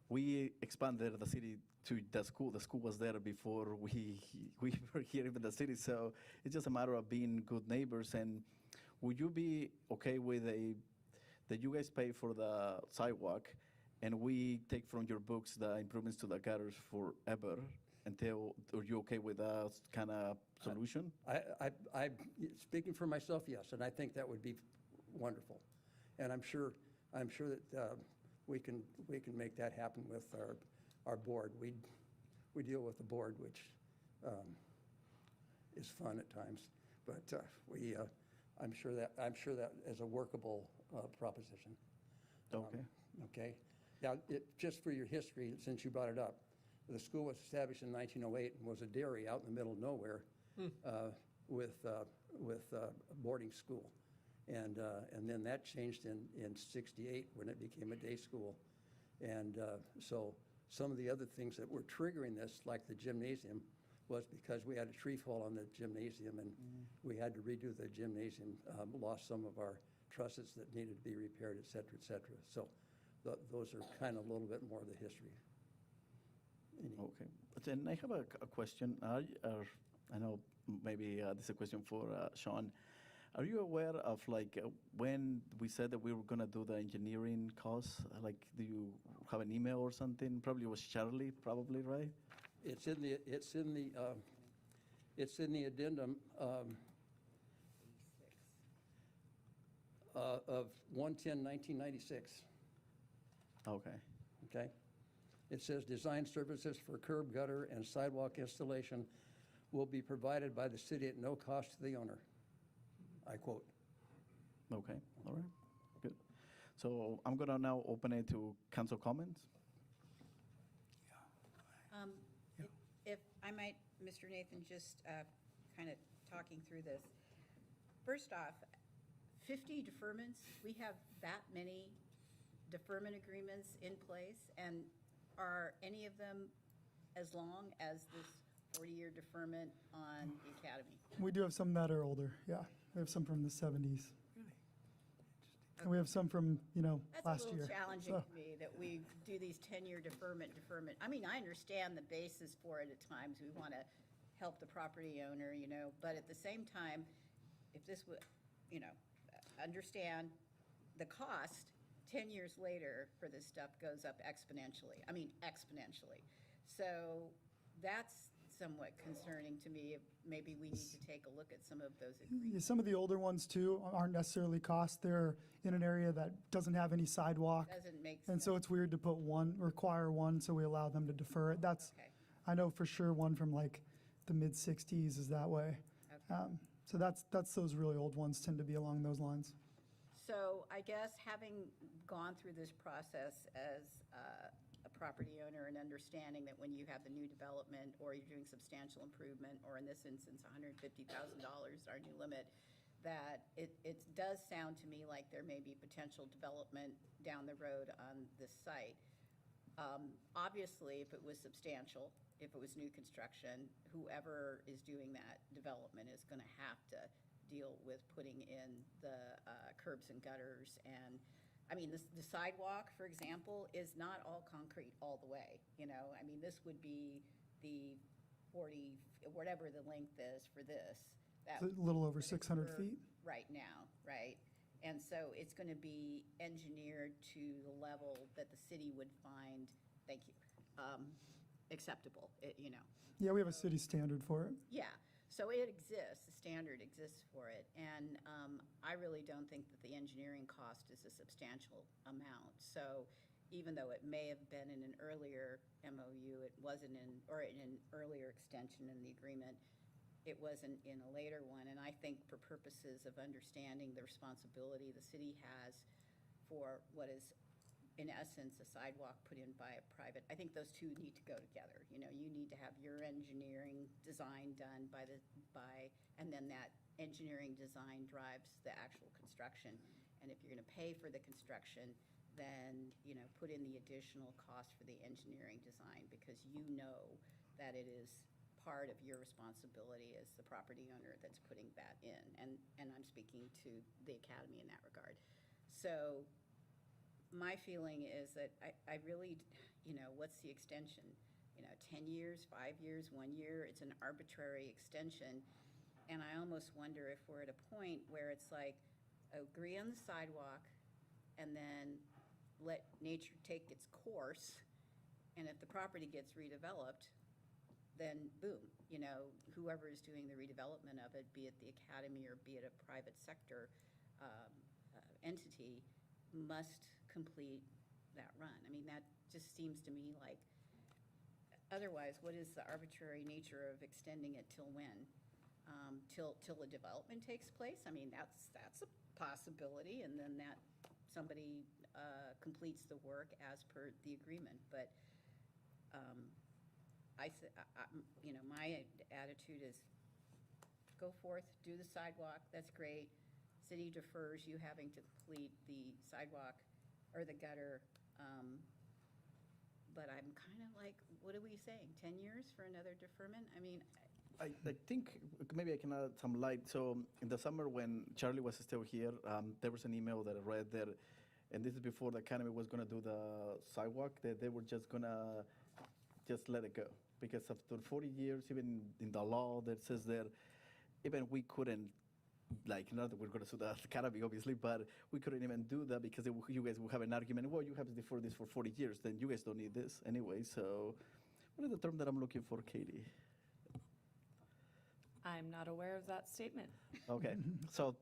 Speaker 18: we expanded the city to the school. The school was there before we were here in the city, so it's just a matter of being good neighbors. And would you be okay with that you guys pay for the sidewalk, and we take from your books the improvements to the gutters forever until? Are you okay with that kind of solution?
Speaker 12: I speaking for myself, yes, and I think that would be wonderful, and I'm sure that we can make that happen with our board. We deal with the board, which is fun at times, but I'm sure that is a workable proposition.
Speaker 18: Okay.
Speaker 12: Okay. Now, just for your history, since you brought it up, the school was established in 1908 and was a dairy out in the middle of nowhere with a boarding school. And then that changed in '68 when it became a day school. And so some of the other things that were triggering this, like the gymnasium, was because we had a tree fall on the gymnasium, and we had to redo the gymnasium, lost some of our trusses that needed to be repaired, et cetera, et cetera. So those are kind of a little bit more of the history.
Speaker 18: Okay. But then I have a question. I know maybe this is a question for Sean. Are you aware of when we said that we were going to do the engineering costs? Do you have an email or something? Probably it was Charlie, probably, right?
Speaker 12: It's in the addendum of 1/10/1996.
Speaker 18: Okay.
Speaker 12: Okay. It says design services for curb, gutter, and sidewalk installation will be provided by the city at no cost to the owner. I quote.
Speaker 18: Okay, all right, good. So I'm gonna now open it to council comments.
Speaker 13: If I might, Mr. Nathan, just kind of talking through this. First off, 50 deferments, we have that many deferment agreements in place, and are any of them as long as this 40-year deferment on the academy?
Speaker 14: We do have some that are older, yeah. We have some from the 70s. And we have some from, last year.
Speaker 13: That's a little challenging
Speaker 14: So-
Speaker 13: to me, that we do these 10-year deferment. I mean, I understand the basis for it at times. We want to help the property owner, but at the same time, if this would, understand the cost 10 years later for this stuff goes up exponentially. I mean, exponentially. So that's somewhat concerning to me. Maybe we need to take a look at some of those agreements.
Speaker 14: Yeah, some of the older ones too aren't necessarily cost. They're in an area that doesn't have any sidewalk.
Speaker 13: Doesn't make
Speaker 14: And so it's weird to require one, so we allow them to defer it. I know for sure one from like the mid-60s is that way. So that's those really old ones tend to be along those lines.
Speaker 13: So I guess having gone through this process as a property owner and understanding that when you have the new development or you're doing substantial improvement, or in this instance, $150,000, our new limit, that it does sound to me like there may be potential development down the road on this site. Obviously, if it was substantial, if it was new construction, whoever is doing that development is going to have to deal with putting in the curbs and gutters. And, I mean, the sidewalk, for example, is not all concrete all the way, you know? I mean, this would be the 40, whatever the length is for this. That
Speaker 14: It's a little over
Speaker 13: would
Speaker 14: 600
Speaker 13: occur
Speaker 14: feet.
Speaker 13: Right now, right? And so it's going to be engineered to the level that the city would find, thank you, acceptable, you know.
Speaker 14: Yeah, we have a city standard for it.
Speaker 13: Yeah, so it exists, the standard exists for it, and I really don't think that the engineering cost is a substantial amount. So even though it may have been in an earlier MOU, it wasn't in, or in an earlier extension in the agreement, it wasn't in a later one. And I think for purposes of understanding the responsibility the city has for what is, in essence, a sidewalk put in by a private, I think those two need to go together. You know, you need to have your engineering design done and then that engineering design drives the actual construction. And if you're going to pay for the construction, then, you know, put in the additional cost for the engineering design, because you know that it is part of your responsibility as the property owner that's putting that in. And I'm speaking to the academy in that regard. So my feeling is that I really, you know, what's the extension? You know, 10 years, 5 years, 1 year? It's an arbitrary extension. And I almost wonder if we're at a point where it's like, agree on the sidewalk and then let nature take its course. And if the property gets redeveloped, then boom, you know, whoever is doing the redevelopment of it, be it the academy or be it a private sector entity, must complete that run. I mean, that just seems to me like, otherwise, what is the arbitrary nature of extending it till when? Till a development takes place? I mean, that's a possibility, and then that somebody completes the work as per the agreement. But you know, my attitude is go forth, do the sidewalk, that's great. City defers you having to complete the sidewalk or the gutter. But I'm kind of like, what are we saying, 10 years for another deferment? I mean,
Speaker 18: I think maybe I can add some light. So in the summer when Charlie was still here, there was an email that I read there, and this is before the academy was going to do the sidewalk, that they were just going to just let it go. Because after 40 years, even in the law that says that even we couldn't, like, not that we're going to sue the academy, obviously, but we couldn't even do that because you guys would have an argument, well, you have to defer this for 40 years, then you guys don't need this anyway. So what is the term that I'm looking for, Katie?
Speaker 5: I'm not aware of that statement.
Speaker 18: Okay, so,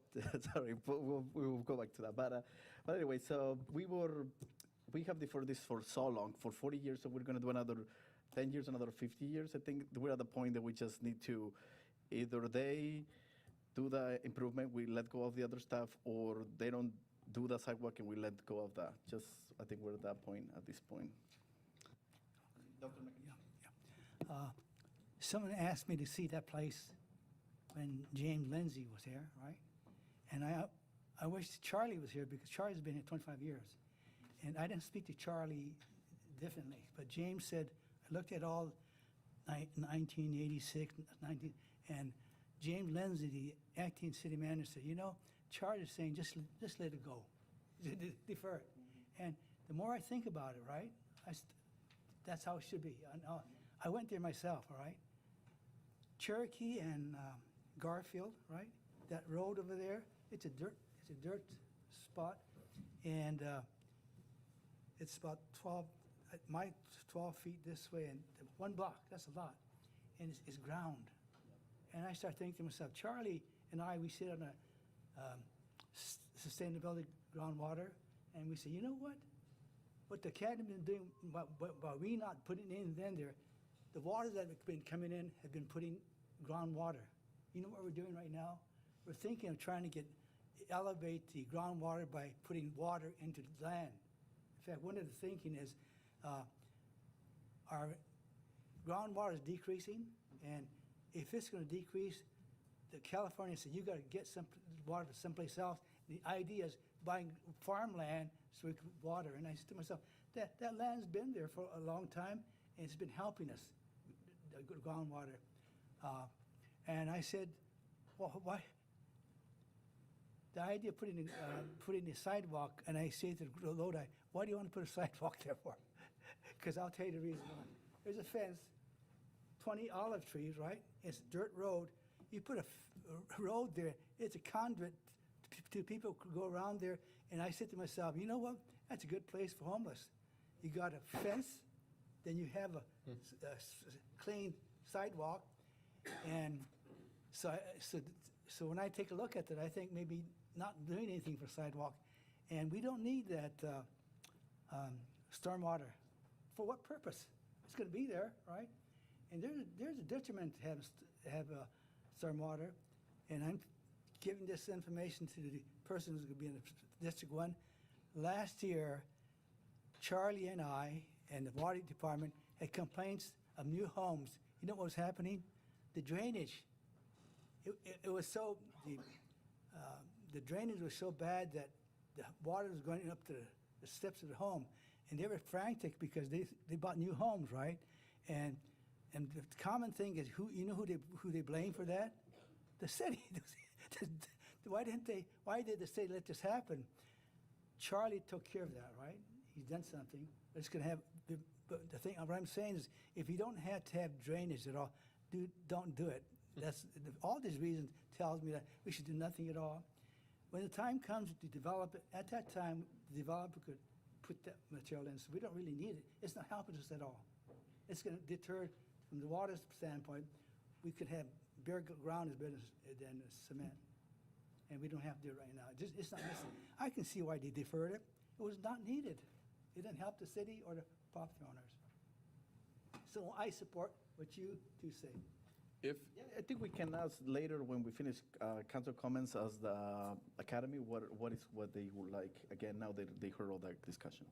Speaker 18: sorry, but we'll go back to that. But anyway, so we have deferred this for so long, for 40 years, so we're going to do another 10 years, another 50 years. I think we're at the point that we just need to, either they do the improvement, we let go of the other stuff, or they don't do the sidewalk and we let go of that. Just, I think we're at that point, at this point. Dr. McKee.
Speaker 11: Someone asked me to see that place when James Lindsay was here, right? And I wish Charlie was here, because Charlie's been here 25 years. And I didn't speak to Charlie differently, but James said, I looked at all 1986, and James Lindsay, the acting city manager, said, you know, Charlie's saying just let it go, defer it. And the more I think about it, right, that's how it should be. I went there myself, all right? Cherokee and Garfield, right? That road over there, it's a dirt spot, and it's about 12 feet this way, and 1 block, that's a lot, and it's ground. And I start thinking to myself, Charlie and I, we sit on a sustainability groundwater, and we say, you know what the academy is doing, but we not putting in there, the water that has been coming in have been putting groundwater. You know what we're doing right now? We're thinking of trying to elevate the groundwater by putting water into the land. In fact, one of the thinking is our groundwater is decreasing, and if it's going to decrease, the California said you got to get some water someplace else. The idea is buying farmland so we can water. And I said to myself, That land's been there for a long time, and it's been helping us, the groundwater. And I said, well, why? The idea of putting a sidewalk, and I say to Lodi, why do you want to put a sidewalk there for? Because I'll tell you the reason why. There's a fence, 20 olive trees, right? It's a dirt road. You put a road there, it's a conduit to people could go around there. And I said to myself, you know what? That's a good place for homeless. You got a fence, then you have a clean sidewalk. And so when I take a look at it, I think maybe not doing anything for sidewalk. And we don't need that stormwater. For what purpose? It's going to be there, right? And there's a detriment to have stormwater. And I'm giving this information to the person who's going to be in District 1. Last year, Charlie and I and the water department had complaints of new homes. You know what was happening? The drainage. It was so, the drainage was so bad that the water was going up to the steps of the home. And they were frantic because they bought new homes, right? And the common thing is, who they blame for that? The city. Why did the city let this happen? Charlie took care of that, right? He's done something. It's going to have, but the thing, what I'm saying is, if you don't have to have drainage at all, don't do it. All these reasons tells me that we should do nothing at all. When the time comes to develop it, at that time, the developer could put that material in, so we don't really need it. It's not helping us at all. It's going to deter, from the water standpoint, we could have bare ground is better than cement. And we don't have to do it right now. It's not necessary. I can see why they deferred it. It was not needed. It didn't help the city or the property owners. So I support what you two say.
Speaker 18: I think we can ask later when we finish council comments as the academy, what they would like. Again, now they heard all that discussion.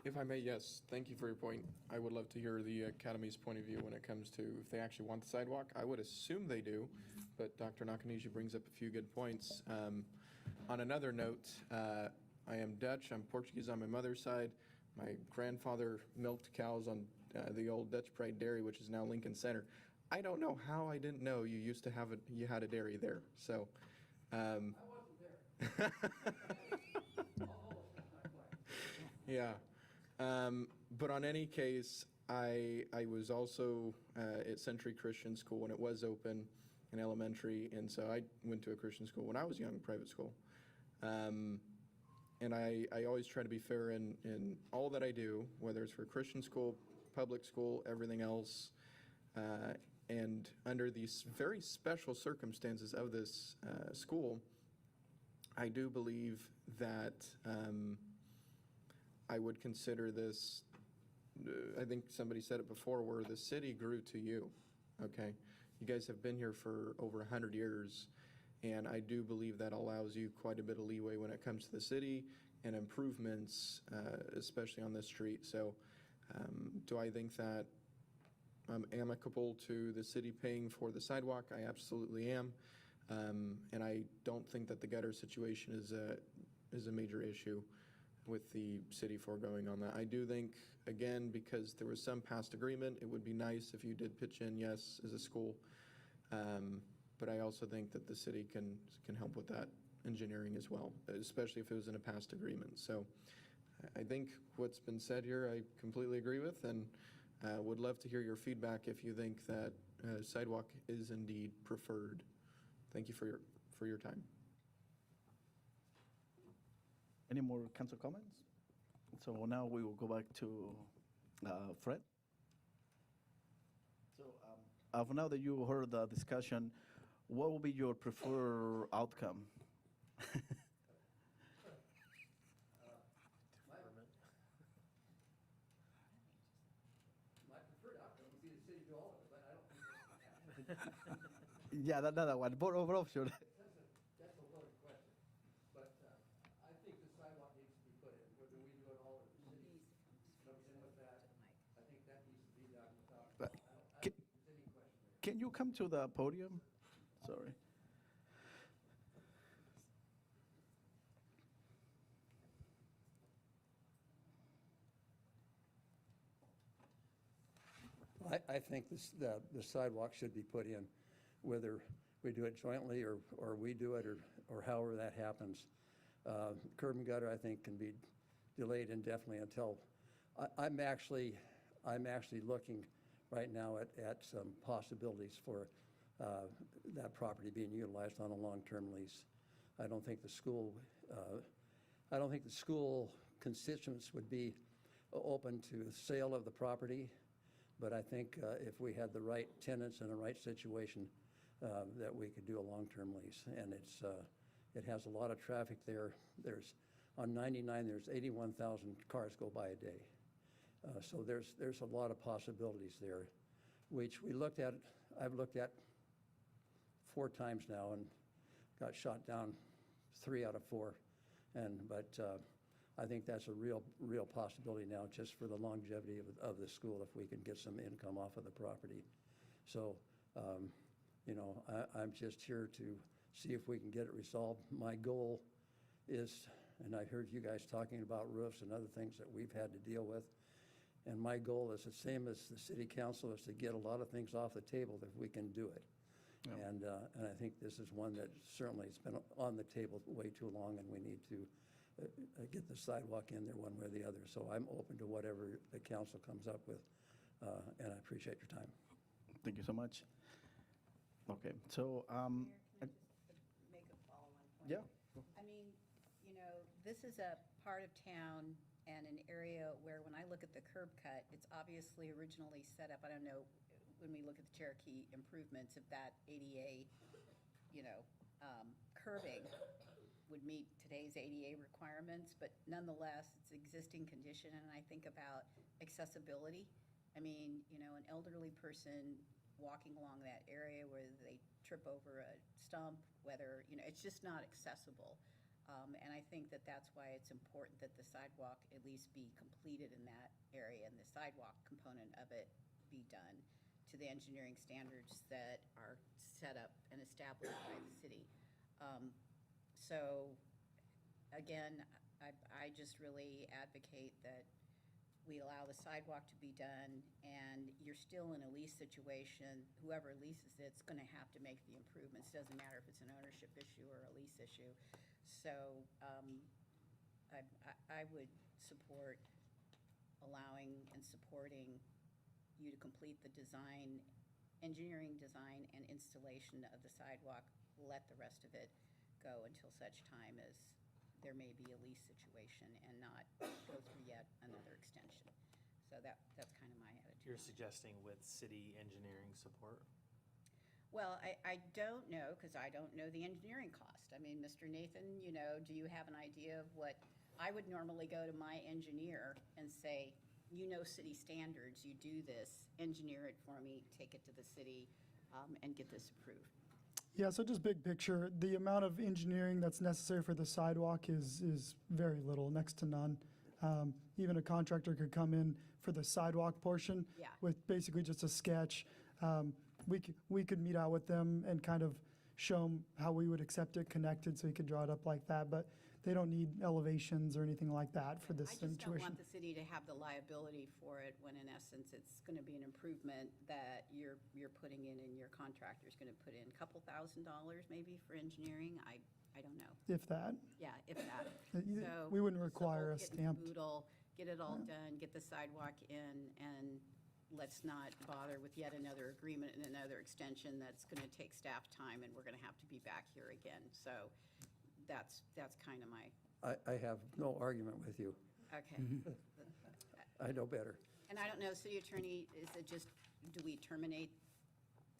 Speaker 6: If I may, yes, thank you for your point. I would love to hear the Academy's point of view when it comes to if they actually want the sidewalk. I would assume they do, but Dr. Nakanishi brings up a few good points. On another note, I am Dutch, I'm Portuguese on my mother's side. My grandfather milked cows on the old Dutch Pride Dairy, which is now Lincoln Center. I don't know how I didn't know you used to have you had a dairy there, so. I wasn't there. Yeah. But on any case, I was also at Century Christian School when it was open in elementary, and so I went to a Christian school when I was young, private school. And I always try to be fair in all that I do, whether it's for Christian school, public school, everything else. And under these very special circumstances of this school, I do believe that I would consider this, I think somebody said it before, where the city grew to you, okay? You guys have been here for over 100 years, and I do believe that allows you quite a bit of leeway when it comes to the city and improvements, especially on this street. So do I think that I'm amicable to the city paying for the sidewalk? I absolutely am. And I don't think that the gutter situation is a major issue with the city foregoing on that. I do think, again, because there was some past agreement, it would be nice if you did pitch in, yes, as a school. But I also think that the city can help with that engineering as well, especially if it was in a past agreement. So I think what's been said here, I completely agree with, and would love to hear your feedback if you think that sidewalk is indeed preferred. Thank you for your time.
Speaker 18: Any more council comments? So now we will go back to Fred. So now that you heard the discussion, what will be your preferred outcome?
Speaker 12: My preferred outcome would be the city do all of it, but I don't think that's going to happen.
Speaker 18: Yeah, another one. Both option.
Speaker 12: That's a loaded question. But I think the sidewalk needs to be put in, whether we do it all or the city comes in with that. I think that needs to be done without, I don't think there's any question there.
Speaker 18: Can you come to the podium? Sorry.
Speaker 12: I think the sidewalk should be put in, whether we do it jointly or we do it or however that happens. Curb and gutter, I think, can be delayed indefinitely until, I'm actually looking right now at some possibilities for that property being utilized on a long-term lease. I don't think the school constituents would be open to sale of the property, but I think if we had the right tenants in the right situation, that we could do a long-term lease. And it has a lot of traffic there. On 99, there's 81,000 cars go by a day. So there's a lot of possibilities there, which I've looked at 4 times now and got shot down 3 out of 4. But I think that's a real possibility now, just for the longevity of the school, if we can get some income off of the property. So, I'm just here to see if we can get it resolved. My goal is, and I heard you guys talking about roofs and other things that we've had to deal with, and my goal is the same as the city council, is to get a lot of things off the table if we can do it. Yeah. And I think this is one that certainly has been on the table way too long, and we need to get the sidewalk in there one way or the other. So I'm open to whatever the council comes up with, and I appreciate your time.
Speaker 18: Thank you so much. Okay, so,
Speaker 13: Make a follow-on point.
Speaker 18: yeah.
Speaker 13: I mean, this is a part of town and an area where, when I look at the curb cut, it's obviously originally set up, I don't know, when we look at the Cherokee improvements, if that ADA, curbing would meet today's ADA requirements, but nonetheless, it's existing condition, and I think about accessibility. I mean, an elderly person walking along that area where they trip over a stump, whether, it's just not accessible. And I think that that's why it's important that the sidewalk at least be completed in that area, and the sidewalk component of it be done to the engineering standards that are set up and established by the city. So, again, I just really advocate that we allow the sidewalk to be done, and you're still in a lease situation. Whoever leases it's going to have to make the improvements. Doesn't matter if it's an ownership issue or a lease issue. So I would support allowing and supporting you to complete the design, engineering design and installation of the sidewalk. Let the rest of it go until such time as there may be a lease situation, and not go through yet another extension. So that's kind of my attitude.
Speaker 1: You're suggesting with city engineering support?
Speaker 13: Well, I don't know, because I don't know the engineering cost. I mean, Mr. Nathan, do you have an idea of what, I would normally go to my engineer and say, city standards, you do this, engineer it for me, take it to the city, and get this approved.
Speaker 14: Yeah, so just big picture, the amount of engineering that's necessary for the sidewalk is very little, next to none. Even a contractor could come in for the sidewalk portion
Speaker 13: Yeah.
Speaker 14: with basically just a sketch. We could meet out with them and kind of show them how we would accept it connected, so he could draw it up like that, but they don't need elevations or anything like that for this
Speaker 13: I just don't
Speaker 14: situation.
Speaker 13: want the city to have the liability for it, when in essence, it's going to be an improvement that you're putting in, and your contractor's going to put in a couple $1,000 maybe for engineering. I don't know.
Speaker 14: If that.
Speaker 13: Yeah, if that. So
Speaker 14: We wouldn't require a
Speaker 13: get
Speaker 14: stamped.
Speaker 13: Get it all done, get the sidewalk in, and let's not bother with yet another agreement and another extension that's going to take staff time, and we're going to have to be back here again. So that's kind of my,
Speaker 12: I have no argument with you.
Speaker 13: okay.
Speaker 12: I know better.
Speaker 13: And I don't know, city attorney, is it just, do we terminate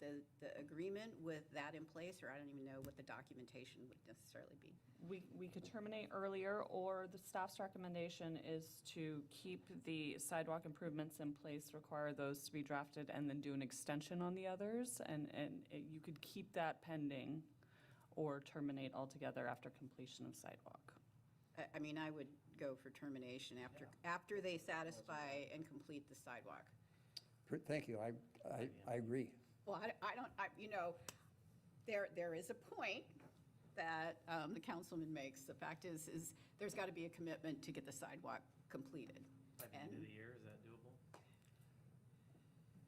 Speaker 13: the agreement with that in place, or I don't even know what the documentation would necessarily be?
Speaker 5: We could terminate earlier, or the staff's recommendation is to keep the sidewalk improvements in place, require those to be drafted, and then do an extension on the others, and you could keep that pending, or terminate altogether after completion of sidewalk.
Speaker 13: I mean, I would go for termination after they satisfy and complete the sidewalk.
Speaker 12: Thank you, I agree.
Speaker 13: Well, there is a point that the councilman makes. The fact is there's got to be a commitment to get the sidewalk completed.
Speaker 1: By the end of the year, is that doable?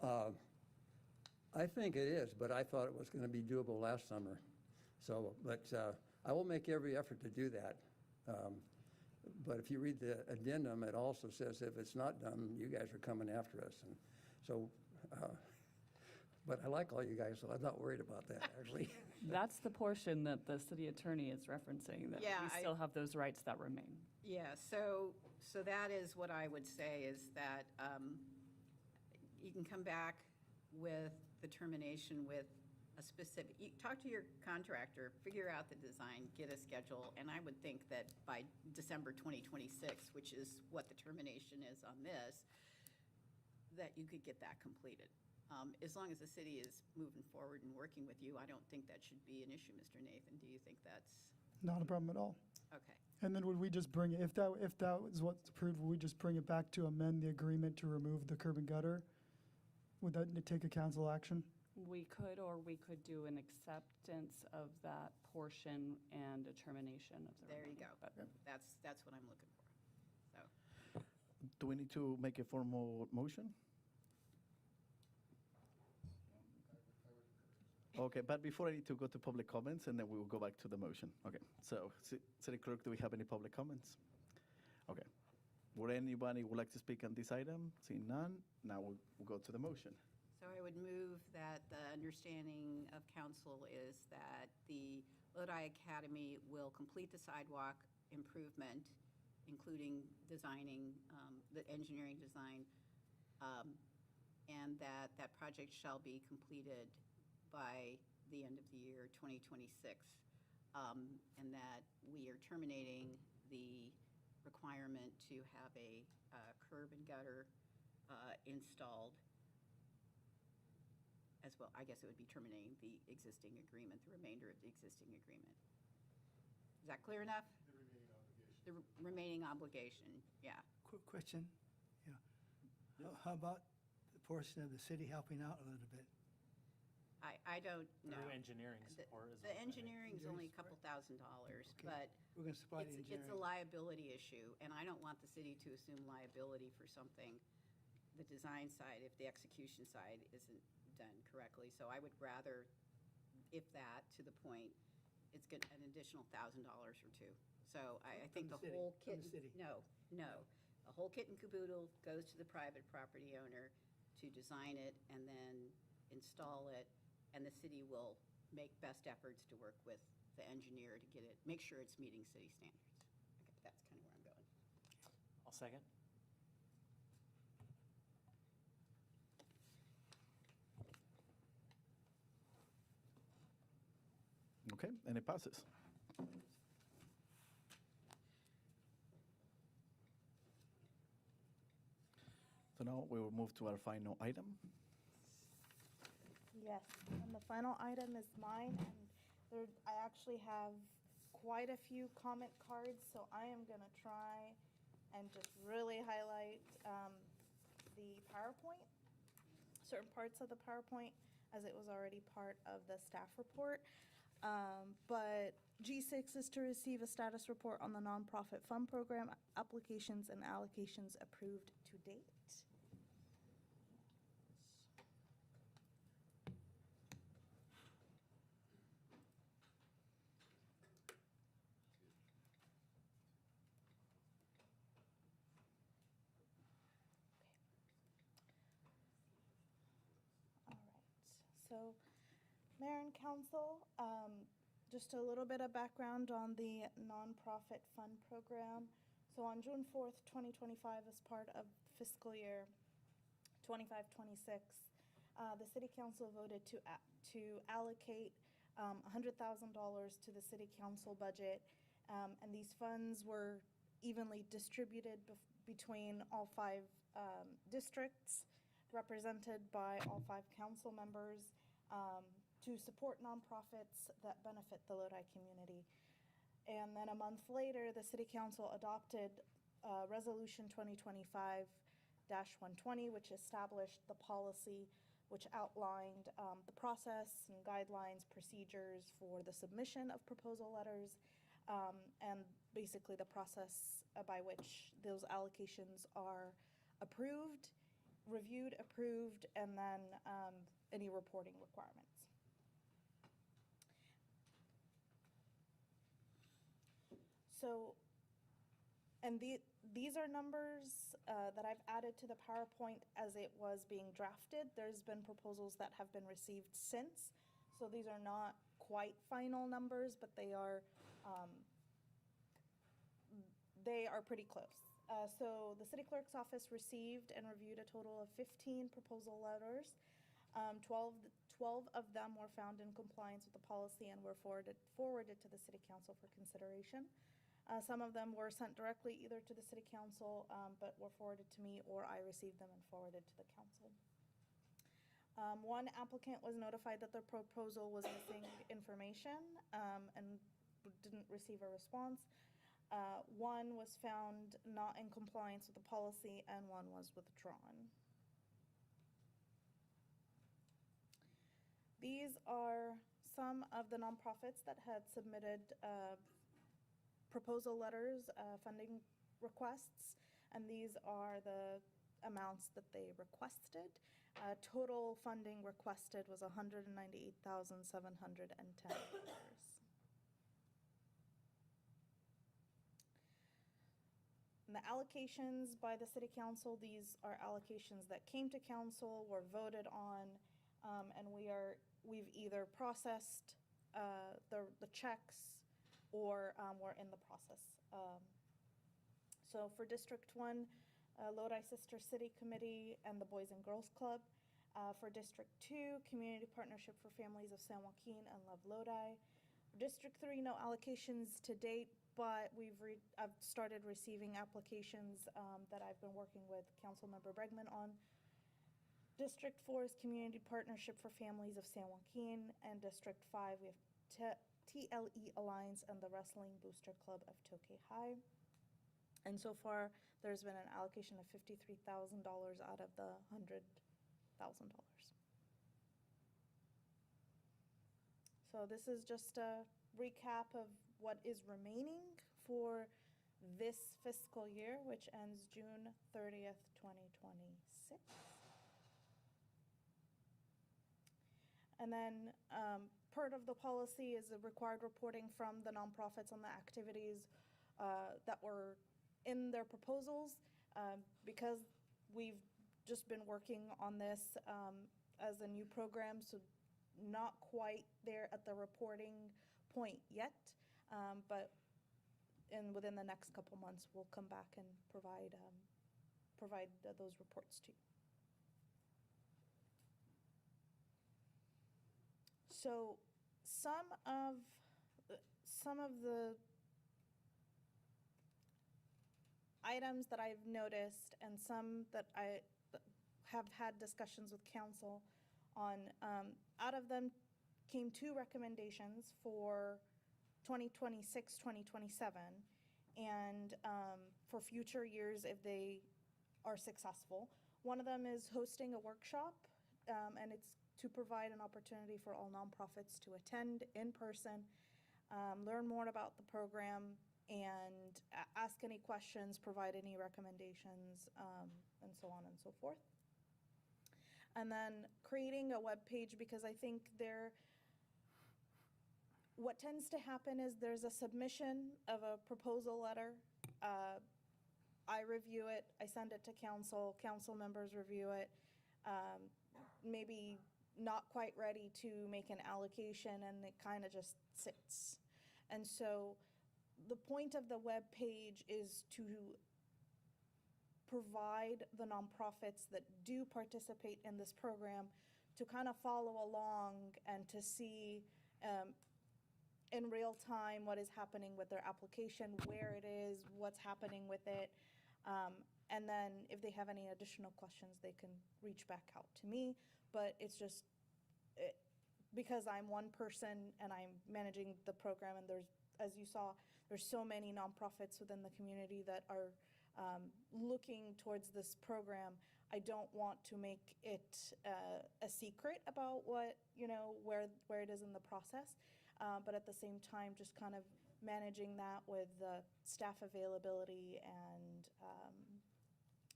Speaker 12: I think it is, but I thought it was going to be doable last summer. So, but I will make every effort to do that. But if you read the addendum, it also says if it's not done, you guys are coming after us. And so, but I like all you guys, so I'm not worried about that, actually.
Speaker 5: That's the portion that the city attorney is referencing, that
Speaker 13: Yeah,
Speaker 5: we still have those rights that remain.
Speaker 13: Yeah, so that is what I would say, is that you can come back with the termination with a specific, you talk to your contractor, figure out the design, get a schedule, and I would think that by December 2026, which is what the termination is on this, that you could get that completed. As long as the city is moving forward and working with you, I don't think that should be an issue, Mr. Nathan. Do you think that's,
Speaker 14: Not a problem at all.
Speaker 13: okay?
Speaker 14: And then would we just bring, if that is what's approved, would we just bring it back to amend the agreement to remove the curb and gutter? Would that take a council action?
Speaker 5: We could, or we could do an acceptance of that portion and a termination of the
Speaker 13: There you
Speaker 5: remaining,
Speaker 13: go.
Speaker 5: but-
Speaker 13: That's what I'm looking for. So,
Speaker 18: Do we need to make a formal motion? Okay, but before I need to go to public comments, and then we will go back to the motion. Okay, so City Clerk, do we have any public comments? Okay. Would anybody would like to speak on this item? Seeing none, now we'll go to the motion.
Speaker 13: So I would move that the understanding of council is that the Lodi Academy will complete the sidewalk improvement, including designing, the engineering design, and that that project shall be completed by the end of the year 2026, and that we are terminating the requirement to have a curb and gutter installed as well. I guess it would be terminating the existing agreement, the remainder of the existing agreement. Is that clear enough? The remaining obligation, yeah.
Speaker 11: Quick question. Yeah. How about the portion of the city helping out a little bit?
Speaker 13: I don't know.
Speaker 1: Through engineering
Speaker 13: The-
Speaker 1: support is
Speaker 13: The
Speaker 1: what that is.
Speaker 13: engineering's only a couple $1,000s, but
Speaker 11: We're going to supply the
Speaker 13: it's a
Speaker 11: engineering.
Speaker 13: liability issue, and I don't want the city to assume liability for something, the design side, if the execution side isn't done correctly. So I would rather, if that, to the point, it's an additional $1,000 or two. So I think
Speaker 11: From
Speaker 13: the
Speaker 11: the city,
Speaker 13: whole
Speaker 11: from
Speaker 13: kit.
Speaker 11: the city.
Speaker 13: No. The whole kit and caboodle goes to the private property owner to design it and then install it, and the city will make best efforts to work with the engineer to get it, make sure it's meeting city standards. Okay, that's kind of where I'm going.
Speaker 1: I'll second.
Speaker 18: Okay, and it passes. So now we will move to our final item.
Speaker 3: Yes, and the final item is mine, and I actually have quite a few comment cards, so I am gonna try and just really highlight the PowerPoint, certain parts of the PowerPoint, as it was already part of the staff report. But G6 is to receive a status report on the nonprofit fund program applications and allocations approved to date. So, Mayor and Council, just a little bit of background on the nonprofit fund program. So on June 4th, 2025, as part of fiscal year 25-26, the City Council voted to allocate $100,000 to the City Council budget, and these funds were evenly distributed between all 5 districts, represented by all 5 council members, to support nonprofits that benefit the Lodi community. And then a month later, the City Council adopted Resolution 2025-120, which established the policy, which outlined the process and guidelines, procedures for the submission of proposal letters, and basically the process by which those allocations are approved, reviewed, approved, and then any reporting requirements. So, and these are numbers that I've added to the PowerPoint as it was being drafted. There's been proposals that have been received since, so these are not quite final numbers, but they are pretty close. So the city clerk's office received and reviewed a total of 15 proposal letters. 12 of them were found in compliance with the policy and were forwarded to the city council for consideration. Some of them were sent directly either to the city council, but were forwarded to me, or I received them and forwarded to the council. One applicant was notified that their proposal was missing information and didn't receive a response. One was found not in compliance with the policy, and one was withdrawn. These are some of the nonprofits that had submitted proposal letters, funding requests, and these are the amounts that they requested. Total funding requested was $198,710. And the allocations by the city council, these are allocations that came to council, were voted on, and we've either processed the checks or we're in the process. So for District 1, Lodi Sister City Committee and the Boys and Girls Club. For District 2, Community Partnership for Families of San Joaquin and Love Lodi. District 3, no allocations to date, but I've started receiving applications that I've been working with Councilmember Bregman on. District 4 is Community Partnership for Families of San Joaquin, and District 5, we have TLE Alliance and the Wrestling Booster Club of Tokay High. And so far, there's been an allocation of $53,000 out of the $100,000. So this is just a recap of what is remaining for this fiscal year, which ends June 30th, 2026. And then part of the policy is a required reporting from the nonprofits on the activities that were in their proposals. Because we've just been working on this as a new program, so not quite there at the reporting point yet, but within the next couple months, we'll come back and provide those reports to you. So some of the items that I've noticed and some that I have had discussions with council on, out of them came 2 recommendations for 2026, 2027, and for future years if they are successful. One of them is hosting a workshop, and it's to provide an opportunity for all nonprofits to attend in person, learn more about the program, and ask any questions, provide any recommendations, and so on and so forth. And then creating a web page, because I think what tends to happen is there's a submission of a proposal letter. I review it, I send it to council, council members review it, maybe not quite ready to make an allocation, and it kind of just sits. And so the point of the web page is to provide the nonprofits that do participate in this program to kind of follow along and to see in real time what is happening with their application, where it is, what's happening with it. And then if they have any additional questions, they can reach back out to me. But it's just because I'm one person and I'm managing the program, and there's, as you saw, there's so many nonprofits within the community that are looking towards this program. I don't want to make it a secret about what, where it is in the process. But at the same time, just kind of managing that with the staff availability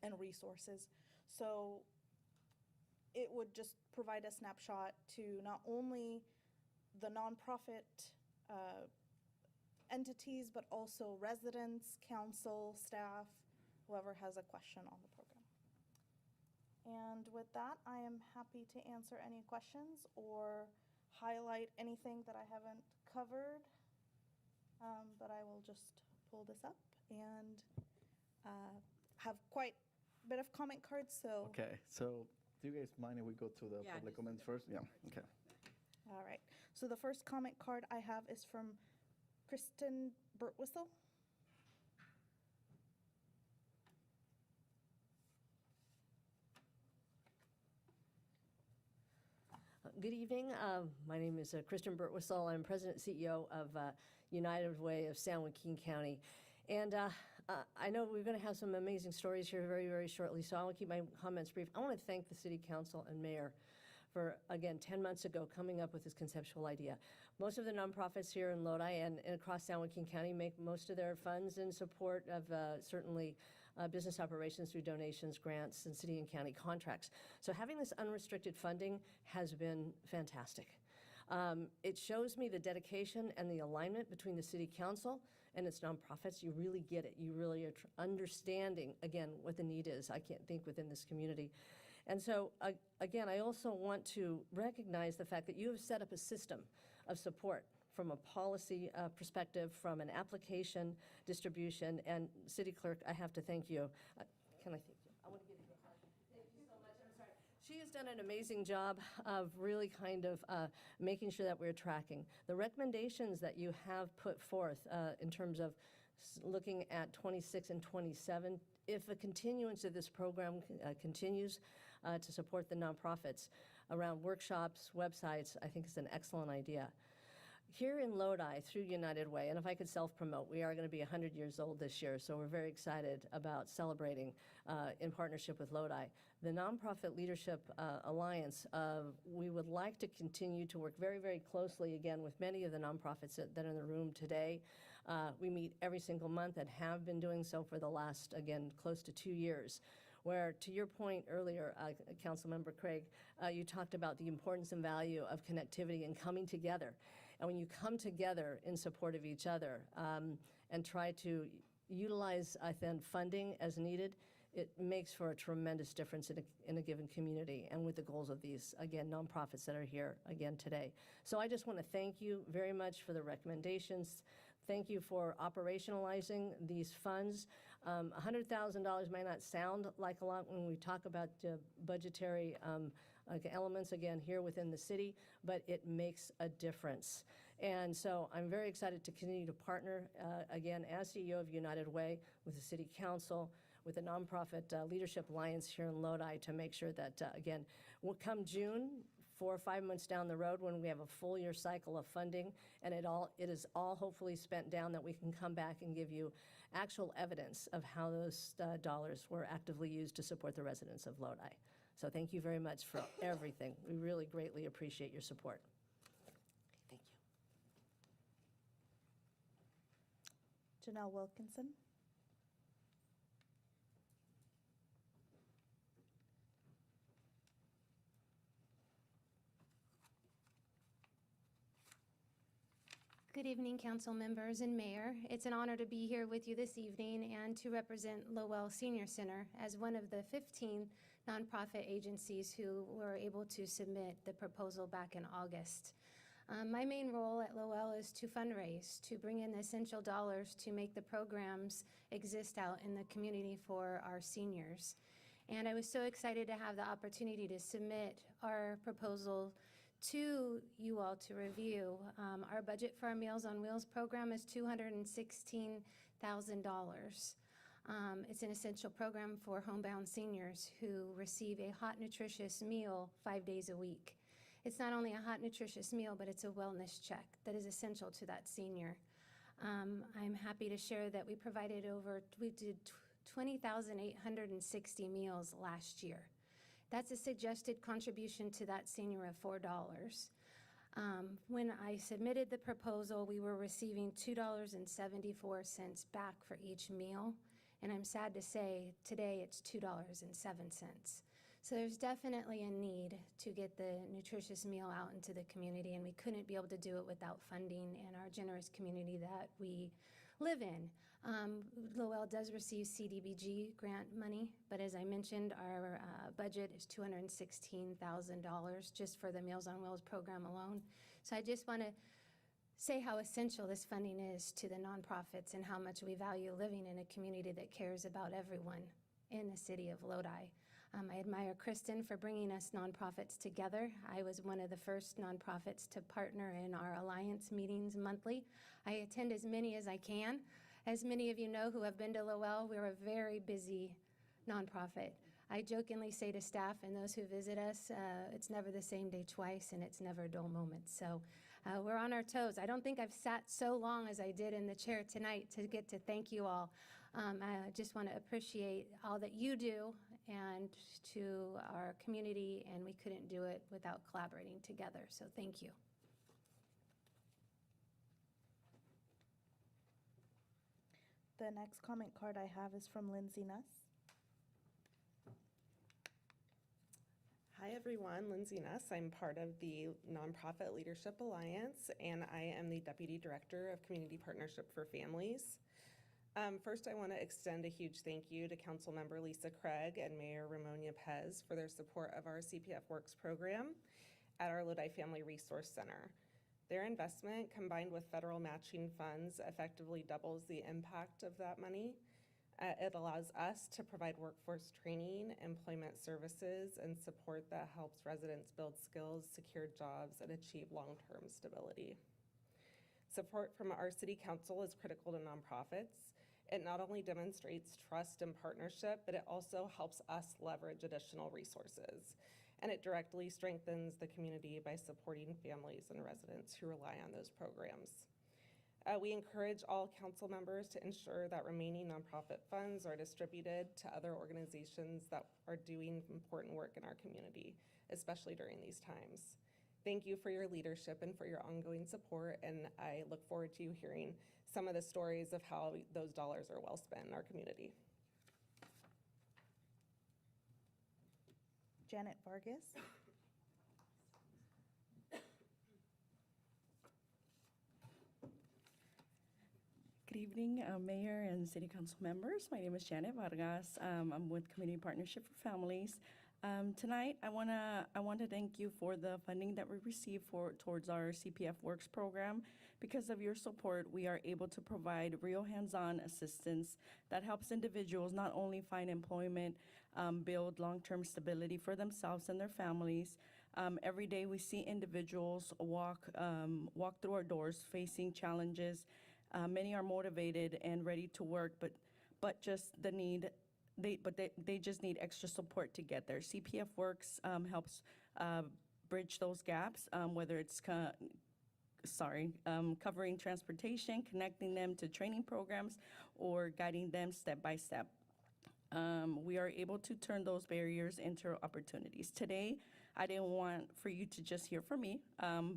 Speaker 3: and resources. So it would just provide a snapshot to not only the nonprofit entities, but also residents, council, staff, whoever has a question on the program. And with that, I am happy to answer any questions or highlight anything that I haven't covered. But I will just pull this up and have quite a bit of comment cards, so.
Speaker 18: Okay, so do you guys mind if we go to the
Speaker 22: Yeah,
Speaker 18: public
Speaker 22: just
Speaker 18: comments first? Yeah, okay.
Speaker 3: All right, so the first comment card I have is from Kristen Burtwhistle.
Speaker 15: Good evening. My name is Kristen Burtwhistle. I'm President and CEO of United Way of San Joaquin County. And I know we're going to have some amazing stories here very, very shortly, so I will keep my comments brief. I want to thank the City Council and Mayor for, again, 10 months ago, coming up with this conceptual idea. Most of the nonprofits here in Lodi and across San Joaquin County make most of their funds in support of certainly business operations through donations, grants, and city and county contracts. So having this unrestricted funding has been fantastic. It shows me the dedication and the alignment between the City Council and its nonprofits. You really get it. You really are understanding, again, what the need is, I can't think, within this community. And so, again, I also want to recognize the fact that you have set up a system of support from a policy perspective, from an application, distribution, and City Clerk, I have to thank you. Can I thank you? I want to give you a hug. Thank you so much. I'm sorry. She has done an amazing job of really kind of making sure that we're tracking. The recommendations that you have put forth in terms of looking at 26 and 27, if a continuance of this program continues to support the nonprofits around workshops, websites, I think it's an excellent idea. Here in Lodi, through United Way, and if I could self-promote, we are going to be 100 years old this year, so we're very excited about celebrating in partnership with Lodi. The Nonprofit Leadership Alliance, we would like to continue to work very, very closely, again, with many of the nonprofits that are in the room today. We meet every single month and have been doing so for the last, again, close to 2 years. Where, to your point earlier, Councilmember Craig, you talked about the importance and value of connectivity and coming together. And when you come together in support of each other and try to utilize, I think, funding as needed, it makes for a tremendous difference in a given community and with the goals of these, again, nonprofits that are here again today. So I just want to thank you very much for the recommendations. Thank you for operationalizing these funds. $100,000 may not sound like a lot when we talk about budgetary elements, again, here within the city, but it makes a difference. And so I'm very excited to continue to partner, again, as CEO of United Way, with the City Council, with the Nonprofit Leadership Alliance here in Lodi to make sure that, again, we'll come June, 4 or 5 months down the road when we have a full year cycle of funding and it is all hopefully spent down, that we can come back and give you actual evidence of how those dollars were actively used to support the residents of Lodi. So thank you very much for everything. We really greatly appreciate your support. Thank you.
Speaker 3: Janelle Wilkinson.
Speaker 16: Good evening, council members and mayor. It's an honor to be here with you this evening and to represent Lowell Senior Center as one of the 15 nonprofit agencies who were able to submit the proposal back in August. My main role at Lowell is to fundraise, to bring in essential dollars to make the programs exist out in the community for our seniors. And I was so excited to have the opportunity to submit our proposal to you all to review. Our budget for our Meals on Wheels program is $216,000. It's an essential program for homebound seniors who receive a hot, nutritious meal 5 days a week. It's not only a hot, nutritious meal, but it's a wellness check that is essential to that senior. I'm happy to share that we did 20,860 meals last year. That's a suggested contribution to that senior of $4. When I submitted the proposal, we were receiving $2.74 back for each meal, and I'm sad to say today it's $2.07. So there's definitely a need to get the nutritious meal out into the community, and we couldn't be able to do it without funding in our generous community that we live in. Lowell does receive CDBG grant money, but as I mentioned, our budget is $216,000 just for the Meals on Wheels program alone. So I just want to say how essential this funding is to the nonprofits and how much we value living in a community that cares about everyone in the city of Lodi. I admire Kristen for bringing us nonprofits together. I was one of the first nonprofits to partner in our alliance meetings monthly. I attend as many as I can. As many of you know who have been to Lowell, we're a very busy nonprofit. I jokingly say to staff and those who visit us, it's never the same day twice, and it's never a dull moment. So we're on our toes. I don't think I've sat so long as I did in the chair tonight to get to thank you all. I just want to appreciate all that you do and to our community, and we couldn't do it without collaborating together. So thank you.
Speaker 3: The next comment card I have is from Lindsay Nuss.
Speaker 4: Hi everyone, Lindsay Nuss. I'm part of the Nonprofit Leadership Alliance, and I am the Deputy Director of Community Partnership for Families. First, I want to extend a huge thank you to Councilmember Lisa Craig and Mayor Ramonia Pez for their support of our CPF Works program at our Lodi Family Resource Center. Their investment, combined with federal matching funds, effectively doubles the impact of that money. It allows us to provide workforce training, employment services, and support that helps residents build skills, secure jobs, and achieve long-term stability. Support from our City Council is critical to nonprofits. It not only demonstrates trust and partnership, but it also helps us leverage additional resources. And it directly strengthens the community by supporting families and residents who rely on those programs. We encourage all council members to ensure that remaining nonprofit funds are distributed to other organizations that are doing important work in our community, especially during these times. Thank you for your leadership and for your ongoing support, and I look forward to you hearing some of the stories of how those dollars are well spent in our community.
Speaker 3: Janet Vargas.
Speaker 17: Good evening, Mayor and City Council members. My name is Janet Vargas. I'm with Community Partnership for Families. Tonight, I want to thank you for the funding that we received towards our CPF Works program. Because of your support, we are able to provide real hands-on assistance that helps individuals not only find employment, build long-term stability for themselves and their families. Every day, we see individuals walk through our doors facing challenges. Many are motivated and ready to work, but they just need extra support to get there. CPF Works helps bridge those gaps, whether it's covering transportation, connecting them to training programs, or guiding them step by step. We are able to turn those barriers into opportunities. Today, I didn't want for you to just hear from me,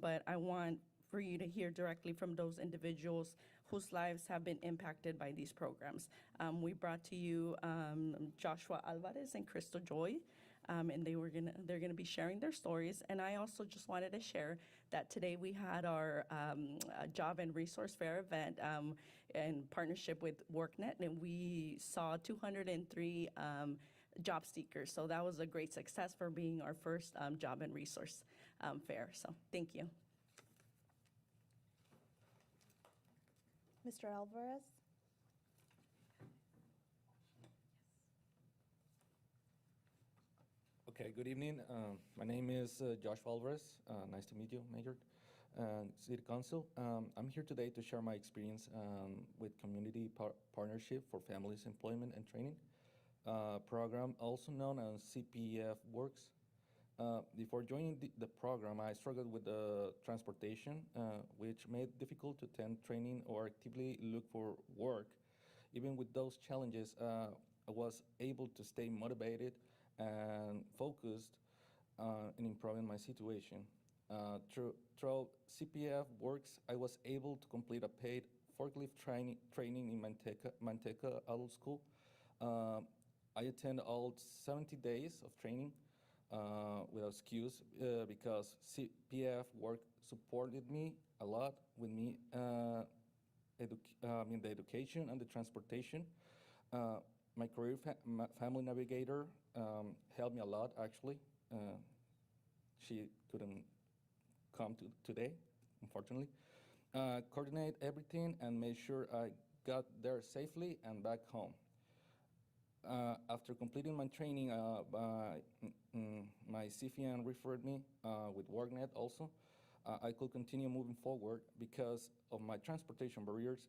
Speaker 17: but I want for you to hear directly from those individuals whose lives have been impacted by these programs. We brought to you Joshua Alvarez and Crystal Joy, and they're gonna be sharing their stories. And I also just wanted to share that today we had our job and resource fair event in partnership with WorkNet, and we saw 203 job seekers. So that was a great success for being our first job and resource fair. So thank you.
Speaker 3: Mr. Alvarez.
Speaker 23: Okay, good evening. My name is Joshua Alvarez. Nice to meet you, Mayor and City Council. I'm here today to share my experience with Community Partnership for Families Employment and Training program, also known as CPF Works. Before joining the program, I struggled with transportation, which made it difficult to attend training or actively look for work. Even with those challenges, I was able to stay motivated and focused in improving my situation. Through CPF Works, I was able to complete a paid forklift training in Manteca Adult School. I attended all 70 days of training, without excuse because CPF work supported me a lot with me, the education and the transportation. My career family navigator helped me a lot, actually. She couldn't come today, unfortunately. Coordinate everything and make sure I got there safely and back home. After completing my training, my CFN referred me with WorkNet also. I could continue moving forward because of my transportation barriers.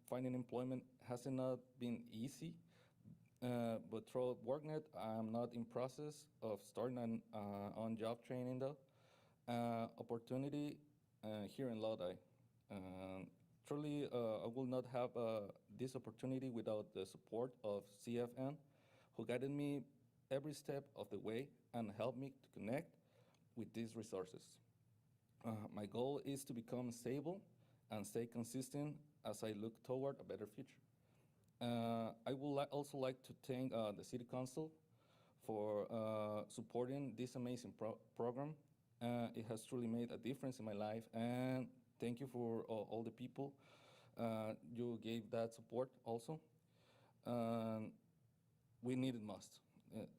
Speaker 23: Finding employment hasn't not been easy, but through WorkNet, I'm not in process of starting an on-job training though. Opportunity here in Lodi. Truly, I will not have this opportunity without the support of CFN, who guided me every step of the way and helped me to connect with these resources. My goal is to become stable and stay consistent as I look toward a better future. I would also like to thank the City Council for supporting this amazing program. It has truly made a difference in my life, and thank you for all the people. You gave that support also. We needed most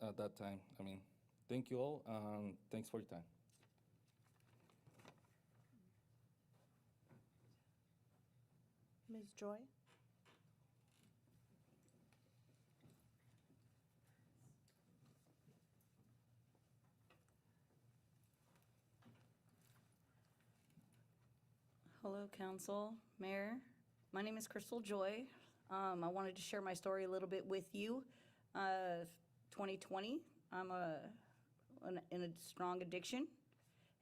Speaker 23: at that time. I mean, thank you all, and thanks for your time.
Speaker 3: Ms. Joy?
Speaker 9: Hello, Council, Mayor. My name is Crystal Joy. I wanted to share my story a little bit with you. 2020, I'm in a strong addiction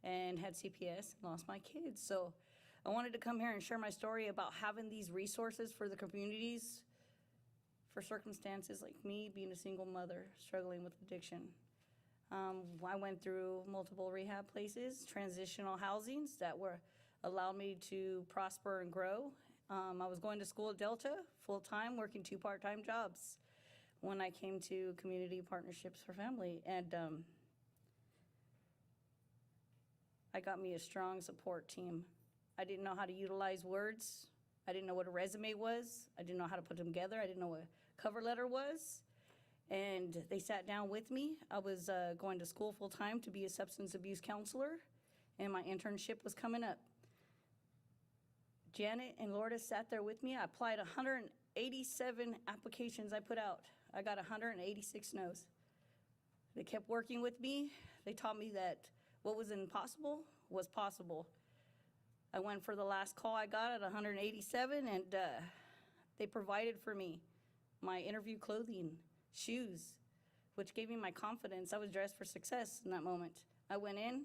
Speaker 9: and had CPS, lost my kids. So I wanted to come here and share my story about having these resources for the communities for circumstances like me being a single mother struggling with addiction. I went through multiple rehab places, transitional housings that allowed me to prosper and grow. I was going to school at Delta full-time, working 2 part-time jobs when I came to Community Partnerships for Family. And I got me a strong support team. I didn't know how to utilize words. I didn't know what a resume was. I didn't know how to put them together. I didn't know what a cover letter was. And they sat down with me. I was going to school full-time to be a substance abuse counselor, and my internship was coming up. Janet and Lourdes sat there with me. I applied 187 applications I put out. I got 186 no's. They kept working with me. They taught me that what was impossible was possible. I went for the last call I got at 187, and they provided for me my interview clothing, shoes, which gave me my confidence. I was dressed for success in that moment. I went in,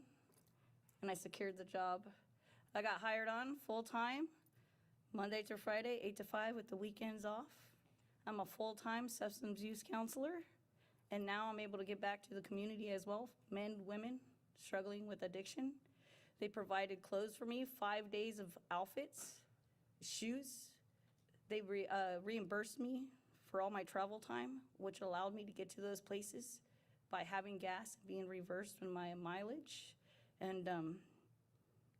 Speaker 9: and I secured the job. I got hired on full-time, Monday through Friday, 8 to 5 with the weekends off. I'm a full-time substance use counselor, and now I'm able to get back to the community as well, men, women struggling with addiction. They provided clothes for me, 5 days of outfits, shoes. They reimbursed me for all my travel time, which allowed me to get to those places by having gas being reversed in my mileage. And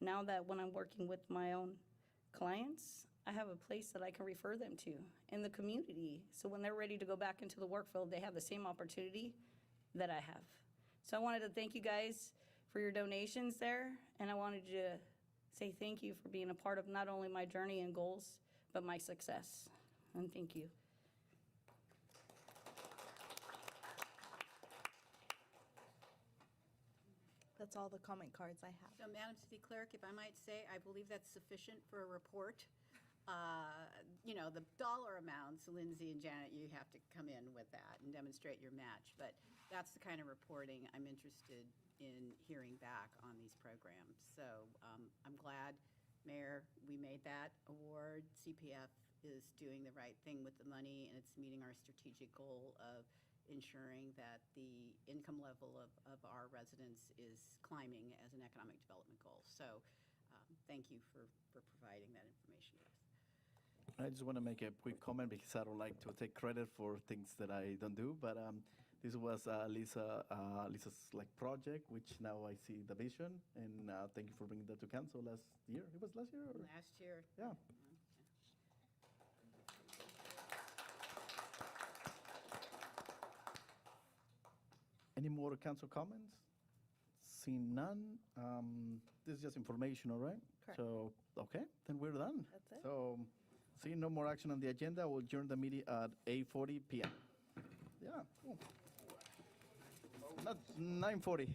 Speaker 9: now that when I'm working with my own clients, I have a place that I can refer them to in the community. So when they're ready to go back into the work field, they have the same opportunity that I have. So I wanted to thank you guys for your donations there, and I wanted to say thank you for being a part of not only my journey and goals, but my success. And thank you.
Speaker 3: That's all the comment cards I have.
Speaker 13: So, Madam City Clerk, if I might say, I believe that's sufficient for a report. The dollar amounts, Lindsay and Janet, you have to come in with that and demonstrate your match. But that's the kind of reporting I'm interested in hearing back on these programs. So I'm glad, Mayor, we made that award. CPF is doing the right thing with the money, and it's meeting our strategic goal of ensuring that the income level of our residents is climbing as an economic development goal. So thank you for providing that information to us.
Speaker 18: I just want to make a quick comment because I don't like to take credit for things that I don't do, but This was Lisa's like project, which now I see the vision, and thank you for bringing that to council last year. It was last year? Or?
Speaker 13: Last year.
Speaker 18: Yeah. Any more council comments? Seeing none, this is just information, all right?
Speaker 4: Correct.
Speaker 18: So, okay, then we're done.
Speaker 4: That's it.
Speaker 18: So, seeing no more action on the agenda, we'll adjourn the meeting at 8:40 p.m. Yeah, cool. Not 9:40.